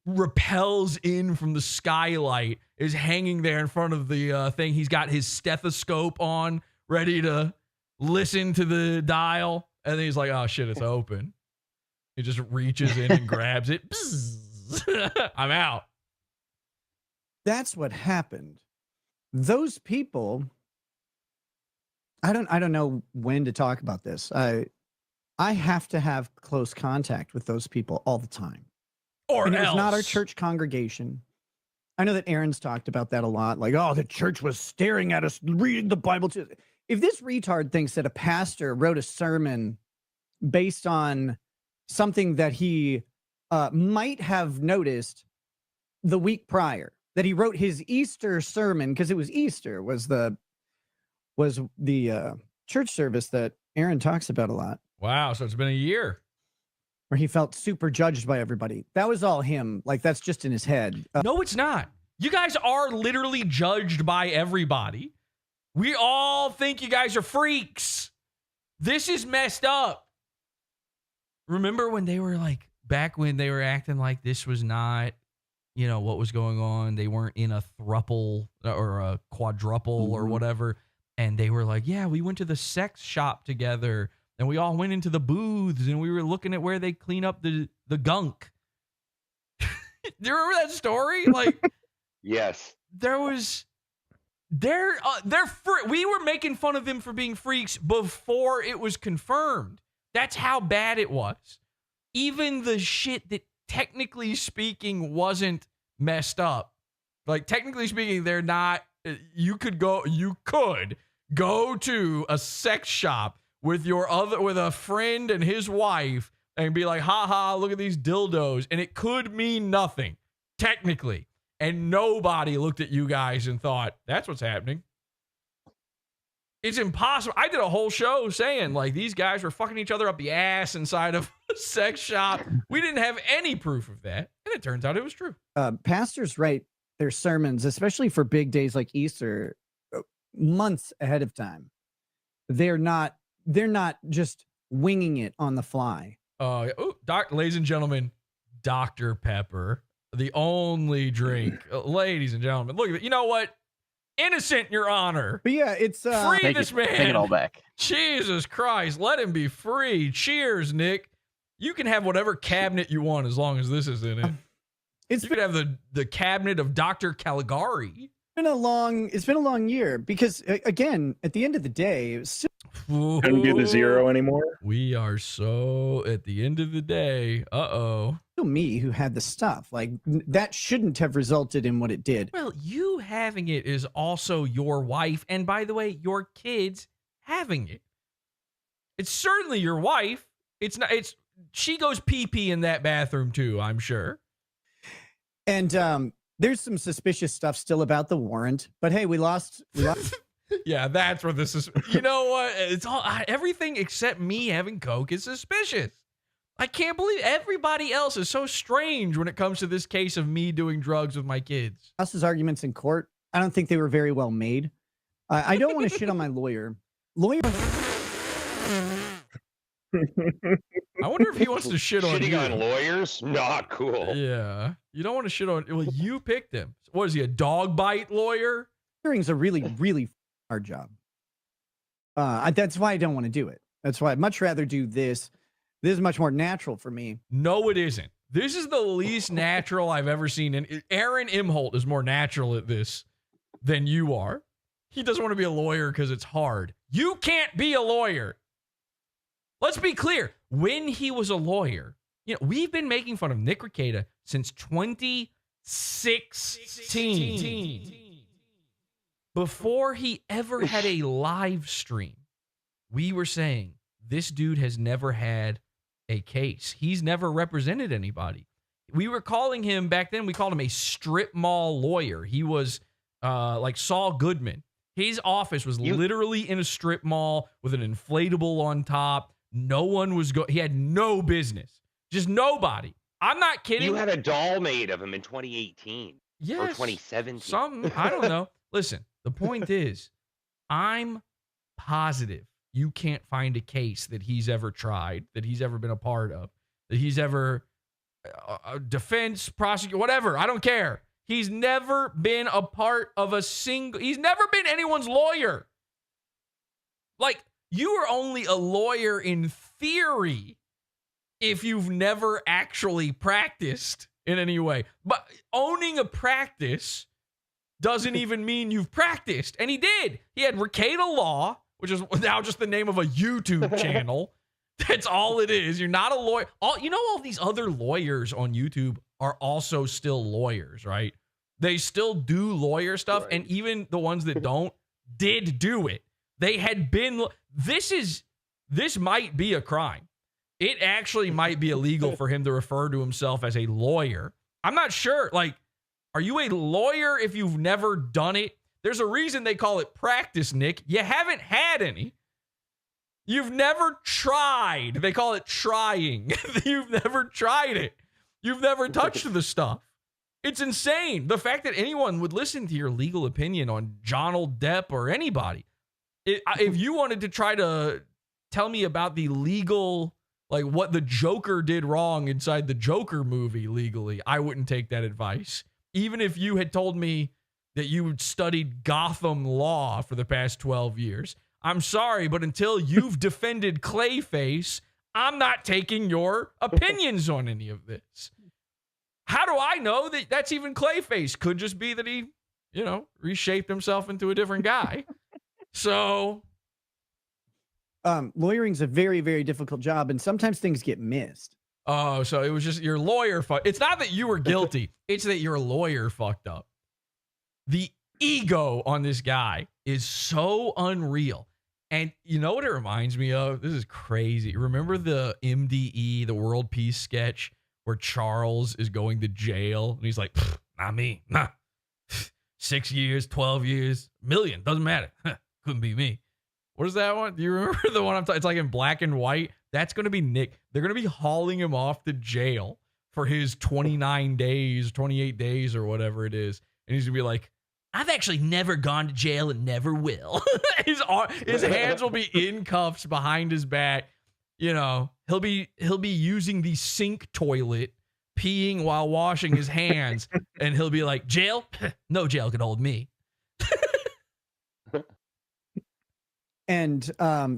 rappels in from the skylight, is hanging there in front of the thing. He's got his stethoscope on, ready to listen to the dial. And then he's like, oh shit, it's open. He just reaches in and grabs it. I'm out. That's what happened. Those people, I don't know when to talk about this. I have to have close contact with those people all the time. Or and else. It's not our church congregation. I know that Aaron's talked about that a lot. Like, oh, the church was staring at us reading the Bible. If this retard thinks that a pastor wrote a sermon based on something that he might have noticed the week prior, that he wrote his Easter sermon because it was Easter was the church service that Aaron talks about a lot. Wow, so it's been a year. Where he felt super judged by everybody. That was all him. Like, that's just in his head. No, it's not. You guys are literally judged by everybody. We all think you guys are freaks. This is messed up. Remember when they were like, back when they were acting like this was not, what was going on? They weren't in a thruple or a quadruple or whatever. And they were like, yeah, we went to the sex shop together. And we all went into the booths and we were looking at where they clean up the gunk. Do you remember that story? Like, yes, we were making fun of them for being freaks before it was confirmed. That's how bad it was. Even the shit that technically speaking wasn't messed up. Like, technically speaking, they're not, you could go to a sex shop with a friend and his wife and be like, haha, look at these dildos. And it could mean nothing, technically. and nobody looked at you guys and thought, that's what's happening. It's impossible. I did a whole show saying, like, these guys were fucking each other up the ass inside of a sex shop. We didn't have any proof of that, and it turns out it was true. Pastors write their sermons, especially for big days like Easter, months ahead of time. They're not just winging it on the fly. Ladies and gentlemen, Dr. Pepper, the only drink. Ladies and gentlemen, look at it. You know what? Innocent, Your Honor. But yeah, it's free this man. Take it all back. Jesus Christ, let him be free. Cheers, Nick. You can have whatever cabinet you want as long as this is in it. You could have the cabinet of Dr. Caligari. It's been a long year because again, at the end of the day, it was still Couldn't do the zero anymore. We are so at the end of the day. still me who had the stuff. Like that shouldn't have resulted in what it did. Well, you having it is also your wife, and by the way, your kids having it. It's certainly your wife. It's not. It's she goes pee-pee in that bathroom too, I'm sure. And there's some suspicious stuff still about the warrant, but hey, we lost. Yeah, that's what this is. You know what? It's all everything except me having coke is suspicious. I can't believe everybody else is so strange when it comes to this case of me doing drugs with my kids. His arguments in court, I don't think they were very well made. I don't want to shit on my lawyer. I wonder if he wants to shit on you. Shitting on lawyers? Not cool. Yeah. You don't want to shit on... Well, you picked him. What is he, a dog bite lawyer? Hearing's a really, really hard job. That's why I don't want to do it. That's why I'd much rather do this. This is much more natural for me. No, it isn't. This is the least natural I've ever seen. And Aaron Imholte is more natural at this than you are. He doesn't want to be a lawyer because it's hard. You can't be a lawyer. Let's be clear. When he was a lawyer, you know, we've been making fun of Nick Rekieta since 2016. Before he ever had a live stream, we were saying this dude has never had a case. He's never represented anybody. We were calling him back then, we called him a strip mall lawyer. He was like Saul Goodman. His office was literally in a strip mall with an inflatable on top. No one was he had no business. Just nobody. I'm not kidding. You had a doll made of him in 2018. Yes. Or 2017. Something. I don't know. Listen, the point is, I'm positive you can't find a case that he's ever tried, that he's ever been a part of, that he's ever defense, prosecute, whatever. I don't care. He's never been a part of he's never been anyone's lawyer. Like, you are only a lawyer in theory if you've never actually practiced in any way. But owning a practice doesn't even mean you've practiced. And he did. He had Rekieta Law, which is now just the name of a YouTube channel. That's all it is. You're not a lawyer. All these other lawyers on YouTube are also still lawyers, right? They still do lawyer stuff. Right. And even the ones that don't did do it. They had been... This might be a crime. It actually might be illegal for him to refer to himself as a lawyer. I'm not sure. Like, are you a lawyer if you've never done it? There's a reason they call it practice, Nick. You haven't had any. You've never tried. They call it trying. You've never tried it. You've never touched the stuff. It's insane. The fact that anyone would listen to your legal opinion on Donald Depp or anybody. If you wanted to try to tell me about the legal, like what the Joker did wrong inside the Joker movie legally, I wouldn't take that advice. Even if you had told me that you had studied Gotham law for the past 12 years. I'm sorry, but until you've defended Clayface, I'm not taking your opinions on any of this. How do I know that that's even Clayface? Could just be that he, reshaped himself into a different guy. So, lawyering's a very, very difficult job, and sometimes things get missed. Oh, so it was just your lawyer It's not that you were guilty. It's that your lawyer fucked up. The ego on this guy is so unreal. And you know what it reminds me of? This is crazy. Remember the MDE, the World Peace sketch, where Charles is going to jail, and he's like, Not me. Nah. 6 years, 12 years, million. Doesn't matter. Couldn't be me. What is that one? Do you remember the one I'm talking? It's like in black and white. That's going to be Nick. They're going to be hauling him off to jail for his 29 days, 28 days, or whatever it is. And he's going to be like, I've actually never gone to jail and never will. His hands will be in cuffs behind his back. You know, he'll be using the sink toilet, peeing while washing his hands, and he'll be like, jail? No jail can hold me. And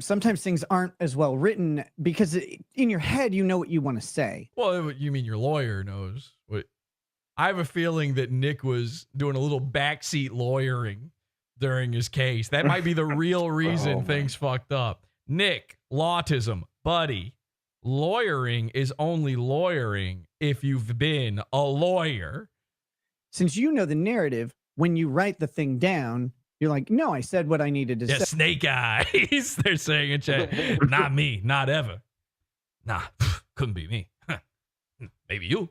sometimes things aren't as well written because in your head, you know what you want to say. Well, you mean your lawyer knows what? I have a feeling that Nick was doing a little backseat lawyering during his case. That might be the real reason things fucked up. Nick, lawtism, buddy, lawyering is only lawyering if you've been a lawyer. Since you know the narrative, when you write the thing down, you're like, no, I said what I needed to say. Snake eyes. They're saying in chat. Not me. Not ever. Nah, couldn't be me. Maybe you.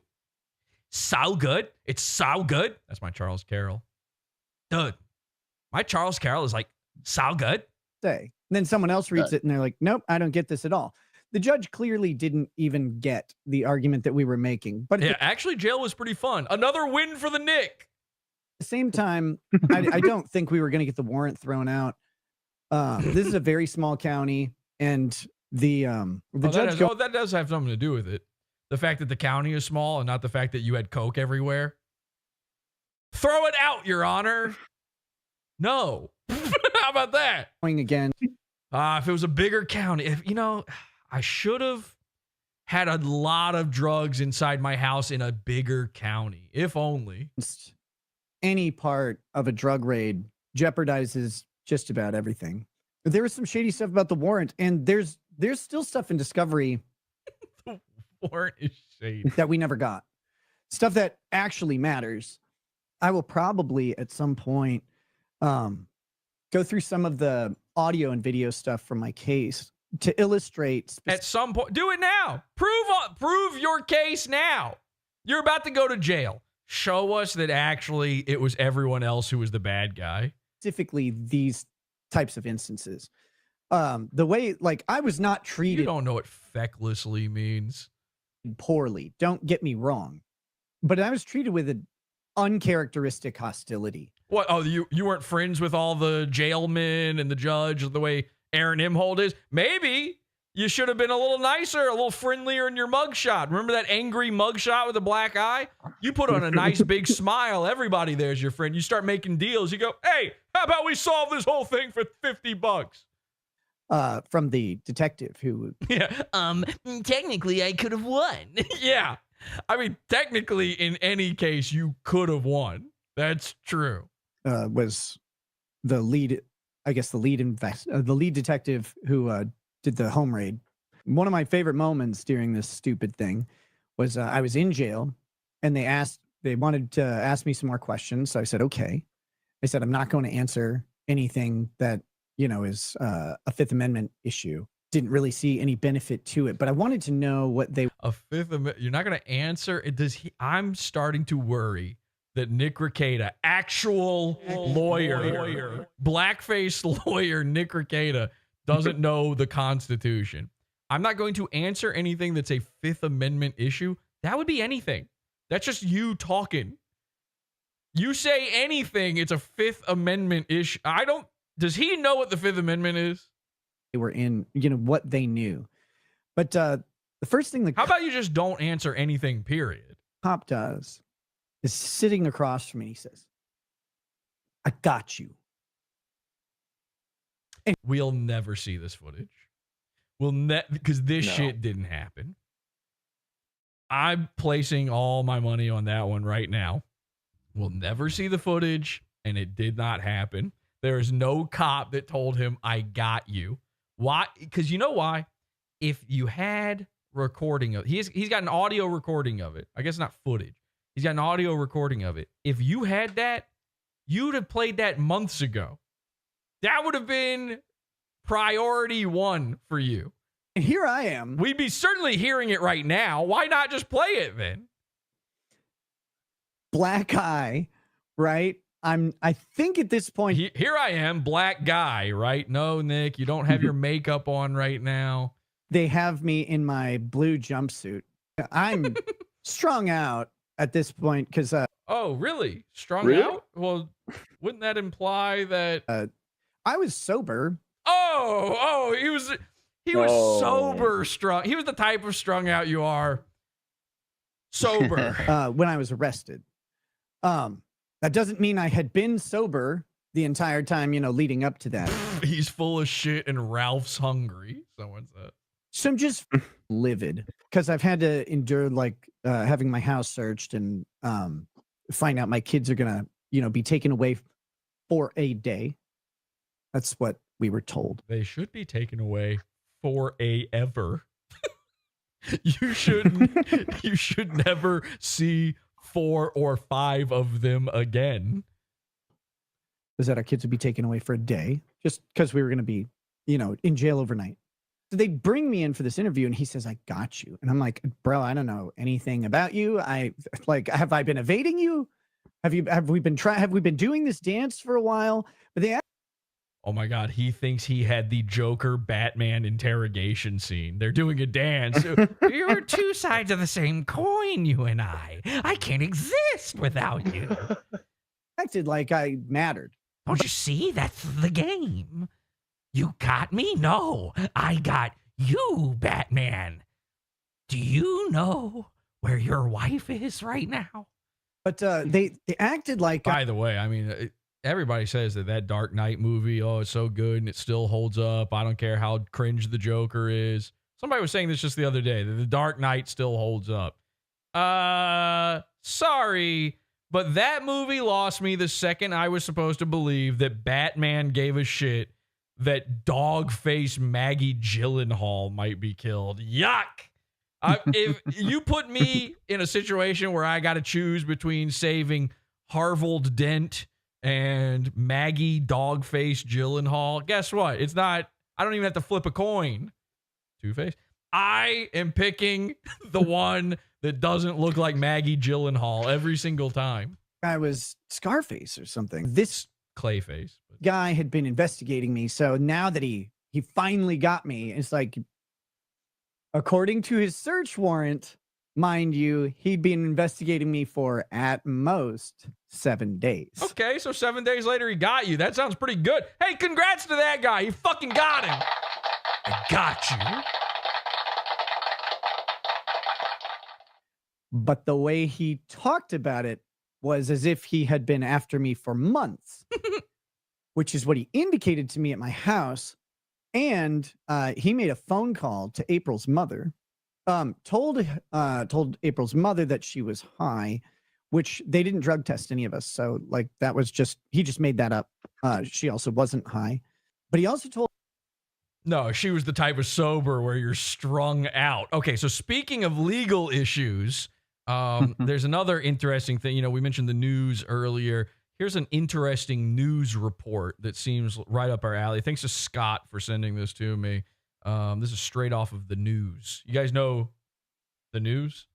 So good. It's so good. That's my Charles Carroll. Dude, my Charles Carroll is like, so good. Say. And then someone else reads it and they're like, nope, I don't get this at all. The judge clearly didn't even get the argument that we were making. But yeah, actually, jail was pretty fun. Another win for the Nick. At the same time, I don't think we were going to get the warrant thrown out. This is a very small county, and the judge. That does have something to do with it. The fact that the county is small and not the fact that you had coke everywhere. Throw it out, Your Honor. No. How about that? Going again. If it was a bigger county, I should have had a lot of drugs inside my house in a bigger county, if only. Any part of a drug raid jeopardizes just about everything. There was some shady stuff about the warrant, and there's still stuff in discovery. The warrant is shady. That we never got. Stuff that actually matters. I will probably at some point go through some of the audio and video stuff from my case to illustrate. At some point, do it now. Prove your case now. You're about to go to jail. Show us that actually it was everyone else who was the bad guy. Specifically, these types of instances. The way, like, I was not treated. You don't know what fecklessly means. Poorly. Don't get me wrong. But I was treated with an uncharacteristic hostility. What? Oh, you weren't friends with all the jailmen and the judge the way Aaron Imholte is? Maybe you should have been a little nicer, a little friendlier in your mugshot. Remember that angry mugshot with a black eye? You put on a nice big smile. Everybody there's your friend. You start making deals. You go, hey, how about we solve this whole thing for $50? From the detective who... Yeah. Technically, I could have won. Yeah. I mean, technically, in any case, you could have won. That's true. Was the lead, I guess, the lead detective who did the home raid. One of my favorite moments during this stupid thing was I was in jail, and they wanted to ask me some more questions. So I said, okay. I said, I'm not going to answer anything that, is a Fifth Amendment issue. Didn't really see any benefit to it, but I wanted to know what they... A Fifth Amendment... You're not going to answer? I'm starting to worry that Nick Rekieta, actual lawyer, blackface lawyer Nick Rekieta, doesn't know the Constitution. I'm not going to answer anything that's a Fifth Amendment issue. That would be anything. That's just you talking. You say anything, it's a Fifth Amendment issue. Does he know what the Fifth Amendment is? They were in, what they knew. But the first thing how about you just don't answer anything, period? Cop does is sitting across from me. He says, I got you. And we'll never see this footage. Because this shit didn't happen. I'm placing all my money on that one right now. We'll never see the footage, and it did not happen. There is no cop that told him, I got you. Why? Because you know why? If you had recording of he's got an audio recording of it. I guess not footage. He's got an audio recording of it. If you had that, you'd have played that months ago. That would have been priority one for you. And here I am. We'd be certainly hearing it right now. Why not just play it then? black eye, right? I think at this point here I am, black guy, right? No, Nick, you don't have your makeup on right now. They have me in my blue jumpsuit. I'm strung out at this point because oh, really? Strung out? Well, wouldn't that imply that I was sober? Oh, he was sober strung. He was the type of strung out you are sober. When I was arrested. That doesn't mean I had been sober the entire time, leading up to that. He's full of shit and Ralph's hungry. Someone said. So I'm just livid because I've had to endure having my house searched and find out my kids are gonna, be taken away for a day. That's what we were told. They should be taken away for a ever. You should never see 4 or 5 of them again. Was that our kids would be taken away for a day just because we were going to be, in jail overnight. So they bring me in for this interview and he says, I got you. And I'm like, bro, I don't know anything about you. Have I been evading you? Have we been doing this dance for a while? But they oh my God, he thinks he had the Joker Batman interrogation scene. They're doing a dance. You're two sides of the same coin, you and I. I can't exist without you. Acted like I mattered. Don't you see? That's the game. You got me? No, I got you, Batman. Do you know where your wife is right now? But they acted like... By the way, I mean... Everybody says that Dark Knight movie, oh, it's so good and it still holds up. I don't care how cringe the Joker is. Somebody was saying this just the other day, that the Dark Knight still holds up. Sorry, but that movie lost me the second I was supposed to believe that Batman gave a shit that dog-faced Maggie Gyllenhaal might be killed. Yuck! If you put me in a situation where I got to choose between saving Harvold Dent and Maggie Dogface Gyllenhaal, guess what? It's not, I don't even have to flip a coin. Two-Face. I am picking the one that doesn't look like Maggie Gyllenhaal every single time. I was Scarface or something. This Clayface guy had been investigating me. So now that he finally got me, it's like, according to his search warrant, mind you, he'd been investigating me for at most 7 days. Okay, so 7 days later he got you. That sounds pretty good. Hey, congrats to that guy. You fucking got him. I got you. But the way he talked about it was as if he had been after me for months, which is what he indicated to me at my house. And he made a phone call to April's mother. Told April's mother that she was high, which they didn't drug test any of us. So that was he just made that up. She also wasn't high, but he also told. No, she was the type of sober where you're strung out. Okay. So speaking of legal issues, there's another interesting thing. We mentioned the news earlier. Here's an interesting news report that seems right up our alley. Thanks to Scott for sending this to me. This is straight off of the news. You guys know the news?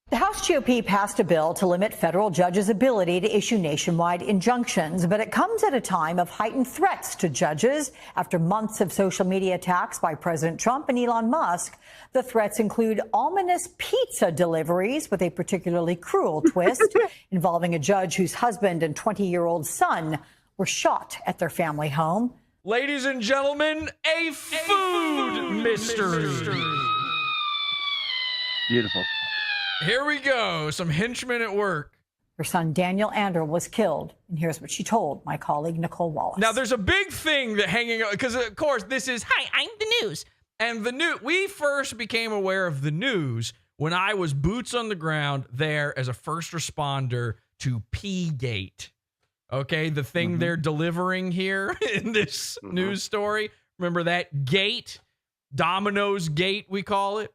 The House GOP passed a bill to limit federal judges' ability to issue nationwide injunctions, but it comes at a time of heightened threats to judges after months of social media attacks by President Trump and Elon Musk. The threats include ominous pizza deliveries with a particularly cruel twist involving a judge whose husband and 20-year-old son were shot at their family home. Ladies and gentlemen, a food mystery. Beautiful. Here we go. Some henchmen at work. Her son, Daniel Andrew, was killed. And here's what she told my colleague, Nicole Wallace. Now, there's a big thing that hanging, because of course, this is, hi, I'm the news. And we first became aware of the news when I was boots on the ground there as a first responder to P-Gate. Okay, the thing they're delivering here in this news story. Remember that gate? Domino's Gate, we call it.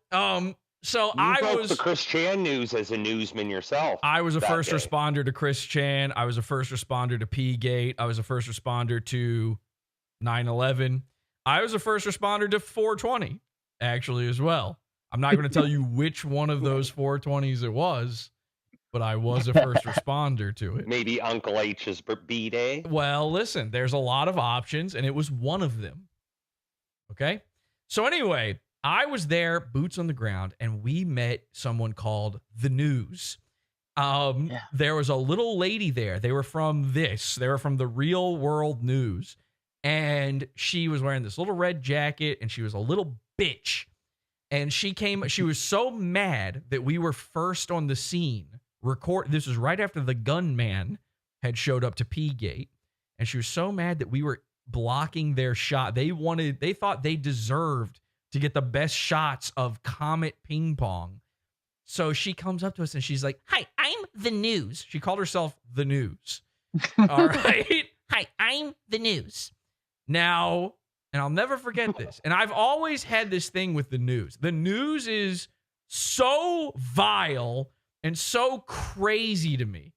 So I was the Chris Chan news as a newsman yourself. I was a first responder to Chris Chan. I was a first responder to P-Gate. I was a first responder to 9/11. I was a first responder to 420, actually, as well. I'm not going to tell you which one of those 420s it was, but I was a first responder to it. Maybe Uncle H's B-Day? Well, listen, there's a lot of options, and it was one of them. Okay? So anyway, I was there, boots on the ground, and we met someone called The News. There was a little lady there. They were from the Real World News. And she was wearing this little red jacket, and she was a little bitch. And she was so mad that we were first on the scene. This was right after the gunman had showed up to P-Gate. And she was so mad that we were blocking their shot. They thought they deserved to get the best shots of Comet Ping Pong. So she comes up to us and she's like, "Hi, I'm The News." She called herself The News. All right. "Hi, I'm The News." Now, and I'll never forget this, and I've always had this thing with The News. The News is so vile and so crazy to me.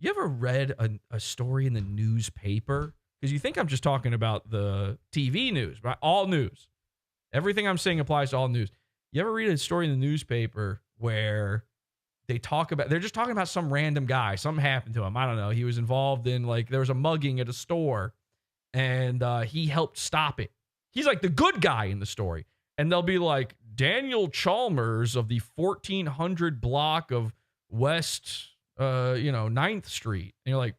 You ever read a story in the newspaper? Because you think I'm just talking about the TV news, right? All news. Everything I'm saying applies to all news. You ever read a story in the newspaper where they're just talking about some random guy, something happened to him. I don't know. He was involved in, there was a mugging at a store. And he helped stop it. He's like the good guy in the story. And they'll be like, Daniel Chalmers of the 1400 block of West, 9th Street. And you're like,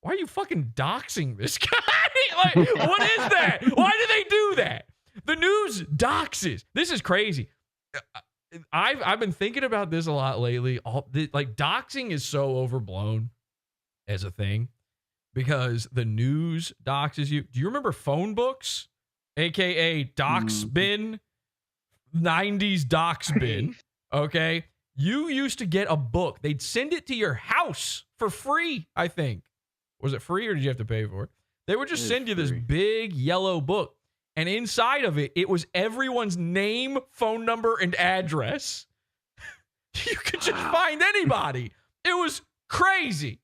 why are you fucking doxing this guy? Like, what is that? Why do they do that? The news doxes. This is crazy. I've been thinking about this a lot lately. Doxing is so overblown as a thing. Because the news doxes you. Do you remember phone books? AKA Doxbin? 90s Doxbin. Okay? You used to get a book. They'd send it to your house for free, I think. Was it free or did you have to pay for it? They would just send you this big yellow book. And inside of it, it was everyone's name, phone number, and address. You could just find anybody. It was crazy.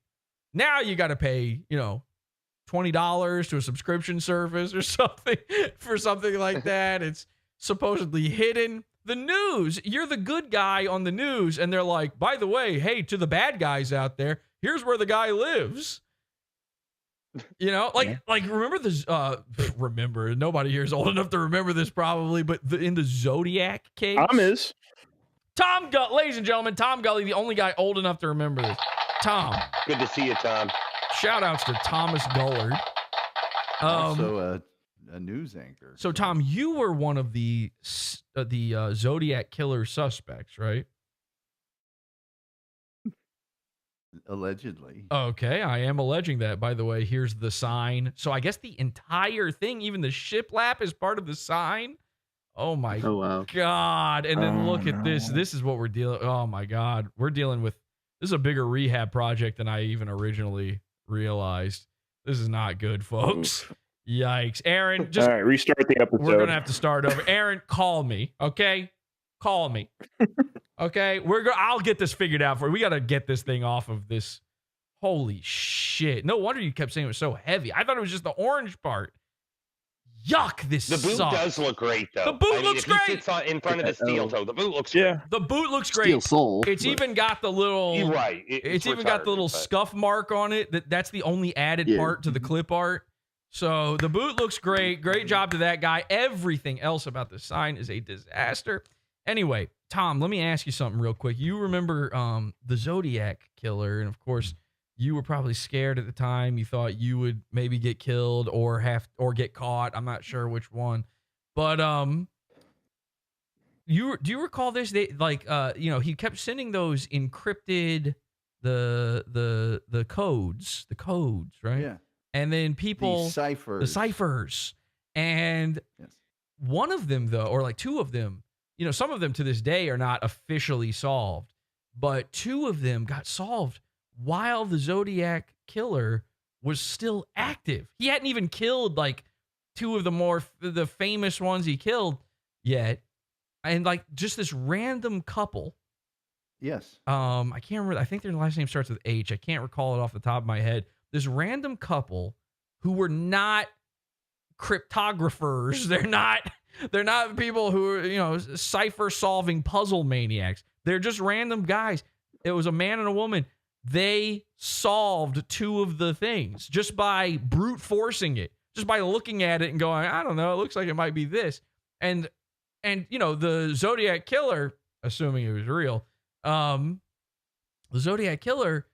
Now you got to pay, $20 to a subscription service or something for something like that. It's supposedly hidden. The news, you're the good guy on the news, and they're like, by the way, hey, to the bad guys out there, here's where the guy lives. Remember this? Remember, nobody here is old enough to remember this probably, but in the Zodiac case. Tom is. Ladies and gentlemen, Tom Gully, the only guy old enough to remember this. Tom. Good to see you, Tom. Shout outs to Thomas Gullard. Also a news anchor. So, Tom, you were one of the Zodiac killer suspects, right? Allegedly. Okay, I am alleging that. By the way, here's the sign. So I guess the entire thing, even the shiplap, is part of the sign. Oh my God. And then look at this. This is what we're dealing. Oh my God. We're dealing with, this is a bigger rehab project than I even originally realized. This is not good, folks. Yikes. Aaron, just. All right, restart the episode. We're going to have to start over. Aaron, call me. Okay? Call me. Okay? I'll get this figured out for you. We got to get this thing off of this. Holy shit. No wonder you kept saying it was so heavy. I thought it was just the orange part. Yuck, this The boot sucks. does look great, though. The boot looks if great. He sits in front of the steel toe. The boot looks great. The boot looks great. Steel sole. It's even got the little. You're right. It's even got the little scuff mark on it. That's the only added part to the clip art. So the boot looks great. Great job to that guy. Everything else about the sign is a disaster. Anyway, Tom, let me ask you something real quick. You remember the Zodiac killer, and of course, you were probably scared at the time. You thought you would maybe get killed or get caught. I'm not sure which one, but do you recall this? They he kept sending those encrypted the codes, right? Yeah. And then people the ciphers, and one of them though, or like two of them, some of them to this day are not officially solved, but two of them got solved while the Zodiac killer was still active. He hadn't even killed like two of the famous ones he killed yet. And like just this random couple. Yes. I can't remember. I think their last name starts with H. I can't recall it off the top of my head. This random couple who were not cryptographers. They're not people who are, cipher solving puzzle maniacs. They're just random guys. It was a man and a woman. They solved 2 of the things just by brute forcing it, just by looking at it and going, I don't know, it looks like it might be this. And you know, the Zodiac Killer, assuming it was real, the Zodiac Killer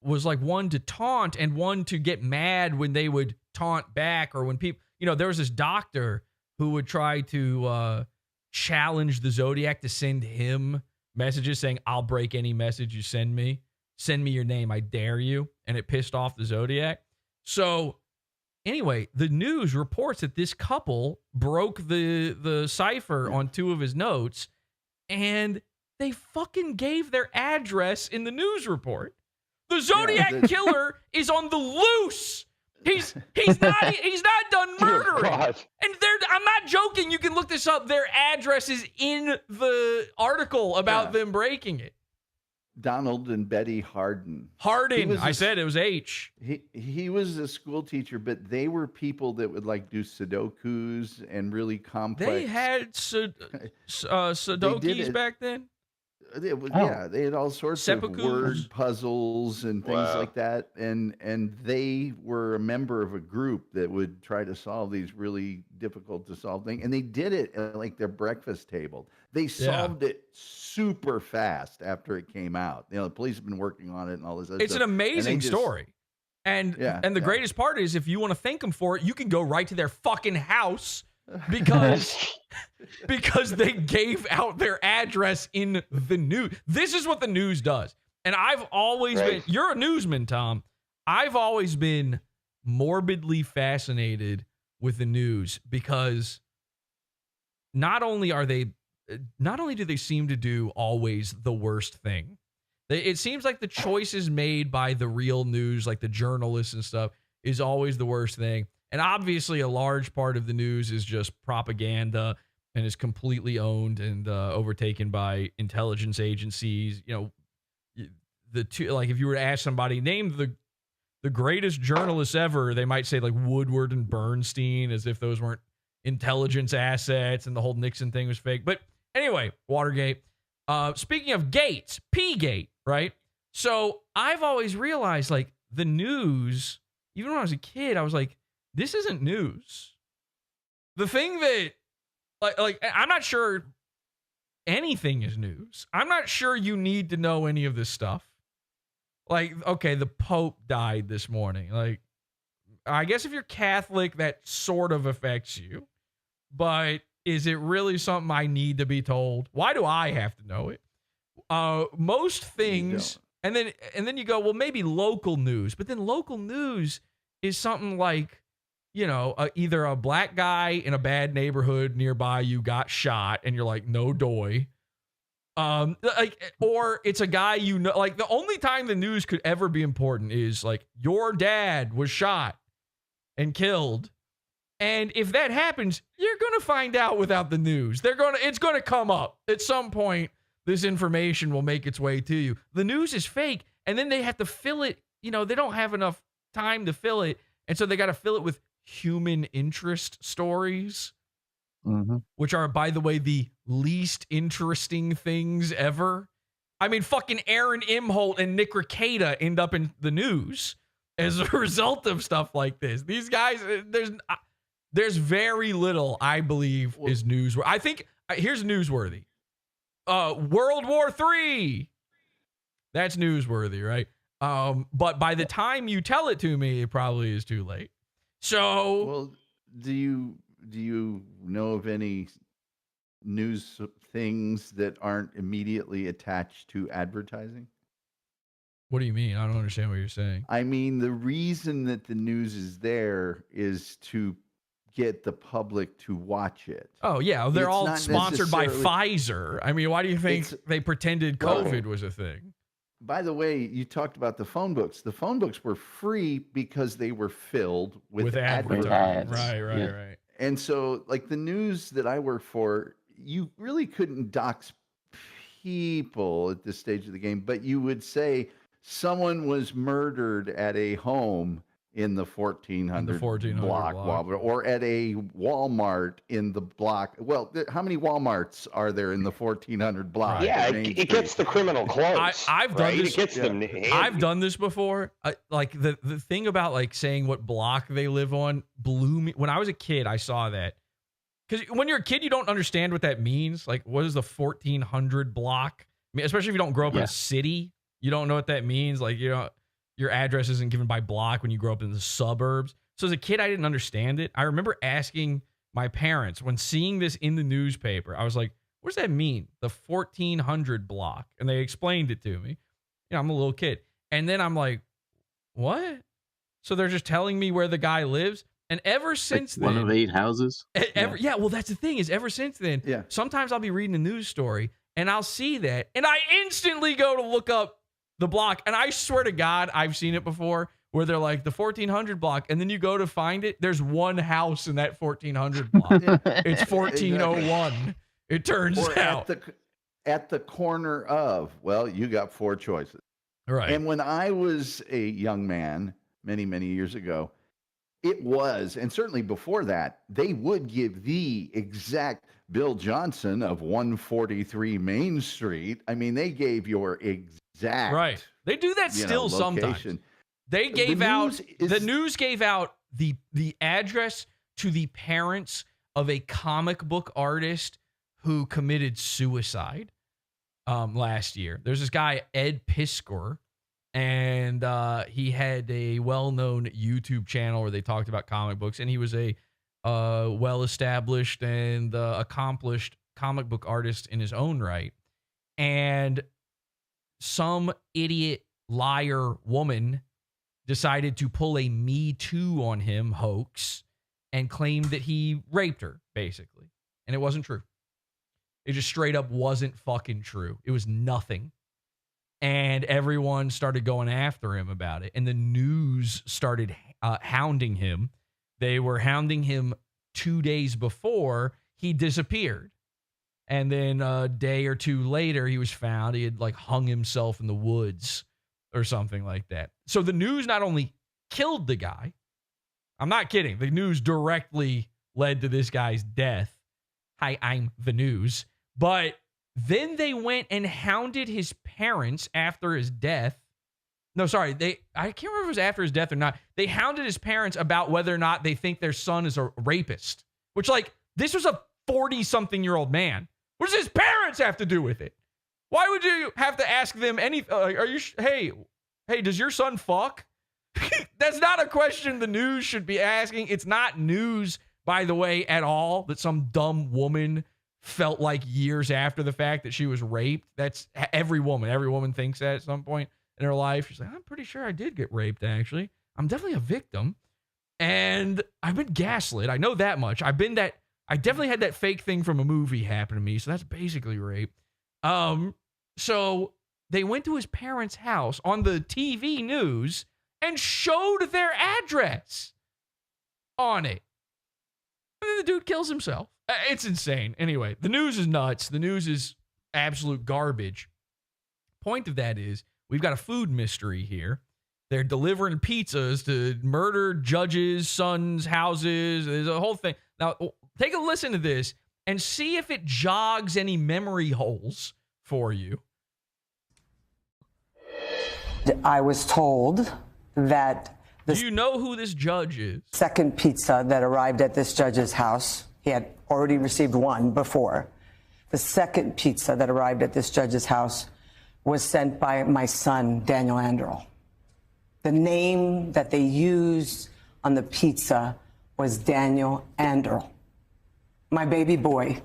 was like one to taunt and one to get mad when they would taunt back, or when people, you know, there was this doctor who would try to challenge the Zodiac to send him messages saying, I'll break any message you send me. Send me your name, I dare you. And it pissed off the Zodiac. So anyway, the news reports that this couple broke the cipher on 2 of his notes, and they fucking gave their address in the news report. The Zodiac Killer is on the loose. He's not done murdering. And I'm not joking. You can look this up. Their address is in the article about them breaking it. Donald and Betty Hardin. I said it was H. He was a school teacher, but they were people that would like do Sudokus and really complex. They had Sudokus back then? Yeah, they had all sorts of word puzzles and things like that. And they were a member of a group that would try to solve these really difficult to solve things. And they did it at like their breakfast table. They solved it super fast after it came out. You know, the police have been working on it and all this other stuff. It's an amazing story. And the greatest part is, if you want to thank them for it, you can go right to their fucking house because they gave out their address in the news. This is what the news does. And I've always been, you're a newsman, Tom. I've always been morbidly fascinated with the news, because not only do they seem to do always the worst thing, it seems like the choices made by the real news, like the journalists and stuff, is always the worst thing. And obviously a large part of the news is just propaganda and is completely owned and overtaken by intelligence agencies. You know, like if you were to ask somebody, name the greatest journalists ever, they might say like Woodward and Bernstein, as if those weren't intelligence assets and the whole Nixon thing was fake. But anyway, Watergate. Speaking of gates, P-gate, right? So I've always realized, like, the news, even when I was a kid, I was like, this isn't news. The thing that, like, I'm not sure anything is news. I'm not sure you need to know any of this stuff. Like, okay, the Pope died this morning. Like, I guess if you're Catholic, that sort of affects you. But is it really something I need to be told? Why do I have to know it? Most things, and then you go, well, maybe local news. But then local news is something like, you know, either a black guy in a bad neighborhood nearby you got shot, and you're like, no doy. Or it's a guy you know. Like, the only time the news could ever be important is like, your dad was shot and killed. And if that happens, you're going to find out without the news. It's going to come up at some point. This information will make its way to you. The news is fake, and then they have to fill it. You know, they don't have enough time to fill it, and so they got to fill it with human interest stories, which are, by the way, the least interesting things ever. I mean, fucking Aaron Imholte and Nick Rekieta end up in the news as a result of stuff like this. These guys, there's very little, I believe, is newsworthy. I think, here's newsworthy. World War III. That's newsworthy, right? But by the time you tell it to me, it probably is too late. So, well, do you know of any news things that aren't immediately attached to advertising? What do you mean? I don't understand what you're saying. I mean, the reason that the news is there is to get the public to watch it. Oh, yeah. They're all sponsored by Pfizer. I mean, why do you think they pretended COVID was a thing? By the way, you talked about the phone books. The phone books were free because they were filled with advertisements. Right. And so, like, the news that I work for, you really couldn't dox people at this stage of the game, but you would say someone was murdered at a home in the 1400 block, or at a Walmart in the block. Well, how many Walmarts are there in the 1400 block? Yeah, it gets the criminal close. I've right? done this. It gets them handy. I've done this before. Like the thing about like saying what block they live on blew me. When I was a kid, I saw that. Because when you're a kid, you don't understand what that means. Like, what is the 1400 block? I mean, especially if you don't grow up in a city, you don't know what that means. Like, you know, your address isn't given by block when you grow up in the suburbs. So as a kid, I didn't understand it. I remember asking my parents when seeing this in the newspaper. I was like, what does that mean? The 1400 block. And they explained it to me. You know, I'm a little kid. And then I'm like, what? So they're just telling me where the guy lives? And ever since then, one of 8 houses. Yeah, well, that's the thing is ever since then, sometimes I'll be reading a news story and I'll see that and I instantly go to look up the block. And I swear to God, I've seen it before where they're like the 1400 block. And then you go to find it. There's one house in that 1400 block. It's 1401. It turns out. At the corner of, well, you got 4 choices. Right. And when I was a young man many, many years ago, it was, and certainly before that, they would give the exact Bill Johnson of 143 Main Street. I mean, they gave your exact. Right. They do that still sometimes. They gave out, the news gave out the address to the parents of a comic book artist who committed suicide last year. There's this guy, Ed Piskor. And he had a well-known YouTube channel where they talked about comic books, and he was a well-established and accomplished comic book artist in his own right. And some idiot liar woman decided to pull a Me Too on him hoax and claimed that he raped her, basically. And it wasn't true. It just straight up wasn't fucking true. It was nothing. And everyone started going after him about it. And the news started hounding him. They were hounding him 2 days before he disappeared. And then a day or two later, he was found. He had like hung himself in the woods or something like that. So the news not only killed the guy, I'm not kidding. The news directly led to this guy's death. Hi, I'm the news. But then they went and hounded his parents after his death. No, sorry. I can't remember if it was after his death or not. They hounded his parents about whether or not they think their son is a rapist. Which, like, this was a 40-something-year-old man. What does his parents have to do with it? Why would you have to ask them anything? Are you, hey, does your son fuck? That's not a question the news should be asking. It's not news, by the way, at all, that some dumb woman felt like years after the fact that she was raped. That's every woman thinks that at some point in her life. She's like, I'm pretty sure I did get raped, actually. I'm definitely a victim. And I've been gaslit. I know that much. I definitely had that fake thing from a movie happen to me. So that's basically rape. So they went to his parents' house on the TV news and showed their address on it. And then the dude kills himself. It's insane. Anyway, the news is nuts. The news is absolute garbage. Point of that is we've got a food mystery here. They're delivering pizzas to murdered judges' sons' houses. There's a whole thing. Now, take a listen to this and see if it jogs any memory holes for you. I was told that do you know who this judge is? Second pizza that arrived at this judge's house, he had already received one before. The second pizza that arrived at this judge's house was sent by my son, Daniel Anderl. The name that they used on the pizza was Daniel Anderl, my baby boy.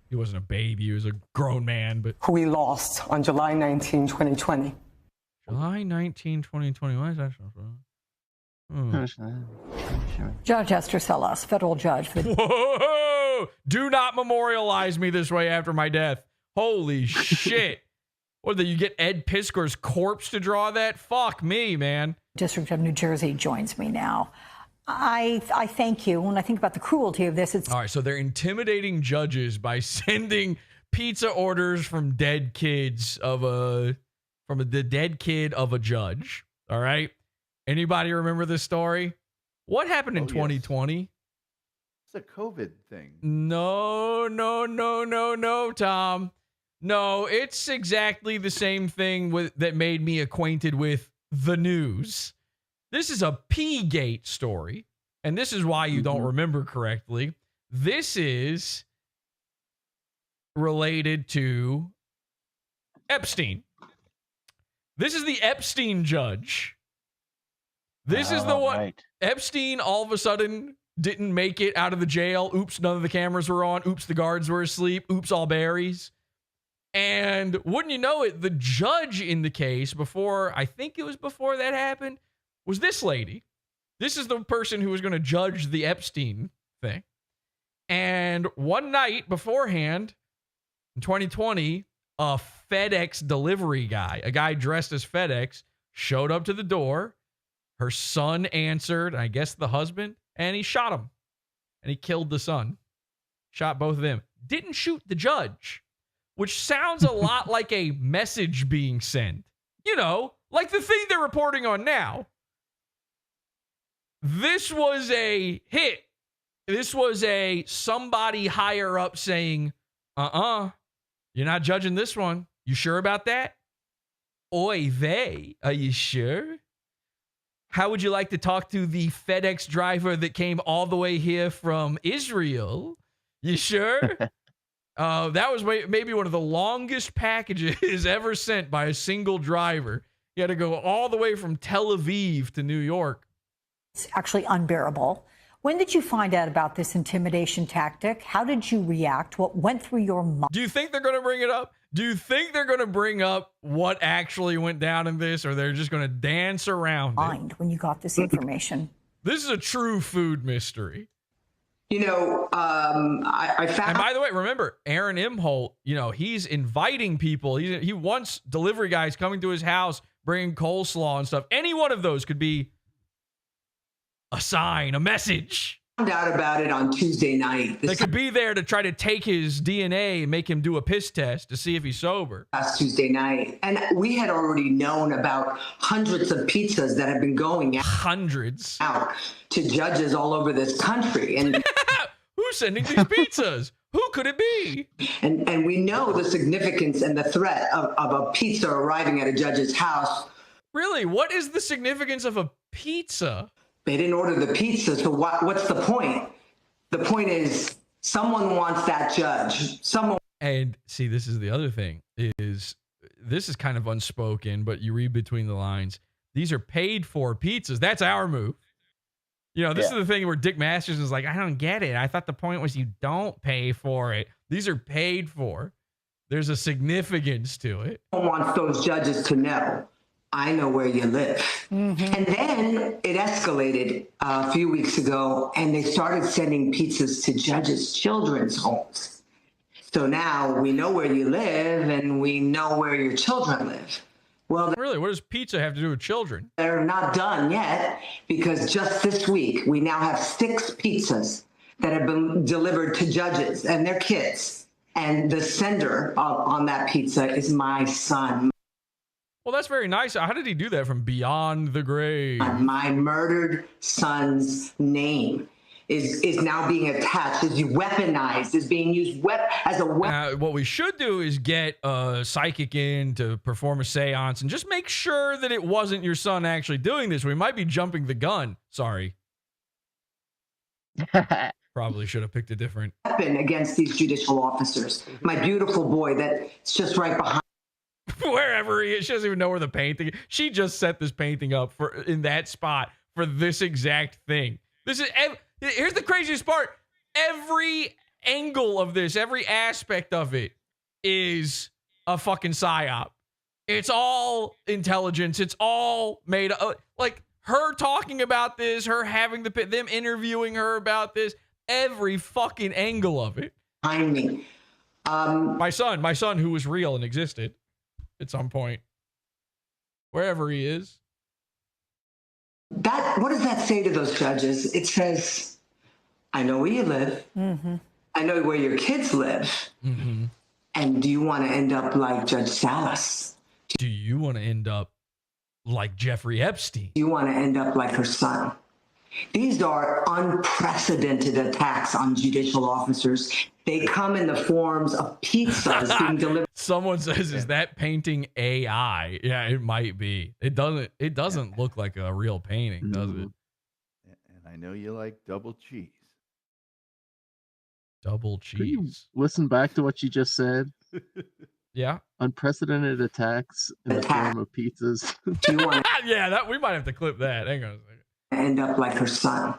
He wasn't a baby, he was a grown man, but who we lost on July 19, 2020. July 19, 2020. Why is that so funny? Judge Esther Sellas, federal judge. Whoa! Do not memorialize me this way after my death. Holy shit. What, did you get Ed Piskor's corpse to draw that? Fuck me, man. District of New Jersey joins me now. I thank you. When I think about the cruelty of this, it's... All right, so they're intimidating judges by sending pizza orders from dead kids of the dead kid of a judge. All right? Anybody remember this story? What happened in 2020? It's a COVID thing. No, Tom. No, it's exactly the same thing that made me acquainted with the news. This is a P-Gate story, and this is why you don't remember correctly. This is related to Epstein. This is the Epstein judge. This is the one. Right. Epstein all of a sudden didn't make it out of the jail. Oops, none of the cameras were on. Oops, the guards were asleep. Oops, all berries. And wouldn't you know it, the judge in the case I think it was before that happened, was this lady. This is the person who was going to judge the Epstein thing. And one night beforehand, in 2020, a FedEx delivery guy, a guy dressed as FedEx, showed up to the door. Her son answered, I guess the husband, and he shot him. And he killed the son. Shot both of them. Didn't shoot the judge, which sounds a lot like a message being sent. You know, like the thing they're reporting on now. This was a hit. This was a somebody higher up saying, you're not judging this one. You sure about that? Oy vey, are you sure? How would you like to talk to the FedEx driver that came all the way here from Israel? You sure? That was maybe one of the longest packages ever sent by a single driver. You had to go all the way from Tel Aviv to New York. It's actually unbearable. When did you find out about this intimidation tactic? How did you react? What went through your mind? Do you think they're going to bring it up? Do you think they're going to bring up what actually went down in this, or they're just going to dance around it? When you got this information? This is a true food mystery. You know, I found. And by the way, remember, Aaron Imholte, you know, he's inviting people. He wants delivery guys coming to his house, bringing coleslaw and stuff. Any one of those could be a sign, a message. Found out about it on Tuesday night. They could be there to try to take his DNA and make him do a piss test to see if he's sober. Last Tuesday night. And we had already known about hundreds of pizzas that have been going out to judges all over this country. And who's sending these pizzas? Who could it be? And we know the significance and the threat of a pizza arriving at a judge's house. Really? What is the significance of a pizza? They didn't order the pizza, so what's the point? The point is someone wants that judge. And see, this is the other thing, is this is kind of unspoken, but you read between the lines. These are paid for pizzas. That's our move. You know, this is the thing where Dick Masters is like, I don't get it. I thought the point was you don't pay for it. These are paid for. There's a significance to it. Someone wants those judges to know. I know where you live. And then it escalated a few weeks ago, and they started sending pizzas to judges' children's homes. So now we know where you live, and we know where your children live. Well, really, what does pizza have to do with children? They're not done yet, because just this week, we now have 6 pizzas that have been delivered to judges and their kids. And the sender on that pizza is my son. Well, that's very nice. How did he do that from beyond the grave? My murdered son's name is now being attached, is weaponized, is being used as a weapon. What we should do is get a psychic in to perform a seance and just make sure that it wasn't your son actually doing this. We might be jumping the gun. Sorry. Probably should have picked a different weapon against these judicial officers. My beautiful boy that's just right behind. Wherever he is, she doesn't even know where the painting is. She just set this painting up in that spot for this exact thing. Here's the craziest part. Every angle of this, every aspect of it is a fucking psyop. It's all intelligence. It's all made up. Like her talking about this, her having them interviewing her about this, every fucking angle of it. Behind me. My son who was real and existed at some point, wherever he is. What does that say to those judges? It says, I know where you live. I know where your kids live. And do you want to end up like Judge Salas? Do you want to end up like Jeffrey Epstein. You want to end up like her son. These are unprecedented attacks on judicial officers. They come in the forms of pizzas being delivered. Someone says, "Is that painting AI?" Yeah, it might be. It doesn't look like a real painting, does it? And I know you like double cheese. Double Can you cheese. listen back to what you just said? Yeah. Unprecedented attacks in the form of pizzas. Yeah, that we might have to clip that. Hang on a second. End up like her son.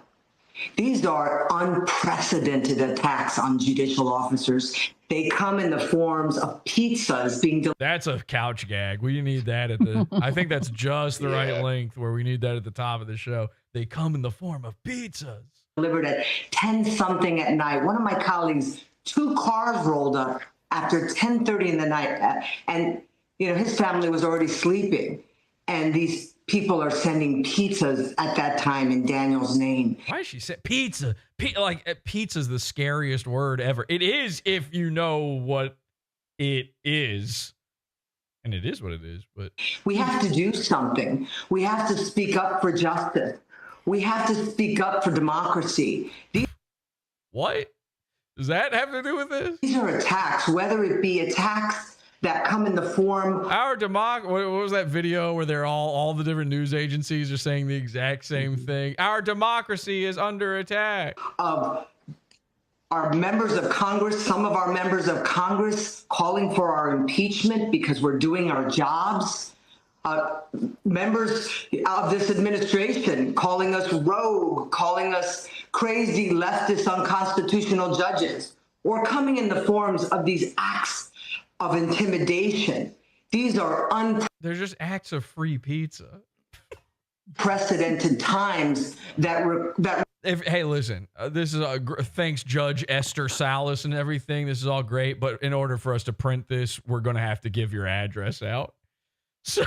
These are unprecedented attacks on judicial officers. They come in the forms of pizzas being delivered. That's a couch gag. We need that at the. I think that's just the right length where we need that at the top of the show. They come in the form of pizzas. Delivered at 10-something at night. One of my colleagues, 2 cars rolled up after 10:30 in the night, and his family was already sleeping, and these people are sending pizzas at that time in Daniel's name. Why is she saying pizza? Pizza's the scariest word ever. It is if you know what it is. And it is what it is, but we have to do something. We have to speak up for justice. We have to speak up for democracy. What? Does that have to do with this? These are attacks, whether it be attacks that come in the form. What was that video where they're all the different news agencies are saying the exact same thing? Our democracy is under attack. Of our members of Congress, some of our members of Congress calling for our impeachment because we're doing our jobs. Members of this administration calling us rogue, calling us crazy, leftist, unconstitutional judges, or coming in the forms of these acts of intimidation. These are they're just acts of free pizza. Unprecedented times that. Hey, listen, this is thanks Judge Esther Salas and everything. This is all great, but in order for us to print this, we're going to have to give your address out. So,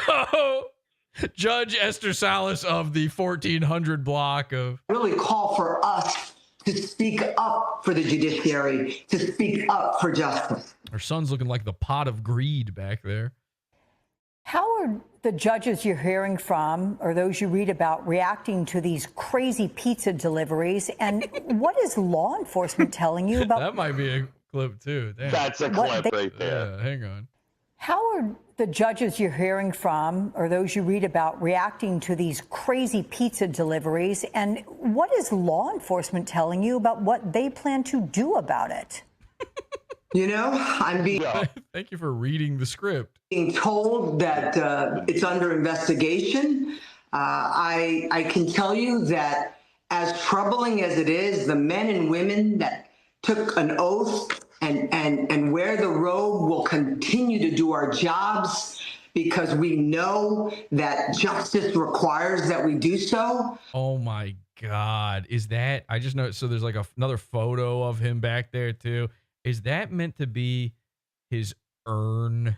Judge Esther Salas of the 1400 block of really call for us to speak up for the judiciary, to speak up for justice. Her son's looking like the pot of greed back there. How are the judges you're hearing from, or those you read about, reacting to these crazy pizza deliveries? And what is law enforcement telling you about? That might be a clip too. Damn. That's a clip right there. Yeah, hang on. How are the judges you're hearing from, or those you read about, reacting to these crazy pizza deliveries? And what is law enforcement telling you about what they plan to do about it? I'm being. Thank you for reading the script. Being told that it's under investigation. I can tell you that as troubling as it is, the men and women that took an oath and wear the robe will continue to do our jobs because we know that justice requires that we do so. Oh my God. Is that, I just know, so there's like another photo of him back there too. Is that meant to be his urn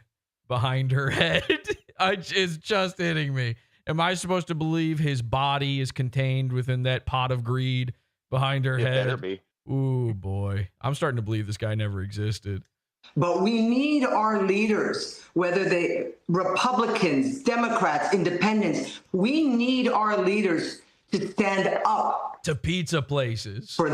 behind her head? It's just hitting me. Am I supposed to believe his body is contained within that pot of greed behind her head? Better be. Ooh, boy. I'm starting to believe this guy never existed. But we need our leaders, whether they Republicans, Democrats, Independents, we need our leaders to stand up to pizza places for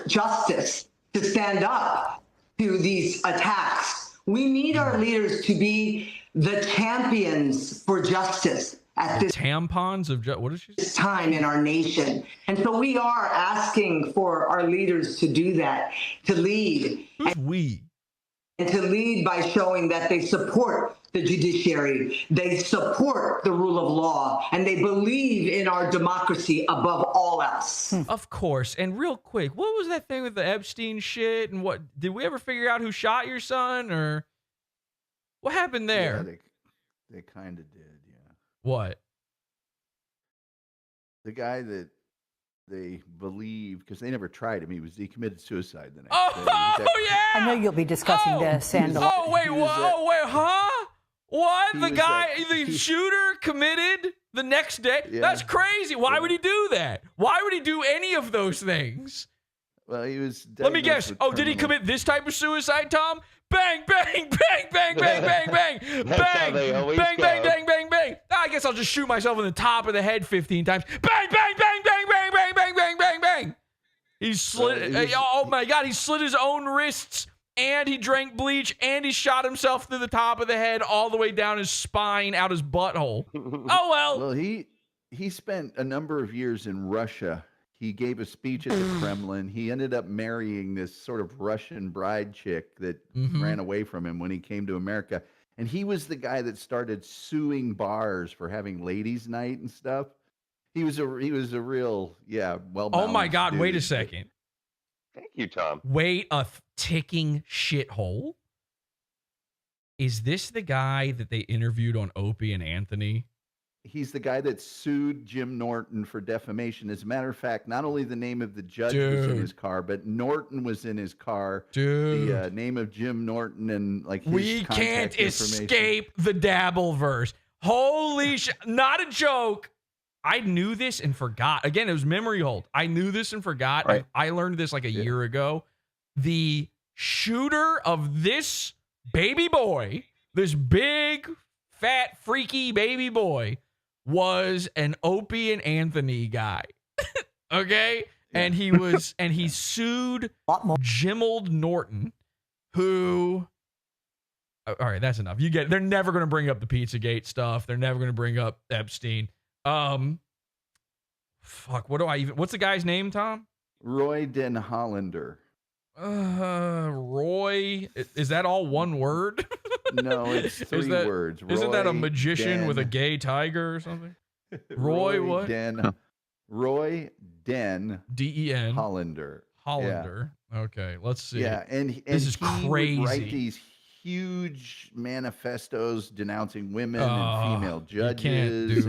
justice, to stand up to these attacks. We need our leaders to be the champions for justice at this tampons of what is she this time in our nation. And so we are asking for our leaders to do that, to lead. Who's we? And to lead by showing that they support the judiciary, they support the rule of law, and they believe in our democracy above all else. Of course. And real quick, what was that thing with the Epstein shit? And what did we ever figure out who shot your son, or what happened there? Yeah, they kind of did, yeah. What? The guy that they believe, because they never tried him, he committed suicide the next day. Yeah! I know you'll be discussing this, and huh? What? The shooter committed the next day? Yeah. That's crazy. Why would he do that? Why would he do any of those things? Well, he was. Let me guess. Oh, did he commit this type of suicide, Tom? Bang, bang, bang, bang, bang, bang, bang, bang, bang, bang, bang, bang, bang, bang. I guess I'll just shoot myself in the top of the head 15 times. Bang, bang, bang, bang, bang, bang, bang, bang, bang, bang. He slid. Oh my God! He slit his own wrists, and he drank bleach, and he shot himself through the top of the head, all the way down his spine, out his butthole. Oh well. Well, he spent a number of years in Russia. He gave a speech at the Kremlin. He ended up marrying this sort of Russian bride chick that ran away from him when he came to America. And he was the guy that started suing bars for having ladies' night and stuff. He was a real, well. Oh my God! Wait a second. Thank you, Tom. Wait a ticking shithole. Is this the guy that they interviewed on Opie and Anthony? He's the guy that sued Jim Norton for defamation. As a matter of fact, not only the name of the judge was in his car, but Norton was in his car. The name of Jim Norton and like his we can't escape the Dabbleverse. Holy shit! Not a joke. I knew this and forgot. Again, it was memory hold. I knew this and forgot. Right. I learned this like a year ago. The shooter of this baby boy, this big, fat, freaky baby boy, was an Opie and Anthony guy. Okay? Yeah. And he sued Jimold Norton, who... All right, that's enough. You get it. They're never going to bring up the Pizzagate stuff. They're never going to bring up Epstein. Fuck, what's the guy's name, Tom? Roy Den Hollander. Roy, is that all one word? No, it's three words. Isn't that a magician with a gay tiger or something? Roy what? Roy Den D-E-N Hollander. Hollander. Yeah. Okay, let's see. Yeah, and this is crazy. Would write these huge manifestos denouncing women and female judges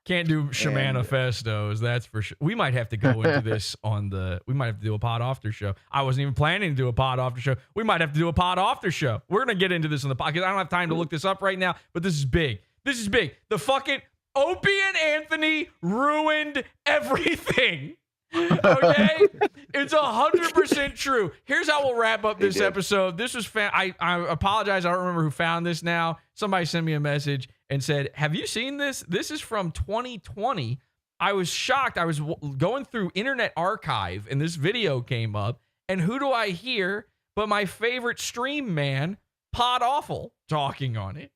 can't do shamanifestos, that's for sure. We might have to go into this we might have to do a pod after show. I wasn't even planning to do a pod after show. We might have to do a pod after show. We're going to get into this on the podcast. I don't have time to look this up right now, but this is big. This is big. The fucking Opie and Anthony ruined everything. Okay? It's 100% true. Here's how we'll wrap up this episode. This was I apologize. I don't remember who found this now. Somebody sent me a message and said, have you seen this? This is from 2020. I was shocked. I was going through Internet Archive and this video came up. And who do I hear but my favorite stream man, Podawful, talking on it.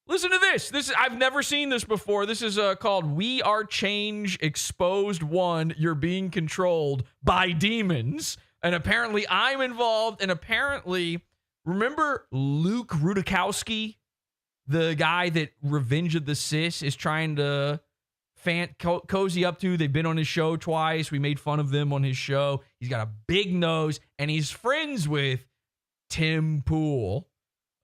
Listen to this. I've never seen this before. This is called We Are Change Exposed 1. You're being controlled by demons. And apparently I'm involved. And apparently, remember Luke Rudkowski? The guy that Revenge of the Sis is trying to cozy up to. They've been on his show twice. We made fun of them on his show. He's got a big nose. And he's friends with Tim Pool.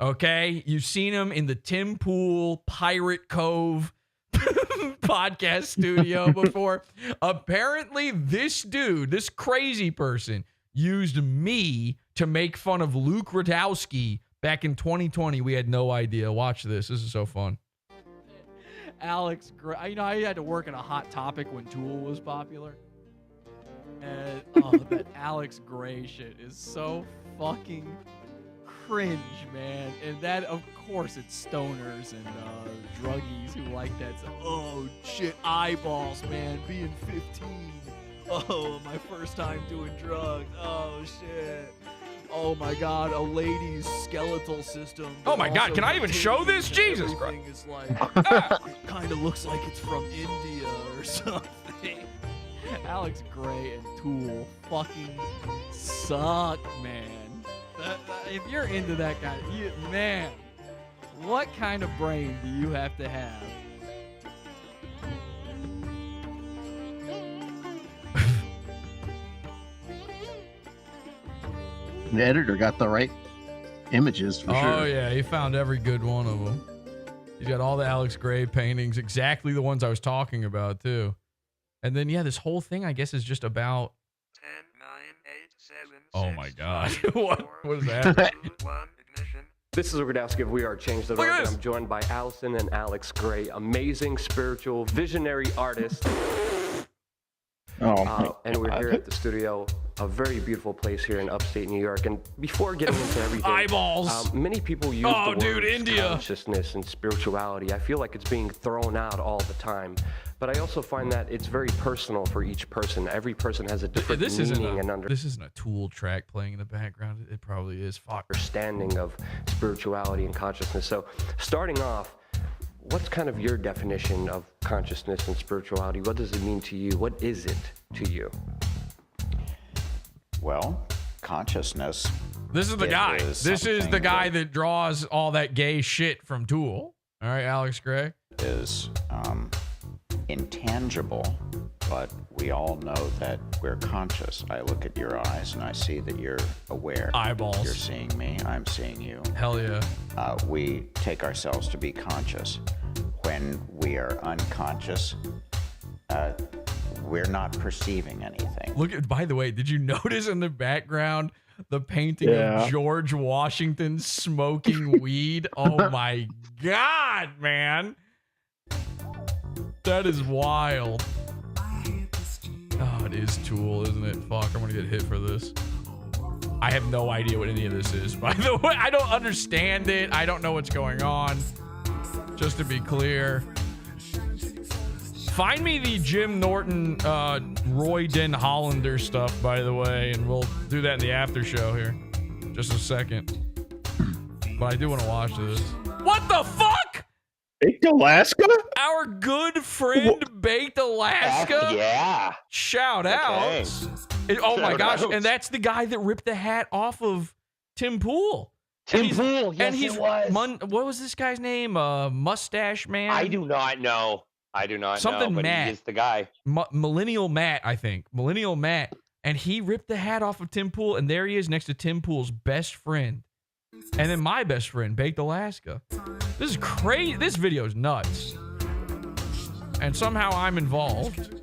Okay, you've seen him in the Tim Pool Pirate Cove podcast studio before. Apparently, this dude, this crazy person, used me to make fun of Luke Rudkowski back in 2020. We had no idea. Watch this. This is so fun. Alex Gray. I had to work in a Hot Topic when Tool was popular. And that Alex Gray shit is so fucking cringe, man. And that, of course, it's stoners and druggies who like that. So, oh shit, eyeballs, man, being 15. Oh, my first time doing drugs. Oh shit. Oh my god, a lady's skeletal system. Oh my god, can I even show this? Jesus Christ. Is like, it kind of looks like it's from India or something. Alex Gray and Tool fucking suck, man. If you're into that kind of, man, what kind of brain do you have to have? The editor got the right images for sure. Oh yeah, he found every good one of them. He's got all the Alex Gray paintings, exactly the ones I was talking about too. And then yeah, this whole thing I guess is just about 10, 9, 8, 7, oh my god. what is that? This is Luke Rudkowski of We Are Change the World, and I'm joined by Allison and Alex Gray, amazing spiritual visionary artists. Oh, and we're here at the studio a very beautiful place here in upstate New York. And before getting into everything, Eyeballs. Many people use Oh, the dude, words India. consciousness and spirituality. I feel like it's being thrown out all the time. But I also find that it's very personal for each person. Every person has a different This meaning isn't and this isn't a Tool track playing in the background. It probably is. Fuck. understanding of spirituality and consciousness. So starting off, what's kind of your definition of consciousness and spirituality? What does it mean to you? What is it to you? Well, consciousness. This is the guy. is This is the something guy that draws all that gay shit from Tool. All right, Alex Gray. Is intangible, but we all know that we're conscious. I look at your eyes and I see that you're aware. Eyeballs. You're seeing me. I'm seeing you. Hell yeah. We take ourselves to be conscious. When we are unconscious, we're not perceiving anything. Look at, by the way, did you notice in the background the painting Yeah. of George Washington smoking weed? Oh my God, man. That is wild. Oh, it is Tool, isn't it? Fuck, I'm gonna get hit for this. I have no idea what any of this is, by the way. I don't understand it. I don't know what's going on. Just to be clear. Find me the Jim Norton, Roy Den Hollander stuff, by the way, and we'll do that in the after show here. Just a second. But I do want to watch this. What the fuck? Baked Alaska? Our good friend Baked Alaska? Yeah. Shout Okay. out. Oh my Shout gosh. out. And that's the guy that ripped the hat off of Tim Pool. Tim Pool, yes, and he's it was. What was this guy's name? Mustache Man? I do not know. Something but Matt. he is the guy. Millennial Matt, I think. Millennial Matt. And he ripped the hat off of Tim Pool, and there he is next to Tim Pool's best friend. And then my best friend, Baked Alaska. This is crazy. This video is nuts. And somehow I'm involved.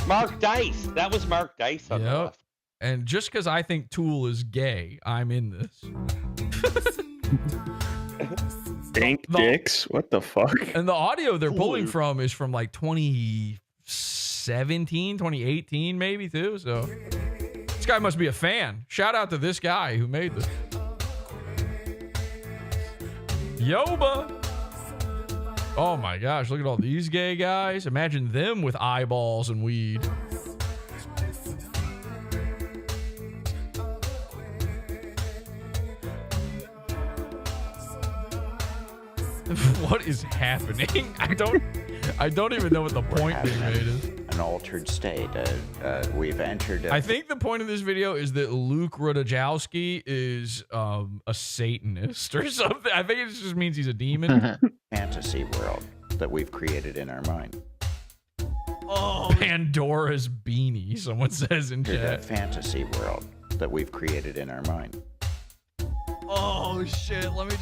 Mark Dice. That was Mark Dice on the Yep. left. And just because I think Tool is gay, I'm in this. Dank dicks? What the fuck? And the audio they're pulling from is from like 2017, 2018, maybe too. So this guy must be a fan. Shout out to this guy who made this. Yoba. Oh my gosh, look at all these gay guys. Imagine them with eyeballs and weed. What is happening? I don't even know what the point being made is. An altered state. We've entered. I think the point of this video is that Luke Rudkowski is a Satanist or something. I think it just means he's a demon. Fantasy world that we've created in our mind. Oh, Pandora's beanie. Someone says in Here's chat. a fantasy world that we've created in our mind. Oh shit, let me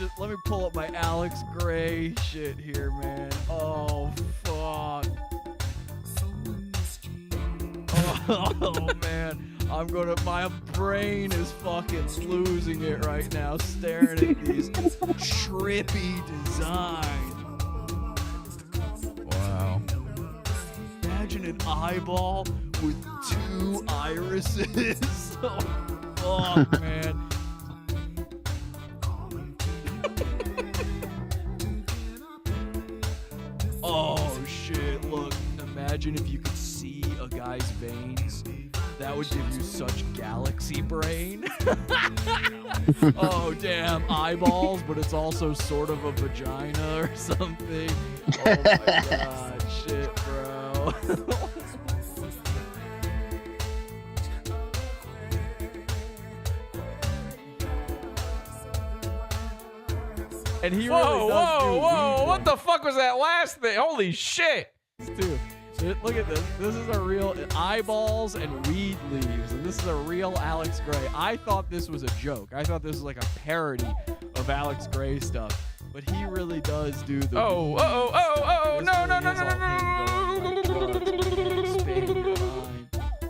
pull up my Alex Gray shit here, man. Oh fuck. Oh man, my brain is fucking losing it right now staring at these trippy designs. Wow. Imagine an eyeball with two irises. Oh fuck, man. Oh shit, look, imagine if you could see a guy's veins. That would give you such galaxy brain. Oh damn, eyeballs, but it's also sort of a vagina or something. Oh my god, shit, bro. And he really does do weed. What the fuck was that last thing? Holy shit. Dude, look at this. This is a real eyeballs and weed leaves. And this is a real Alex Gray. I thought this was a joke. I thought this was like a parody of Alex Gray stuff. But he really does do the no.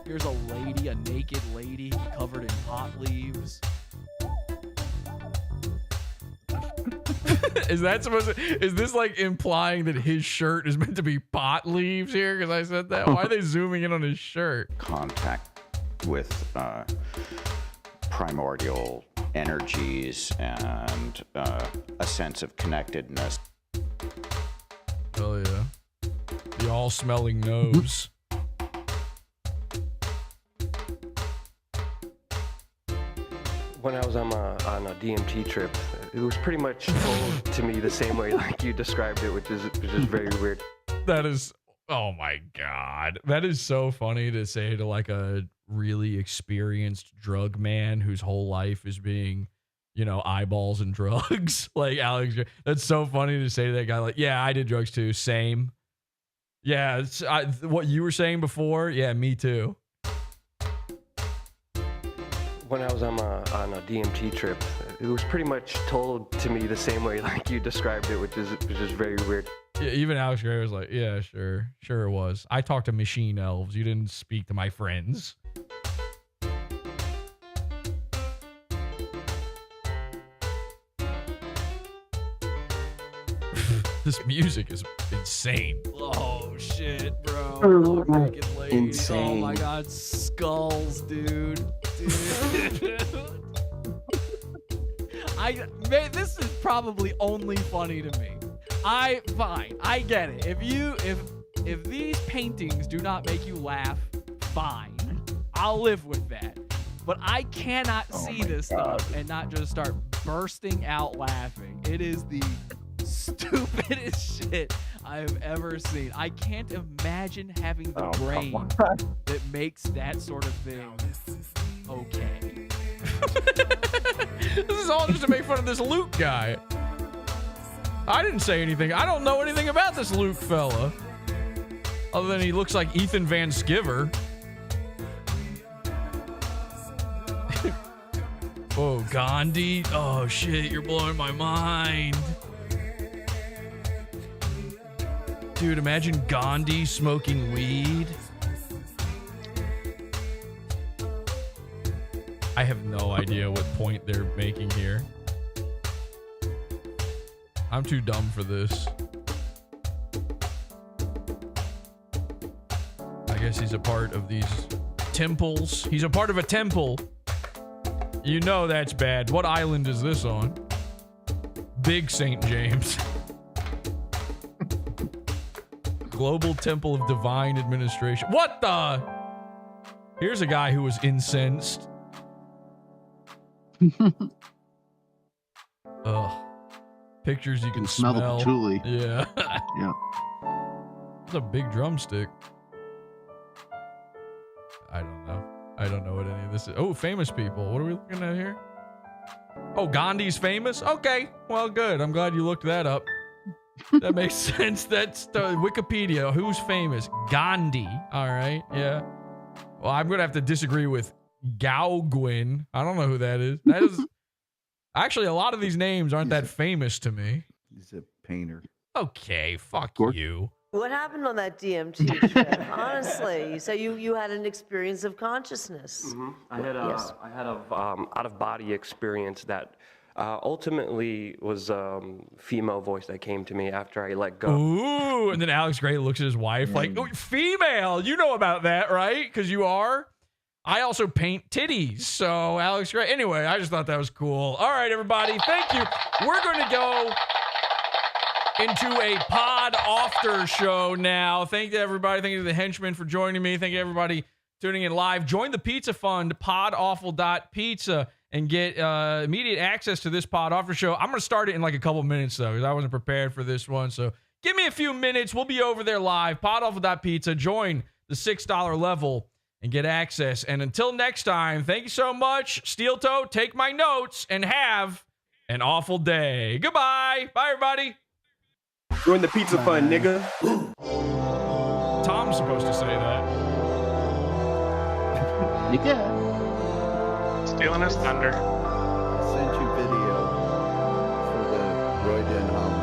Here's a lady, a naked lady covered in pot leaves. Is this like implying that his shirt is meant to be pot leaves here? Because I said that. Why are they zooming in on his shirt? Contact with primordial energies and a sense of connectedness. Oh yeah. The all smelling nose. When I was on a DMT trip, it was pretty much told to me the same way like you described it, which is very weird. That is, oh my God. That is so funny to say to like a really experienced drug man whose whole life is being, you know, eyeballs and drugs. Like Alex, that's so funny to say to that guy, like, yeah, I did drugs too. Same. Yeah. What you were saying before. Yeah, me too. When I was on a DMT trip, it was pretty much told to me the same way like you described it, which is very weird. Yeah, even Alex Gray was like, yeah, sure it was. I talked to machine elves. You didn't speak to my friends. This music is insane. Oh shit, bro. Insane. Oh my god, skulls, dude. This is probably only funny to me. Fine, I get it. If these paintings do not make you laugh, fine. I'll live with that. But I cannot see this stuff and not just start bursting out laughing. It is the stupidest shit I've ever seen. I can't imagine having the brain that makes that sort of thing okay. This is all just to make fun of this Luke guy. I didn't say anything. I don't know anything about this Luke fella. Other than he looks like Ethan Van Sciver. Oh, Gandhi. Oh, shit. You're blowing my mind. Dude, imagine Gandhi smoking weed. I have no idea what point they're making here. I'm too dumb for this. I guess he's a part of these temples. He's a part of a temple. You know that's bad. What island is this on? Big St. James. Global Temple of Divine Administration. What the? Here's a guy who was incensed. Ugh. Pictures you can smell. The patchouli. Yeah. Yeah. It's a big drumstick. I don't know. I don't know what any of this is. Oh, famous people. What are we looking at here? Oh, Gandhi's famous? Okay. Well, good. I'm glad you looked that up. That makes sense. That's the Wikipedia. Who's famous? Gandhi. All right. Yeah. Well, I'm going to have to disagree with Gauguin. I don't know who that is. That is actually, a lot of these names aren't that famous to me. He's a painter. Okay. Fuck you. What happened on that DMT trip? Honestly, so you had an experience of consciousness. Mm-hmm. I had a out of body experience that ultimately was female voice that came to me after I let go. Ooh, and then Alex Gray looks at his wife like, oh, female, you know about that, right? Because you are. I also paint titties. So Alex Gray. Anyway, I just thought that was cool. All right, everybody. Thank you. We're going to go into a pod after show now. Thank you, everybody. Thank you to the henchmen for joining me. Thank you, everybody, tuning in live. Join the Pizza Fund, podawful.pizza, and get immediate access to this pod after show. I'm going to start it in like a couple minutes, though, because I wasn't prepared for this one. So give me a few minutes. We'll be over there live. Podawful.pizza. Join the $6 level and get access. And until next time, thank you so much. Steel Toe, take my notes, and have an awful day. Goodbye. Bye, everybody. Join the Pizza Fund, nigga. Tom's supposed to say that. Yeah. Stealing his thunder. I sent you video for the Roy Den Hollander.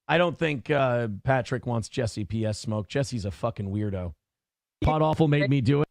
I don't think Patrick wants Jesse PS smoke. Jesse's a fucking weirdo. Podawful made me do it.